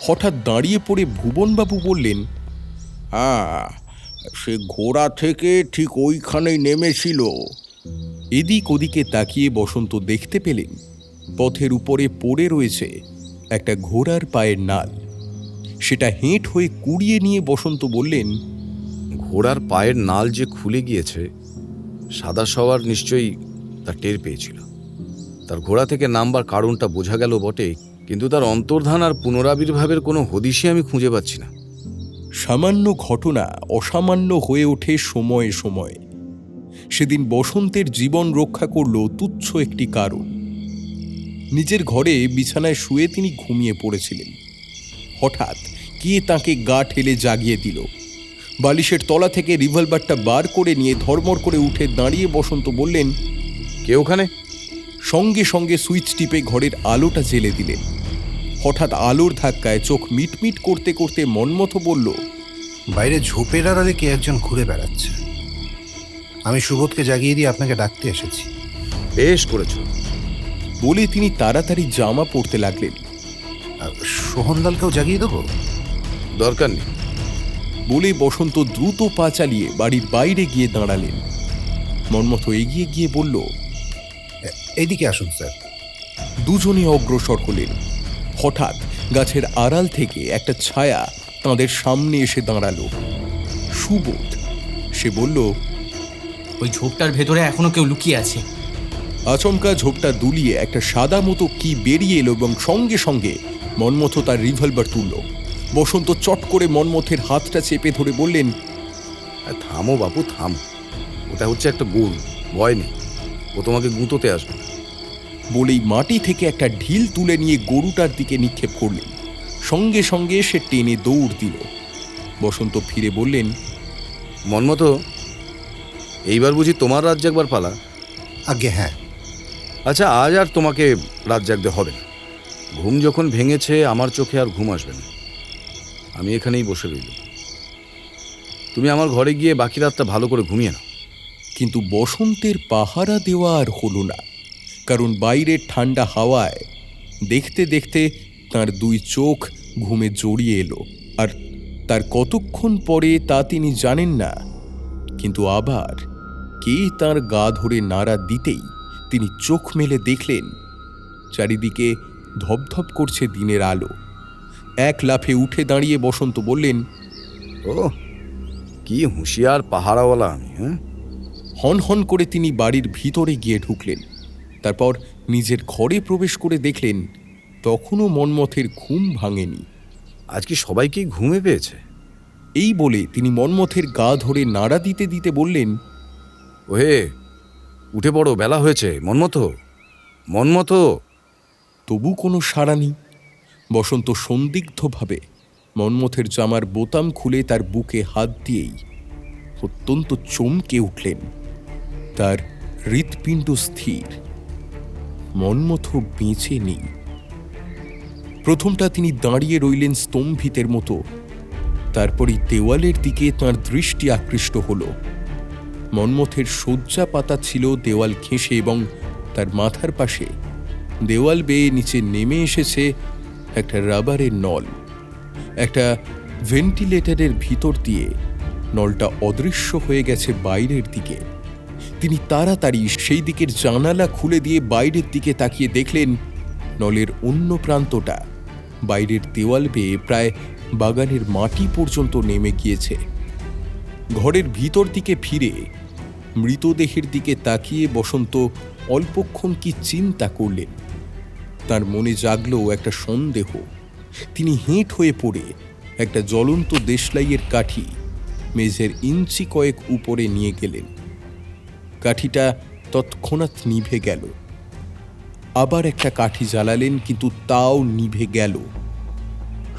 হঠাৎ দাঁড়িয়ে পড়ে ভুবনবাবু বললেন, হ্যাঁ, সে ঘোড়া থেকে ঠিক ওইখানেই নেমেছিল। এদিক ওদিকে তাকিয়ে বসন্ত দেখতে পেলেন পথের উপরে পড়ে রয়েছে একটা ঘোড়ার পায়ের নাল। সেটা হেঁট হয়ে কুড়িয়ে নিয়ে বসন্ত বললেন, ঘোড়ার পায়ের নাল যে খুলে গিয়েছে, সাদা সওয়ার নিশ্চয়ই তা টের পেয়েছিল। তার ঘোড়া থেকে নামবার কারণটা বোঝা গেল বটে, কিন্তু তার অন্তর্ধান আর পুনরাবির্ভাবের কোনো হদিশই আমি খুঁজে পাচ্ছি না। সামান্য ঘটনা অসামান্য হয়ে ওঠে সময়ে সময়ে। সেদিন বসন্তের জীবন রক্ষা করল তুচ্ছ একটি কারণ। নিজের ঘরে বিছানায় শুয়ে তিনি ঘুমিয়ে পড়েছিলেন। হঠাৎ কে তাকে গা ঠেলে জাগিয়ে দিল। বালিশের তলা থেকে রিভলভারটা বার করে নিয়ে ধর্মর করে উঠে দাঁড়িয়ে বসন্ত বললেন, কে ওখানে? সঙ্গে সঙ্গে সুইচ টিপে ঘরের আলোটা জ্বেলে দিলেন। হঠাৎ আলোর ধাক্কায় চোখ মিটমিট করতে করতে মনমতো বলল, বাইরে ঝোপের আড়ালে কে একজন ঘুরে বেড়াচ্ছে। আমি সুবোধকে জাগিয়ে দিয়ে আপনাকে ডাকতে এসেছি। বেশ করেছ। বলে তিনি তাড়াতাড়ি জামা পরতে লাগলেন। সোহনলালকেও জাগিয়ে দেবো? দরকার নেই। বলে বসন্ত দ্রুত পা চালিয়ে বাড়ির বাইরে গিয়ে দাঁড়ালেন। মনমতো এগিয়ে গিয়ে বলল, এইদিকে আসুন স্যার। দুজনে অগ্রসর হলেন। হঠাৎ গাছের আড়াল থেকে একটা ছায়া তাঁদের সামনে এসে দাঁড়ালো। সুবোধ। সে বলল, ওই ঝোপটার ভেতরে এখনো কেউ লুকিয়ে আছে। আচমকা ঝোপটা দুলিয়ে একটা সাদা মতো কি বেরিয়ে এলো এবং সঙ্গে সঙ্গে মনমথ তার রিভলভার তুলল। বসন্ত চট করে মনমথের হাতটা চেপে ধরে বললেন, থামো বাপু, থামো। ওটা হচ্ছে একটা গোল, ভয় নেই, ও তোমাকে গুঁতোতে আসবে। বলেই মাটি থেকে একটা ঢিল তুলে নিয়ে গরুটার দিকে নিক্ষেপ করলেন। সঙ্গে সঙ্গে সে টেনে দৌড় দিল। বসন্ত ফিরে বললেন, মনমতো, এইবার বুঝি তোমার রাত জাগবার পালা? আগে হ্যাঁ। আচ্ছা, আজ আর তোমাকে রাত জাগতে হবে না। ঘুম যখন ভেঙেছে, আমার চোখে আর ঘুম আসবে না। আমি এখানেই বসে রইল। তুমি আমার ঘরে গিয়ে বাকি রাতটা ভালো করে ঘুমিয়ে নাও। কিন্তু বসন্তের পাহারা দেওয়া আর হলো না, কারণ বাইরের ঠান্ডা হাওয়ায় দেখতে দেখতে তার দুই চোখ ঘুমে জড়িয়ে এলো। আর তার কতক্ষণ পরে তা তিনি জানেন না, কিন্তু আবার কে তার গা ধরে নাড়া দিতেই তিনি চোখ মেলে দেখলেন চারিদিকে ধপধপ করছে দিনের আলো। এক লাফে উঠে দাঁড়িয়ে বসন্ত বললেন, ও কি হুঁশিয়ার পাহারাওয়ালা আমি! হ্যাঁ, হন হন করে তিনি বাড়ির ভিতরে গিয়ে ঢুকলেন। তারপর নিজের ঘরে প্রবেশ করে দেখলেন তখনও মন্মথের ঘুম ভাঙেনি। আজ কি সবাইকেই ঘুমে পেয়েছে? এই বলে তিনি মন্মথের গা ধরে নাড়া দিতে দিতে বললেন, ওহে, উঠে পড়ো, বেলা হয়েছে। মন্মথ, মন্মথ। তবু কোনো সাড়া নেই। বসন্ত সন্দিগ্ধভাবে মন্মথের জামার বোতাম খুলে তার বুকে হাত দিয়েই অত্যন্ত চমকে উঠলেন। তার হৃৎপিণ্ড স্থির, মন্মথ বেঁচে নেই। প্রথমটা তিনি দাঁড়িয়ে রইলেন স্তম্ভিতের মতো। তারপরই দেওয়ালের দিকে তাঁর দৃষ্টি আকৃষ্ট হল। মন্মথের শয্যা পাতা ছিল দেওয়াল ঘেঁষে এবং তার মাথার পাশে দেওয়াল বেয়ে নিচে নেমে এসেছে একটা রাবারের নল। একটা ভেন্টিলেটরের ভিতর দিয়ে নলটা অদৃশ্য হয়ে গেছে বাইরের দিকে। তিনি তাড়াতাড়ি সেই দিকের জানালা খুলে দিয়ে বাইরের দিকে তাকিয়ে দেখলেন নলের অন্য প্রান্তটা বাইরের দেওয়াল বেয়ে প্রায় বাগানের মাটি পর্যন্ত নেমে গিয়েছে। ঘরের ভিতর দিকে ফিরে মৃতদেহের দিকে তাকিয়ে বসন্ত অল্পক্ষণ কি চিন্তা করলেন। তার মনে জাগল একটা সন্দেহ। তিনি হেঁট হয়ে পড়ে একটা জ্বলন্ত দেশলাইয়ের কাঠি মেঝের ইঞ্চি কয়েক উপরে নিয়ে গেলেন। কাঠিটা তৎক্ষণাৎ নিভে গেল। আবার একটা কাঠি জ্বালালেন, কিন্তু তাও নিভে গেল।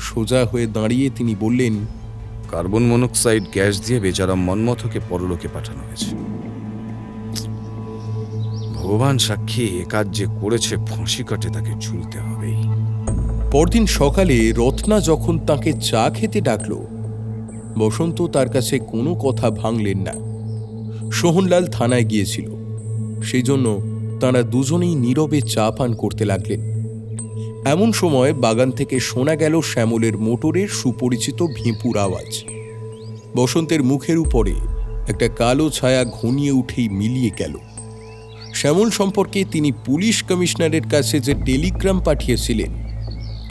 সোজা হয়ে দাঁড়িয়ে তিনি বললেন, কার্বন মনোক্সাইড গ্যাস দিয়ে বেচারা মন্মথকে পরলোকে পাঠানো হয়েছে। ভগবান সাক্ষী, এ কাজ যে করেছে ফাঁসি কাটে তাকে ঝুলতে হবেই। পরদিন সকালে রত্না যখন তাকে চা খেতে ডাকল, বসন্ত তার কাছে কোনো কথা ভাঙলেন না। সোহনলাল থানায় গিয়েছিল, সেই জন্য তাঁরা দুজনেই নীরবে চা পান করতে লাগলেন। এমন সময় বাগান থেকে শোনা গেল শ্যামলের মোটরের সুপরিচিত ভিঁপুর আওয়াজ। বসন্তের মুখের উপরে একটা কালো ছায়া ঘনিয়ে উঠেই মিলিয়ে গেল। শ্যামল সম্পর্কে তিনি পুলিশ কমিশনারের কাছে যে টেলিগ্রাম পাঠিয়েছিলেন,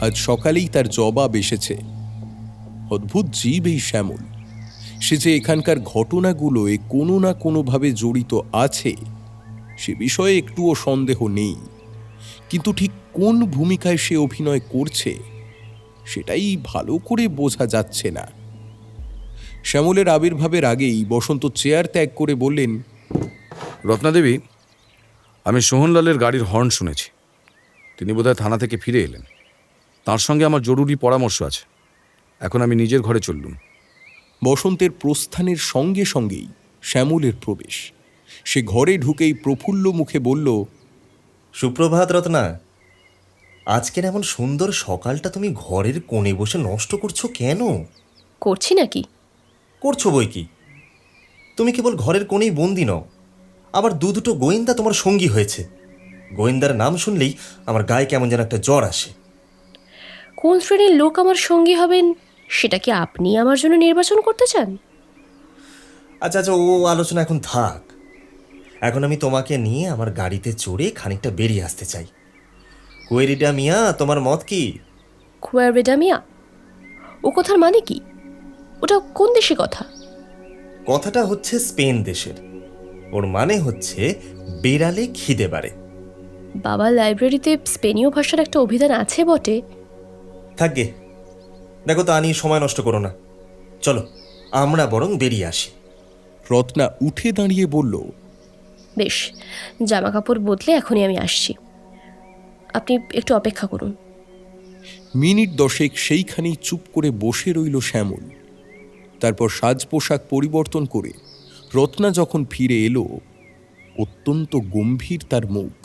আজ সকালেই তার জবাব এসেছে। অদ্ভুত জীব এই শ্যামল। সে যে এখানকার ঘটনাগুলোয় কোনো না কোনোভাবে জড়িত আছে সে বিষয়ে একটুও সন্দেহ নেই, কিন্তু ঠিক কোন ভূমিকায় সে অভিনয় করছে সেটাই ভালো করে বোঝা যাচ্ছে না। শ্যামলের আবির্ভাবের আগেই বসন্ত চেয়ার ত্যাগ করে বললেন, রত্নাদেবী, আমি সোহনলালের গাড়ির হর্ন শুনেছি। তিনি বোধহয় থানা থেকে ফিরে এলেন। তার সঙ্গে আমার জরুরি পরামর্শ আছে। এখন আমি নিজের ঘরে চললুম। বসন্তের প্রস্থানের সঙ্গে সঙ্গেই শ্যামলের প্রবেশ। সে ঘরে ঢুকেই প্রফুল্ল মুখে বলল, সুপ্রভাত রত্না। আজকের এমন সুন্দর সকালটা তুমি ঘরের কোণে বসে নষ্ট করছো কেন? করছি নাকি? করছো বই কি, তুমি কেবল ঘরের কোণেই বন্দি নও, আবার দুটো গোয়েন্দা তোমার সঙ্গী হয়েছে। গোয়েন্দার নাম শুনলেই আমার গায়ে কেমন যেন একটা জ্বর আসে। কোন শ্রেণীর লোক আমার সঙ্গী হবেন সেটা কি আপনি আমার জন্য নির্বাচন করতে চান? আচ্ছা আচ্ছা, ও আলোচনা এখন থাক। এখন আমি তোমাকে নিয়ে আমার গাড়িতে চড়ে খানিকটা বেরিয়ে আসতে চাই। কোয়েরিডা মিয়া, তোমার মত কি? কুয়ারবেডা মিয়া? ও কথার মানে কি? ওটা কোন দেশে কথা? কথাটা হচ্ছে স্পেন দেশের। ওর মানে হচ্ছে বেড়ালে খিদে বাড়ে। বাবা লাইব্রেরিতে স্পেনীয় ভাষার একটা অভিধান আছে বটে। থাকবে, দেখো তা নিয়ে সময় নষ্ট করো না। চলো আমরা বরং বেরিয়ে আসি। রত্না উঠে দাঁড়িয়ে বলল, বেশ, জামা কাপড় বদলে এখনই আমি আসছি, আপনি একটু অপেক্ষা করুন। মিনিট 10 সেইখানেই চুপ করে বসে রইল শ্যামল। তারপর সাজ পোশাক পরিবর্তন করে রত্না যখন ফিরে এলো, অত্যন্ত গম্ভীর তার মুখ।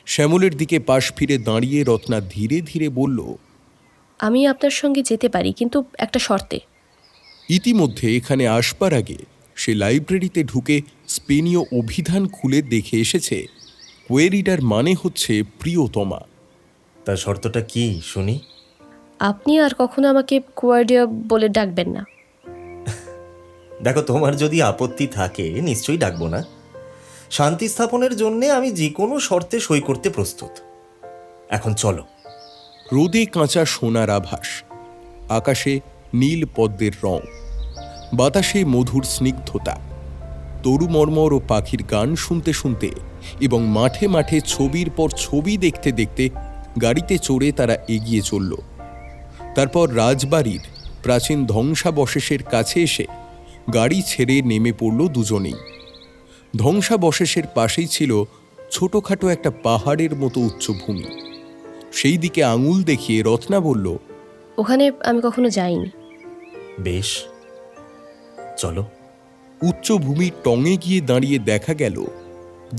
শ্যামলের দিকে পাশ ফিরে দাঁড়িয়ে রত্না ধীরে ধীরে বলল, আমি আপনার সঙ্গে যেতে পারি, কিন্তু একটা শর্তে। ইতিমধ্যে এখানে আসবার আগে সে লাইব্রেরিতে ঢুকে স্পেনীয় অভিধান খুলে দেখে এসেছে কোয়েরিডার মানে হচ্ছে প্রিয়তমা। তার শর্তটা কি শুনি? আপনি আর কখনো আমাকে কুয়ারডিয়া বলে ডাকবেন না। দেখো, তোমার যদি আপত্তি থাকে নিশ্চয়ই ডাকবো না। শান্তি স্থাপনের জন্যে আমি যে কোনো শর্তে সই করতে প্রস্তুত। এখন চলো। রোদে কাঁচা সোনার আভাস, আকাশে নীল পদ্মের রং, বাতাসে মধুর স্নিগ্ধতা, তরু মর্মর ও পাখির গান শুনতে শুনতে এবং মাঠে মাঠে ছবির পর ছবি দেখতে দেখতে গাড়িতে চড়ে তারা এগিয়ে চলল। তারপর রাজবাড়ির প্রাচীন ধ্বংসাবশেষের কাছে এসে গাড়ি ছেড়ে নেমে পড়ল দুজনেই। ধ্বংসাবশেষের পাশেই ছিল ছোটখাটো একটা পাহাড়ের মতো উচ্চভূমি। সেই দিকে আঙুল দেখিয়ে রত্না বলল, ওখানে আমি কখনো যাইনি। বেশ, চলো। উচ্চভূমির টঙে গিয়ে দাঁড়িয়ে দেখা গেল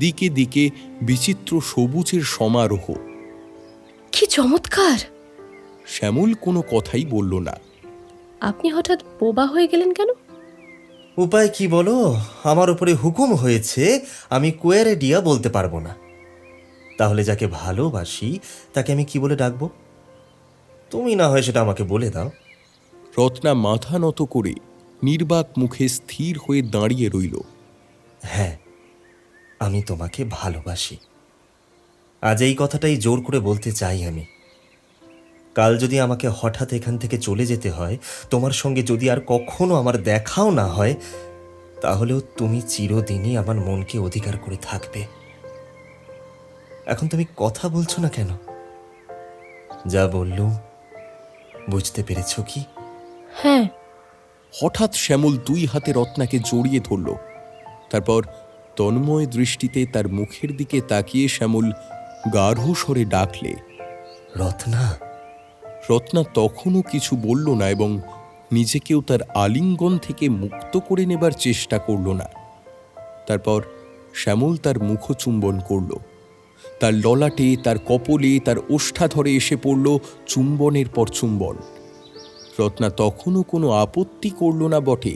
দিকে দিকে বিচিত্র সবুজের সমারোহ। কি চমৎকার! শ্যামল কোনো কথাই বলল না। আপনি হঠাৎ বোবা হয়ে গেলেন কেন? উপায় কি বলো? আমার উপরে হুকুম হয়েছে আমি কোয়েরেডিয়া বলতে পারবো না। তাহলে যাকে ভালোবাসি তাকে আমি কি বলে ডাকবো? তুমি না হয় সেটা আমাকে বলে দাও। রত্না মাথা নত করে নির্বাক মুখে স্থির হয়ে দাঁড়িয়ে রইল। হ্যাঁ, আমি তোমাকে ভালোবাসি। আজ এই কথাটাই জোর করে বলতে চাই আমি। কাল যদি আমাকে হঠাৎ এখান থেকে চলে যেতে হয়, তোমার সঙ্গে যদি আর কখনো আমার দেখাও না হয়, তাহলেও তুমি চিরদিনই আমার মনকে অধিকার করে থাকবে। এখন তুমি কথা বলছো না কেন? যা বললুম বুঝতে পেরেছ কি? হ্যাঁ। হঠাৎ শ্যামল দুই হাতে রত্নাকে জড়িয়ে ধরল। তারপর তন্ময় দৃষ্টিতে তার মুখের দিকে তাকিয়ে শ্যামল গাঢ় স্বরে ডাকলে, রত্না। রত্না তখনও কিছু বলল না এবং নিজেকেও তার আলিঙ্গন থেকে মুক্ত করে নেবার চেষ্টা করল না। তারপর শ্যামল তার মুখচুম্বন করল। তার ললাটে, তার কপলে, তার ওষ্ঠাধরে এসে পড়ল চুম্বনের পর চুম্বন। রত্না তখনও কোনো আপত্তি করল না বটে,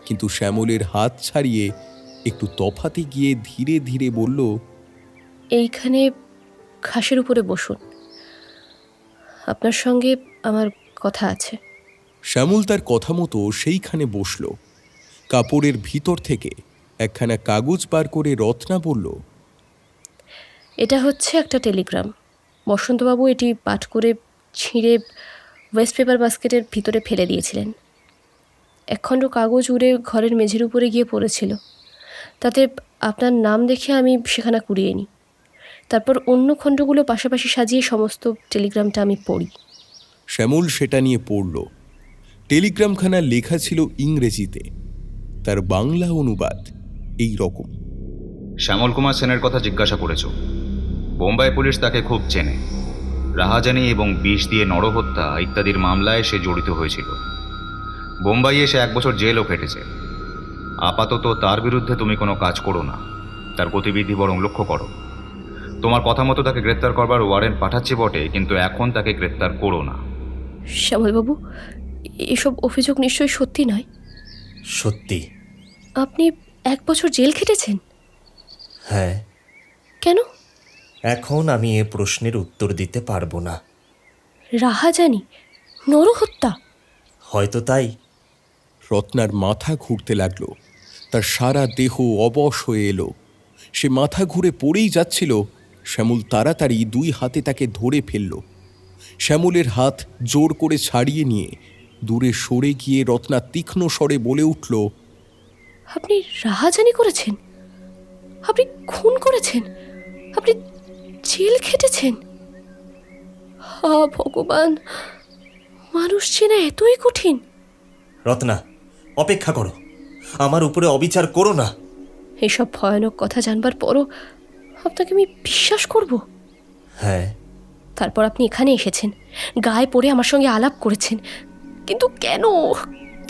কিন্তু শ্যামলের হাত ছাড়িয়ে একটু তফাতে গিয়ে ধীরে ধীরে বলল, এইখানে ঘাসের উপরে বসুন, আপনার সঙ্গে আমার কথা আছে। শ্যামল তার কথা মতো সেইখানে বসল। কাপড়ের ভিতর থেকে একখানা কাগজ বার করে রত্না বলল, এটা হচ্ছে একটা টেলিগ্রাম। বসন্তবাবু এটি পাঠ করে ছিঁড়ে ওয়েস্ট পেপার বাস্কেটের ভিতরে ফেলে দিয়েছিলেন। একখণ্ড কাগজ উড়ে ঘরের মেঝের উপরে গিয়ে পড়েছিল। তাতে আপনার নাম দেখে আমি সেখানা কুড়িয়ে নিই। তারপর অন্য খণ্ডগুলো পাশাপাশি সাজিয়ে সমস্ত টেলিগ্রামটা আমি পড়ি। শ্যামল সেটা নিয়ে পড়ল। টেলিগ্রামখানা লেখা ছিল ইংরেজিতে। তার বাংলা অনুবাদ এই রকম: শ্যামল কুমার সেনের কথা জিজ্ঞাসা করেছ। বোম্বাই পুলিশ তাকে খুব চেনে। রাহাজানি এবং বিষ দিয়ে নরহত্যা ইত্যাদির মামলায় সে জড়িত হয়েছিল। বোম্বাইয়ে সে 1 বছর জেলও কেটেছে। আপাতত তার বিরুদ্ধে তুমি কোনো কাজ করো না, তার গতিবিধি বরং লক্ষ্য করো। তোমার কথা মতো তাকে গ্রেপ্তার করবার ওয়ারেন্ট পাঠাচ্ছি বটে, কিন্তু এখন তাকে গ্রেপ্তার করো না। শ্যামলবাবু, এসব অভিযোগ নিশ্চয়ই সত্যি নয়? সত্যি। আপনি 1 বছর জেল খেটেছেন? হ্যাঁ। কেন? এখন আমি এ প্রশ্নের উত্তর দিতে পারবো না। রাহাজানি, নরহত্যা? হয়তো তাই। রত্নার মাথা ঘুরতে লাগলো। তার সারা দেহ অবশ হয়ে এলো। সে মাথা ঘুরে পড়েই যাচ্ছিল। শ্যামল তাড়াতাড়ি 2 হাতে তাকে ধরে ফেলল। শ্যামলের হাত জোর করে ছাড়িয়ে নিয়ে দূরে সরে গিয়ে রত্না তীক্ষ্ণ স্বরে বলে উঠল, আপনি রাহাজানি করেছেন? আপনি খুন করেছেন? আপনি জেল খেটেছেন? হা ভগবান, মানুষ চেনা এতই কঠিন? রত্না, অপেক্ষা করো। আমার উপরে অবিচার করো না। এসব ভয়ানক কথা জানবার পরও আপনাকে আমি বিশ্বাস করব? হ্যাঁ। তারপর আপনি এখানে এসেছেন, গায়ে পড়ে আমার সঙ্গে আলাপ করেছেন, কিন্তু কেন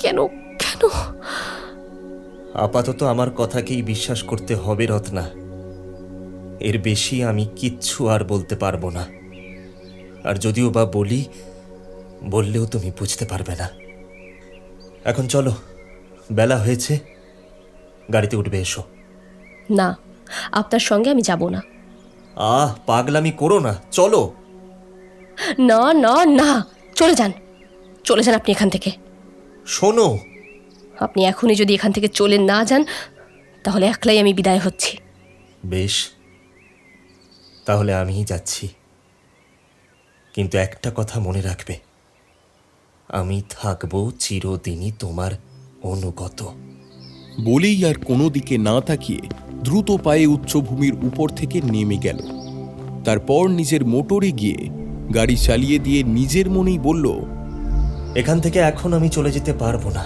কেন কেন? আপাতত আমার কথাকেই বিশ্বাস করতে হবে রত্না। এর বেশি আমি কিচ্ছু আর বলতে পারবো না। আর যদিও বা বললেও তুমি বুঝতে পারবে না। এখন চলো, বেলা হয়েছে, গাড়িতে উঠবে, এসো। না, আপনার সঙ্গে আমি যাব না। পাগলামি করো না, চলো। না না না, চলে যান, চলে যান আপনি এখান থেকে। শোনো, আপনি এখনই যদি এখান থেকে চলে না যান, তাহলে একলাই আমি বিদায় হচ্ছি। বেশ, তাহলে আমিই যাচ্ছি। কিন্তু একটা কথা মনে রাখবে, আমি থাকবো চিরদিনই তোমার অনুগত। বলেই আর কোনো দিকে না তাকিয়ে দ্রুত পায়ে উচ্চভূমির উপর থেকে নেমে গেল। তারপর নিজের মোটরে গিয়ে গাড়ি চালিয়ে দিয়ে নিজের মনেই বলল, এখান থেকে এখন আমি চলে যেতে পারবো না,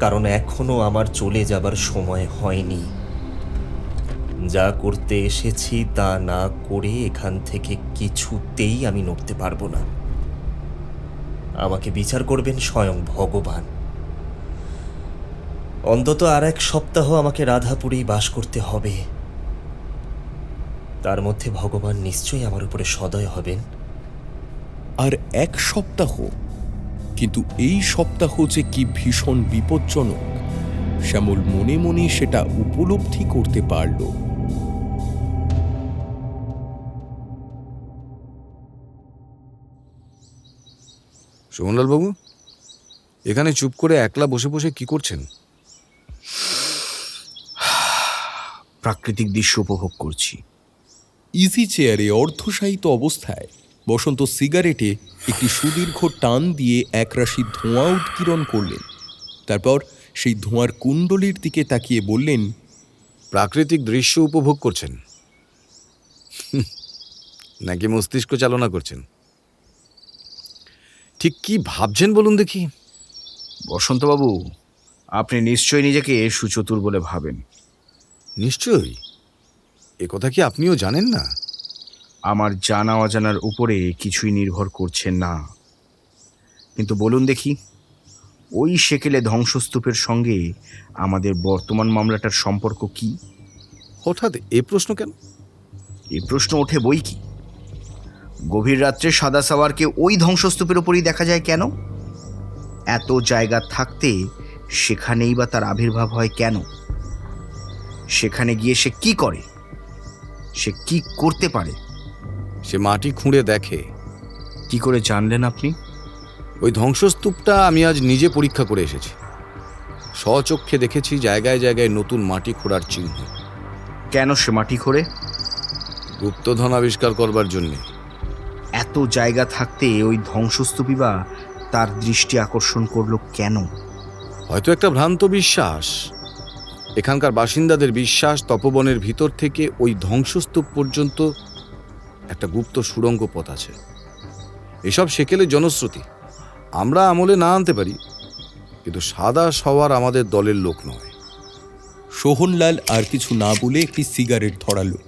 কারণ এখনো আমার চলে যাবার সময় হয়নি। যা করতে এসেছি তা না করে এখান থেকে কিছুতেই আমি নড়তে পারবো না। আমাকে বিচার করবেন স্বয়ং ভগবান। অন্তত আর 1 সপ্তাহ আমাকে রাধাপুরেই বাস করতে হবে। তার মধ্যে ভগবান নিশ্চয়ই আমার উপরে সদয় হবেন। আর 1 সপ্তাহ? কিন্তু এই সপ্তাহ যে কি ভীষণ বিপজ্জনক, শ্যামল মনে মনে সেটা উপলব্ধি করতে পারল। সোমনলাল বাবু, এখানে চুপ করে একলা বসে বসে কি করছেন? প্রাকৃতিক দৃশ্য উপভোগ করছি। ইজি চেয়ারে অর্ধশায়িত অবস্থায় বসন্ত সিগারেটে একটি সুদীর্ঘ টান দিয়ে একরাশি ধোঁয়া উৎকিরণ করলেন। তারপর সেই ধোঁয়ার কুণ্ডলীর দিকে তাকিয়ে বললেন, প্রাকৃতিক দৃশ্য উপভোগ করছেন নাকি মস্তিষ্ক চালনা করছেন? ঠিক কি ভাবছেন বলুন দেখি। বসন্তবাবু, আপনি নিশ্চয়ই নিজেকে সুচতুর বলে ভাবেন। নিশ্চয়ই। এ কথা কি আপনিও জানেন না? আমার জানা অজানার উপরে কিছুই নির্ভর করছে না। কিন্তু বলুন দেখি, ওই সেকেলে ধ্বংসস্তূপের সঙ্গে আমাদের বর্তমান মামলাটার সম্পর্ক কি? হঠাৎ এ প্রশ্ন কেন? এই প্রশ্ন ওঠে বই কি। গভীর রাত্রে সাদা সাওয়ারকে ওই ধ্বংসস্তূপের উপরই দেখা যায় কেন? এত জায়গা থাকতে সেখানেই বা তার আবির্ভাব হয় কেন? সেখানে গিয়ে সে কি করে? সে কি করতে পারে? সে মাটি খুঁড়ে দেখে। কি করে জানলেন আপনি? ওই ধ্বংসস্তূপটা আমি আজ নিজে পরীক্ষা করে এসেছি। স্বচক্ষে দেখেছি জায়গায় জায়গায় নতুন মাটি খোঁড়ার চিহ্ন। কেন সে মাটি খোঁড়ে? গুপ্তধন আবিষ্কার করবার জন্যে। এত জায়গা থাকতে ওই ধ্বংসস্তূপই বা তার দৃষ্টি আকর্ষণ করলো কেন? হয়তো একটা ভ্রান্ত বিশ্বাস। এখানকার বাসিন্দাদের বিশ্বাস তপবনের ভিতর থেকে ওই ধ্বংসস্তূপ পর্যন্ত একটা গুপ্ত সুড়ঙ্গ পথ আছে। এসব সেকেলের জনশ্রুতি। আমরা আমলে না আনতে পারি, কিন্তু সাদা সওয়ার আমাদের দলের লোক নয়। সোহনলাল আর কিছু না বলে একটি সিগারেট ধরালো।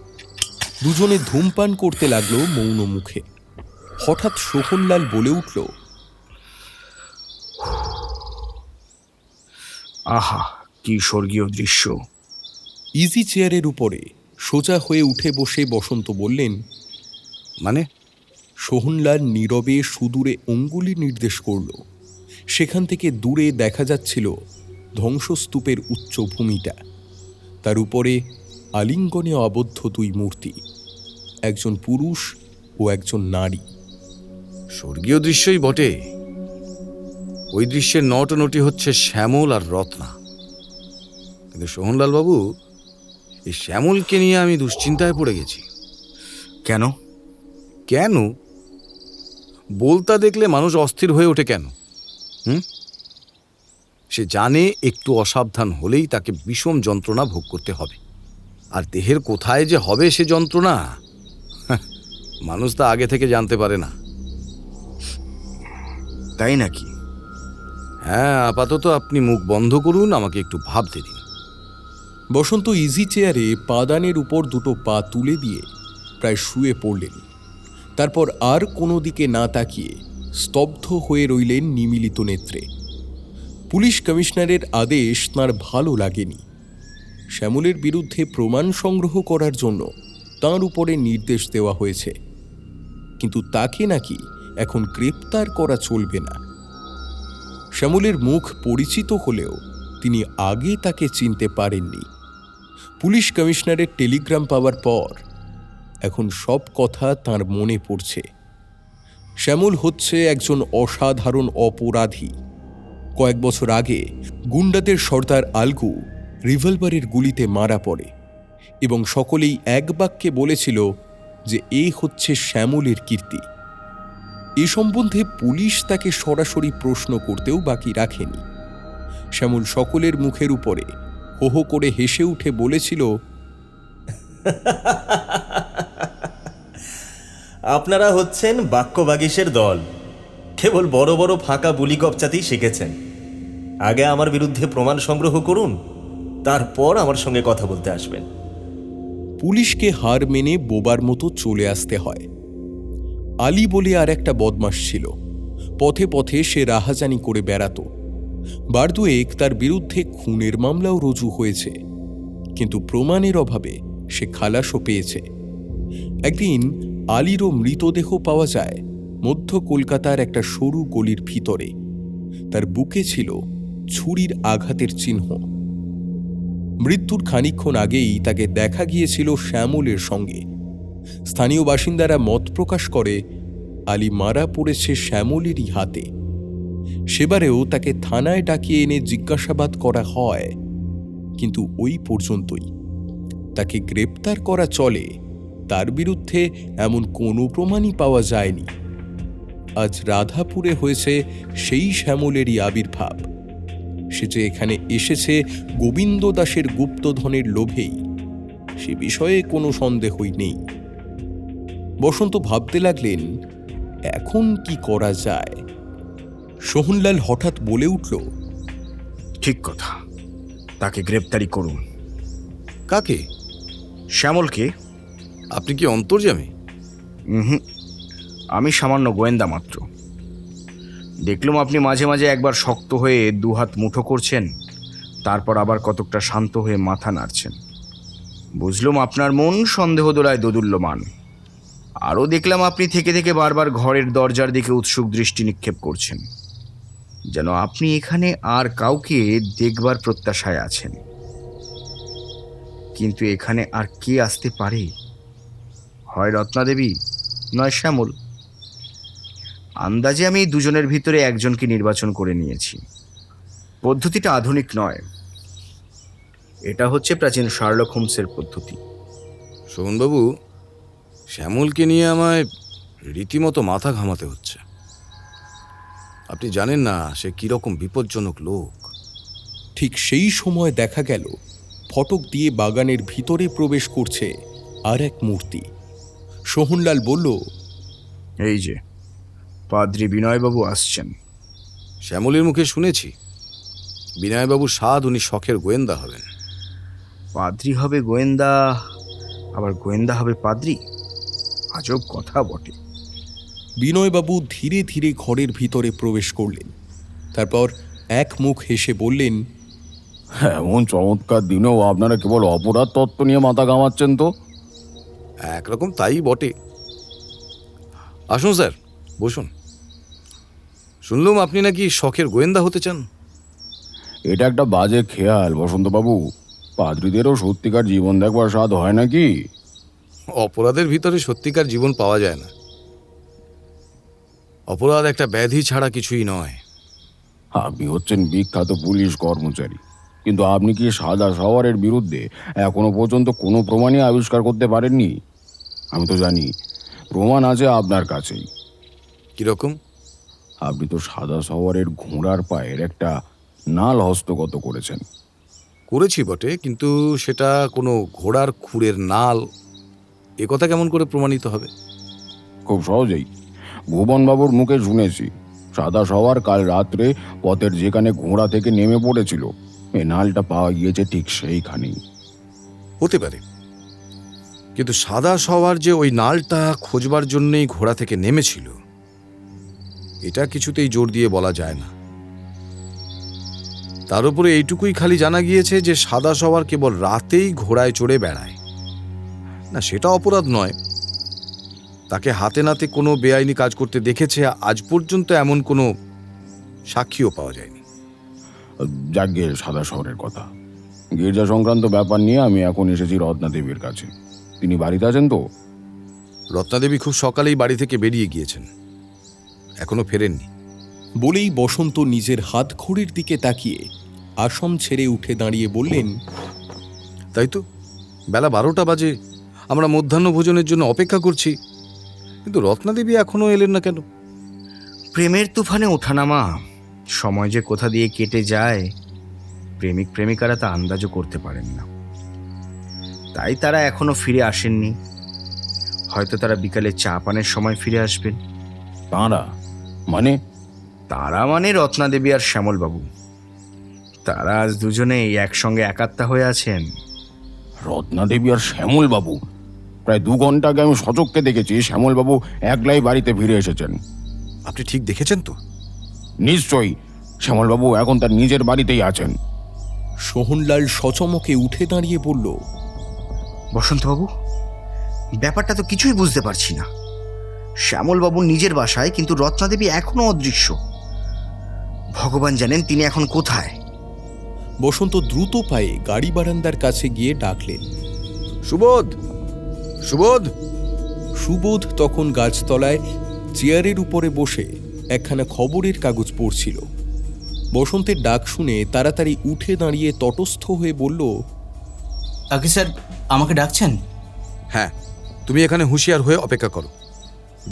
দুজনে ধূমপান করতে লাগলো মৌন মুখে। হঠাৎ সোহনলাল বলে উঠল, আহা, কি স্বর্গীয় দৃশ্য! ইজি চেয়ারের উপরে সোজা হয়ে উঠে বসে বসন্ত বললেন, মানে? সোহনলাল নীরবে সুদূরে অঙ্গুলি নির্দেশ করল। সেখান থেকে দূরে দেখা যাচ্ছিল ধ্বংসস্তূপের উচ্চভূমিটা। তার উপরে আলিঙ্গনে আবদ্ধ দুই মূর্তি, একজন পুরুষ ও একজন নারী। স্বর্গীয় দৃশ্যই বটে। ওই দৃশ্যের নটনটি হচ্ছে শ্যামল আর রত্না। কিন্তু সোহনলাল বাবু, এই শ্যামলকে নিয়ে আমি দুশ্চিন্তায় পড়ে গেছি। কেন? কেন? বলতা দেখলে মানুষ অস্থির হয়ে ওঠে কেন? সে জানে একটু অসাবধান হলেই তাকে বিষম যন্ত্রণা ভোগ করতে হবে। আর দেহের কোথায় যে হবে সে যন্ত্রণা, মানুষ তা আগে থেকে জানতে পারে না। তাই নাকি? হ্যাঁ, আপাতত আপনি মুখ বন্ধ করুন, আমাকে একটু ভাবতে দিন। বসন্ত ইজি চেয়ারে পাদানের উপর দুটো পা তুলে দিয়ে প্রায় শুয়ে পড়লেন। তারপর আর কোনো দিকে না তাকিয়ে স্তব্ধ হয়ে রইলেন নিমিলিত নেত্রে। পুলিশ কমিশনারের আদেশ তাঁর ভালো লাগেনি। শ্যামলের বিরুদ্ধে প্রমাণ সংগ্রহ করার জন্য তাঁর উপরে নির্দেশ দেওয়া হয়েছে, কিন্তু তাকে নাকি এখন গ্রেপ্তার করা চলবে না। শ্যামলের মুখ পরিচিত হলেও তিনি আগে তাকে চিনতে পারেননি। পুলিশ কমিশনারের টেলিগ্রাম পাওয়ার পর এখন সব কথা তাঁর মনে পড়ছে। শ্যামল হচ্ছে একজন অসাধারণ অপরাধী। কয়েক বছর আগে গুন্ডাদের সর্দার আলগু রিভলভারের গুলিতে মারা পড়ে এবং সকলেই এক বাক্যে বলেছিল যে এ হচ্ছে শ্যামলের কীর্তি। এ সম্বন্ধে পুলিশ তাকে সরাসরি প্রশ্ন করতেও বাকি রাখেনি। শ্যামল সকলের মুখের উপরে হো হো করে হেসে উঠে বলেছিল, আপনারা হচ্ছেন বাক্যবাগীশের দল। কেবল বড় বড় ফাঁকা বুলি গপচাতেই শিখেছেন। আগে আমার বিরুদ্ধে প্রমাণ সংগ্রহ করুন, তারপর আমার সঙ্গে কথা বলতে আসবেন। পুলিশকে হার মেনে বোবার মতো চলে আসতে হয়। আলী বলে আর একটা বদমাশ ছিল। পথে পথে সে রাহাজানি করে বেড়াত। বারদুয়েক তার বিরুদ্ধে খুনের মামলাও রুজু হয়েছে, কিন্তু প্রমাণের অভাবে সে খালাসও পেয়েছে। একদিন আলীরও মৃতদেহ পাওয়া যায় মধ্য কলকাতার একটা সরু গলির ভিতরে। তার বুকে ছিল ছুরির আঘাতের চিহ্ন। মৃত্যুর খানিকক্ষণ আগেই তাকে দেখা গিয়েছিল শ্যামলের সঙ্গে। স্থানীয় বাসিন্দারা মত প্রকাশ করে আলী মারা পড়েছে শ্যামলেরই হাতে। সেবারেও তাকে থানায় ডাকিয়ে এনে জিজ্ঞাসাবাদ করা হয়, কিন্তু ওই পর্যন্তই। তাকে গ্রেপ্তার করা চলে, তার বিরুদ্ধে এমন কোনো প্রমাণই পাওয়া যায়নি। আজ রাধাপুরে হয়েছে সেই শ্যামলেরই আবির্ভাব। সে যে এখানে এসেছে গোবিন্দ দাসের গুপ্তধনের লোভেই, সে বিষয়ে কোনো সন্দেহই নেই। বসন্ত ভাবতে লাগলেন, এখন কি করা যায়। সোহনলাল হঠাৎ বলে উঠল, ঠিক কথা, তাকে গ্রেপ্তারি করুন। কাকে? শ্যামলকে। আপনি কি অন্তর্যামী? হুম, আমি সামান্য গোয়েন্দা মাত্র। দেখলুম আপনি মাঝে মাঝে একবার শক্ত হয়ে দুহাত মুঠো করছেন, তারপর আবার কতকটা শান্ত হয়ে মাথা নাড়ছেন। বুঝলুম আপনার মন সন্দেহ দোলায় দোদুল্যমান। আরও দেখলাম আপনি থেকে থেকে বারবার ঘরের দরজার দিকে উৎসুক দৃষ্টি নিক্ষেপ করছেন, যেন আপনি এখানে আর কাউকে দেখবার প্রত্যাশায় আছেন। কিন্তু এখানে আর কে আসতে পারে? হয় রত্নাদেবী, নয় শ্যামল। আন্দাজে আমি এই দুজনের ভিতরে একজনকে নির্বাচন করে নিয়েছি। পদ্ধতিটা আধুনিক নয়, এটা হচ্ছে প্রাচীন শার্লক হোমসের পদ্ধতি। সোহনবাবু, শ্যামলকে নিয়ে আমায় রীতিমতো মাথা ঘামাতে হচ্ছে। আপনি জানেন না সে কিরকম বিপজ্জনক লোক। ঠিক সেই সময় দেখা গেল ফটক দিয়ে বাগানের ভিতরে প্রবেশ করছে আর এক মূর্তি। সোহনলাল বলল, এই যে পাদ্রী বিনয়বাবু আসছেন। শ্যামলের মুখে শুনেছি বিনয়বাবু সাধ উনি শখের গোয়েন্দা হবেন। পাদ্রী হবে গোয়েন্দা, আবার গোয়েন্দা হবে পাদ্রী? আজব কথা বটে। বিনয়বাবু ধীরে ধীরে ঘরের ভিতরে প্রবেশ করলেন। তারপর এক মুখ হেসে বললেন, এমন চমৎকার দিনেও আপনারা কেবল অপরাধ তত্ত্ব নিয়ে মাথা ঘামাচ্ছেন তো? একরকম তাই বটে। আসুন স্যার, বসুন। শুনলাম আপনি নাকি শখের গোয়েন্দা হতে চান। এটা একটা বাজে খেয়াল বসন্তবাবু। পাদ্রীদেরও সত্যিকার জীবন দেখবার স্বাদ হয় নাকি? অপরাধের ভিতরে সত্যিকার জীবন পাওয়া যায় না। অপরাধ একটা ব্যাধি ছাড়া কিছুই নয়। আপনি হচ্ছেন বিখ্যাত পুলিশ কর্মচারী, কিন্তু আপনি কি সাদা সওয়ারের বিরুদ্ধে এখনো পর্যন্ত কোনো প্রমাণই আবিষ্কার করতে পারেননি? আমি তো জানি প্রমাণ আছে আপনার কাছেই। কিরকম? আপনি তো সাদা সওয়ারের ঘোড়ার পায়ের একটা নাল হস্তগত করেছেন। করেছি বটে, কিন্তু সেটা কোনো ঘোড়ার খুরের নাল, এ কথা কেমন করে প্রমাণিত হবে? খুব সহজেই। ভুবনবাবুর মুখে শুনেছি সাদা সওয়ার কাল রাত্রে পথের যেখানে ঘোড়া থেকে নেমে পড়েছিল, এ নালটা পাওয়া গিয়েছে ঠিক সেইখানেই। হতে পারে, কিন্তু সাদা সওয়ার যে ওই নালটা খোঁজবার জন্যই ঘোড়া থেকে নেমেছিল, এটা কিছুতেই জোর দিয়ে বলা যায় না। তার উপরে এইটুকুই খালি জানা গিয়েছে যে সাদা সওয়ার কেবল রাতেই ঘোড়ায় চড়ে বেড়ায়। না, সেটা অপরাধ নয়। তাকে হাতে নাতে কোনো বেআইনি কাজ করতে দেখেছে আজ পর্যন্ত এমন কোনো সাক্ষীও পাওয়া যায়নি। যাকে সাদা শহরের কথা, গির্জা সংক্রান্ত ব্যাপার নিয়ে আমি এখন এসেছি রত্নাদেবীর কাছে। তিনি বাড়িতে আছেন তো? রত্নাদেবী খুব সকালেই বাড়ি থেকে বেরিয়ে গিয়েছেন, এখনো ফেরেননি। বলেই বসন্ত নিজের হাত ঘড়ির দিকে তাকিয়ে আসন ছেড়ে উঠে দাঁড়িয়ে বললেন, তাই তো, বেলা 12টা বাজে। আমরা মধ্যাহ্ন ভোজনের জন্য অপেক্ষা করছি, কিন্তু রত্নাদেবী এখনো এলেন না কেন? প্রেমের তুফানে ওঠানামা, সময় যে কোথা দিয়ে কেটে যায় প্রেমিক প্রেমিকারা তা আন্দাজও করতে পারেন না। তাই তারা এখনো ফিরে আসেননি। হয়তো তারা বিকালে চা পানের সময় ফিরে আসবেন। তাঁরা মানে? তারা মানে রত্নাদেবী আর শ্যামলবাবু। তারা আজ দুজনেই একসঙ্গে একাত্তা হয়ে আছেন। রত্নাদেবী আর শ্যামলবাবু? প্রায় 2 ঘন্টা আগে আমি সচক্ষে দেখেছি শ্যামলবাবু একলাই বাড়িতে ফিরে এসেছেন। আপনি ঠিক দেখেছেন তো? নিশ্চয়ই, শ্যামলবাবু এখন তার নিজের বাড়িতেই আছেন। সোহনলাল সচমকে উঠে দাঁড়িয়ে বলল, বসন্তবাবু, ব্যাপারটা তো কিছুই বুঝতে পারছি না। শ্যামলবাবু নিজের বাসায়, কিন্তু রত্নাদেবী এখনো অদৃশ্য। ভগবান জানেন তিনি এখন কোথায়। বসন্ত দ্রুত পায়ে গাড়ি বারান্দার কাছে গিয়ে ডাকলেন, সুবোধ, সুবোধ। সুবোধ তখন গাছতলায় চেয়ারের উপরে বসে একখানা খবরের কাগজ পড়ছিল। বসন্তের ডাক শুনে তাড়াতাড়ি উঠে দাঁড়িয়ে তটস্থ হয়ে বলল, আগে স্যার, আমাকে ডাকছেন? হ্যাঁ, তুমি এখানে হুঁশিয়ার হয়ে অপেক্ষা করো।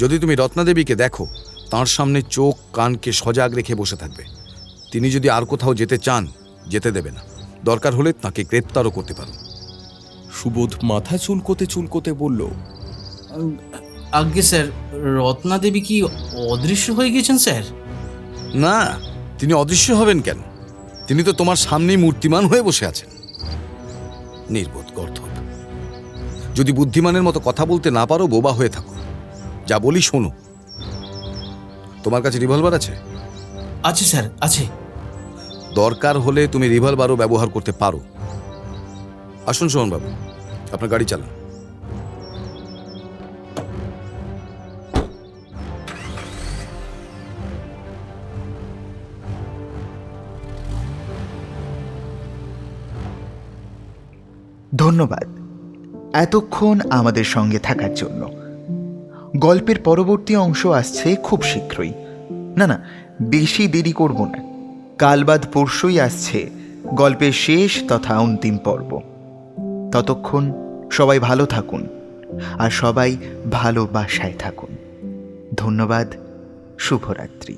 যদি তুমি রত্নাদেবীকে দেখো, তাঁর সামনে চোখ কানকে সজাগ রেখে বসে থাকবে। তিনি যদি আর কোথাও যেতে চান, যেতে দেবে না। দরকার হলে তাকে গ্রেপ্তারও করতে পারো। সুবোধ মাথা চুলকোতে চুলকোতে বলল, আগে স্যার, রত্নাদেবী কি অদৃশ্য হয়ে গেছেন স্যার? না, তিনি অদৃশ্য হবেন কেন? তিনি তো তোমার সামনেই মূর্তিমান হয়ে বসে আছেন। নির্বোধ গর্ধব। যদি বুদ্ধিমানের মতো কথা বলতে না পারো, বোবা হয়ে থাকো। যা বলি শোনো। তোমার কাছে রিভলভার আছে? আছে স্যার, আছে। দরকার হলে তুমি রিভলভারও ব্যবহার করতে পারো। আসুন সোহন বাবু, আপনার গাড়ি চালান। ধন্যবাদ এতক্ষণ আমাদের সঙ্গে থাকার জন্য। গল্পের পরবর্তী অংশ আসছে খুব শীঘ্রই। না, বেশি দেরি করব না। কাল বাদ পরশুই আসছে গল্পের শেষ তথা অন্তিম পর্ব। ততক্ষণ সবাই ভালো থাকুন আর সবাই ভালোবাসায় থাকুন। ধন্যবাদ। শুভরাত্রি।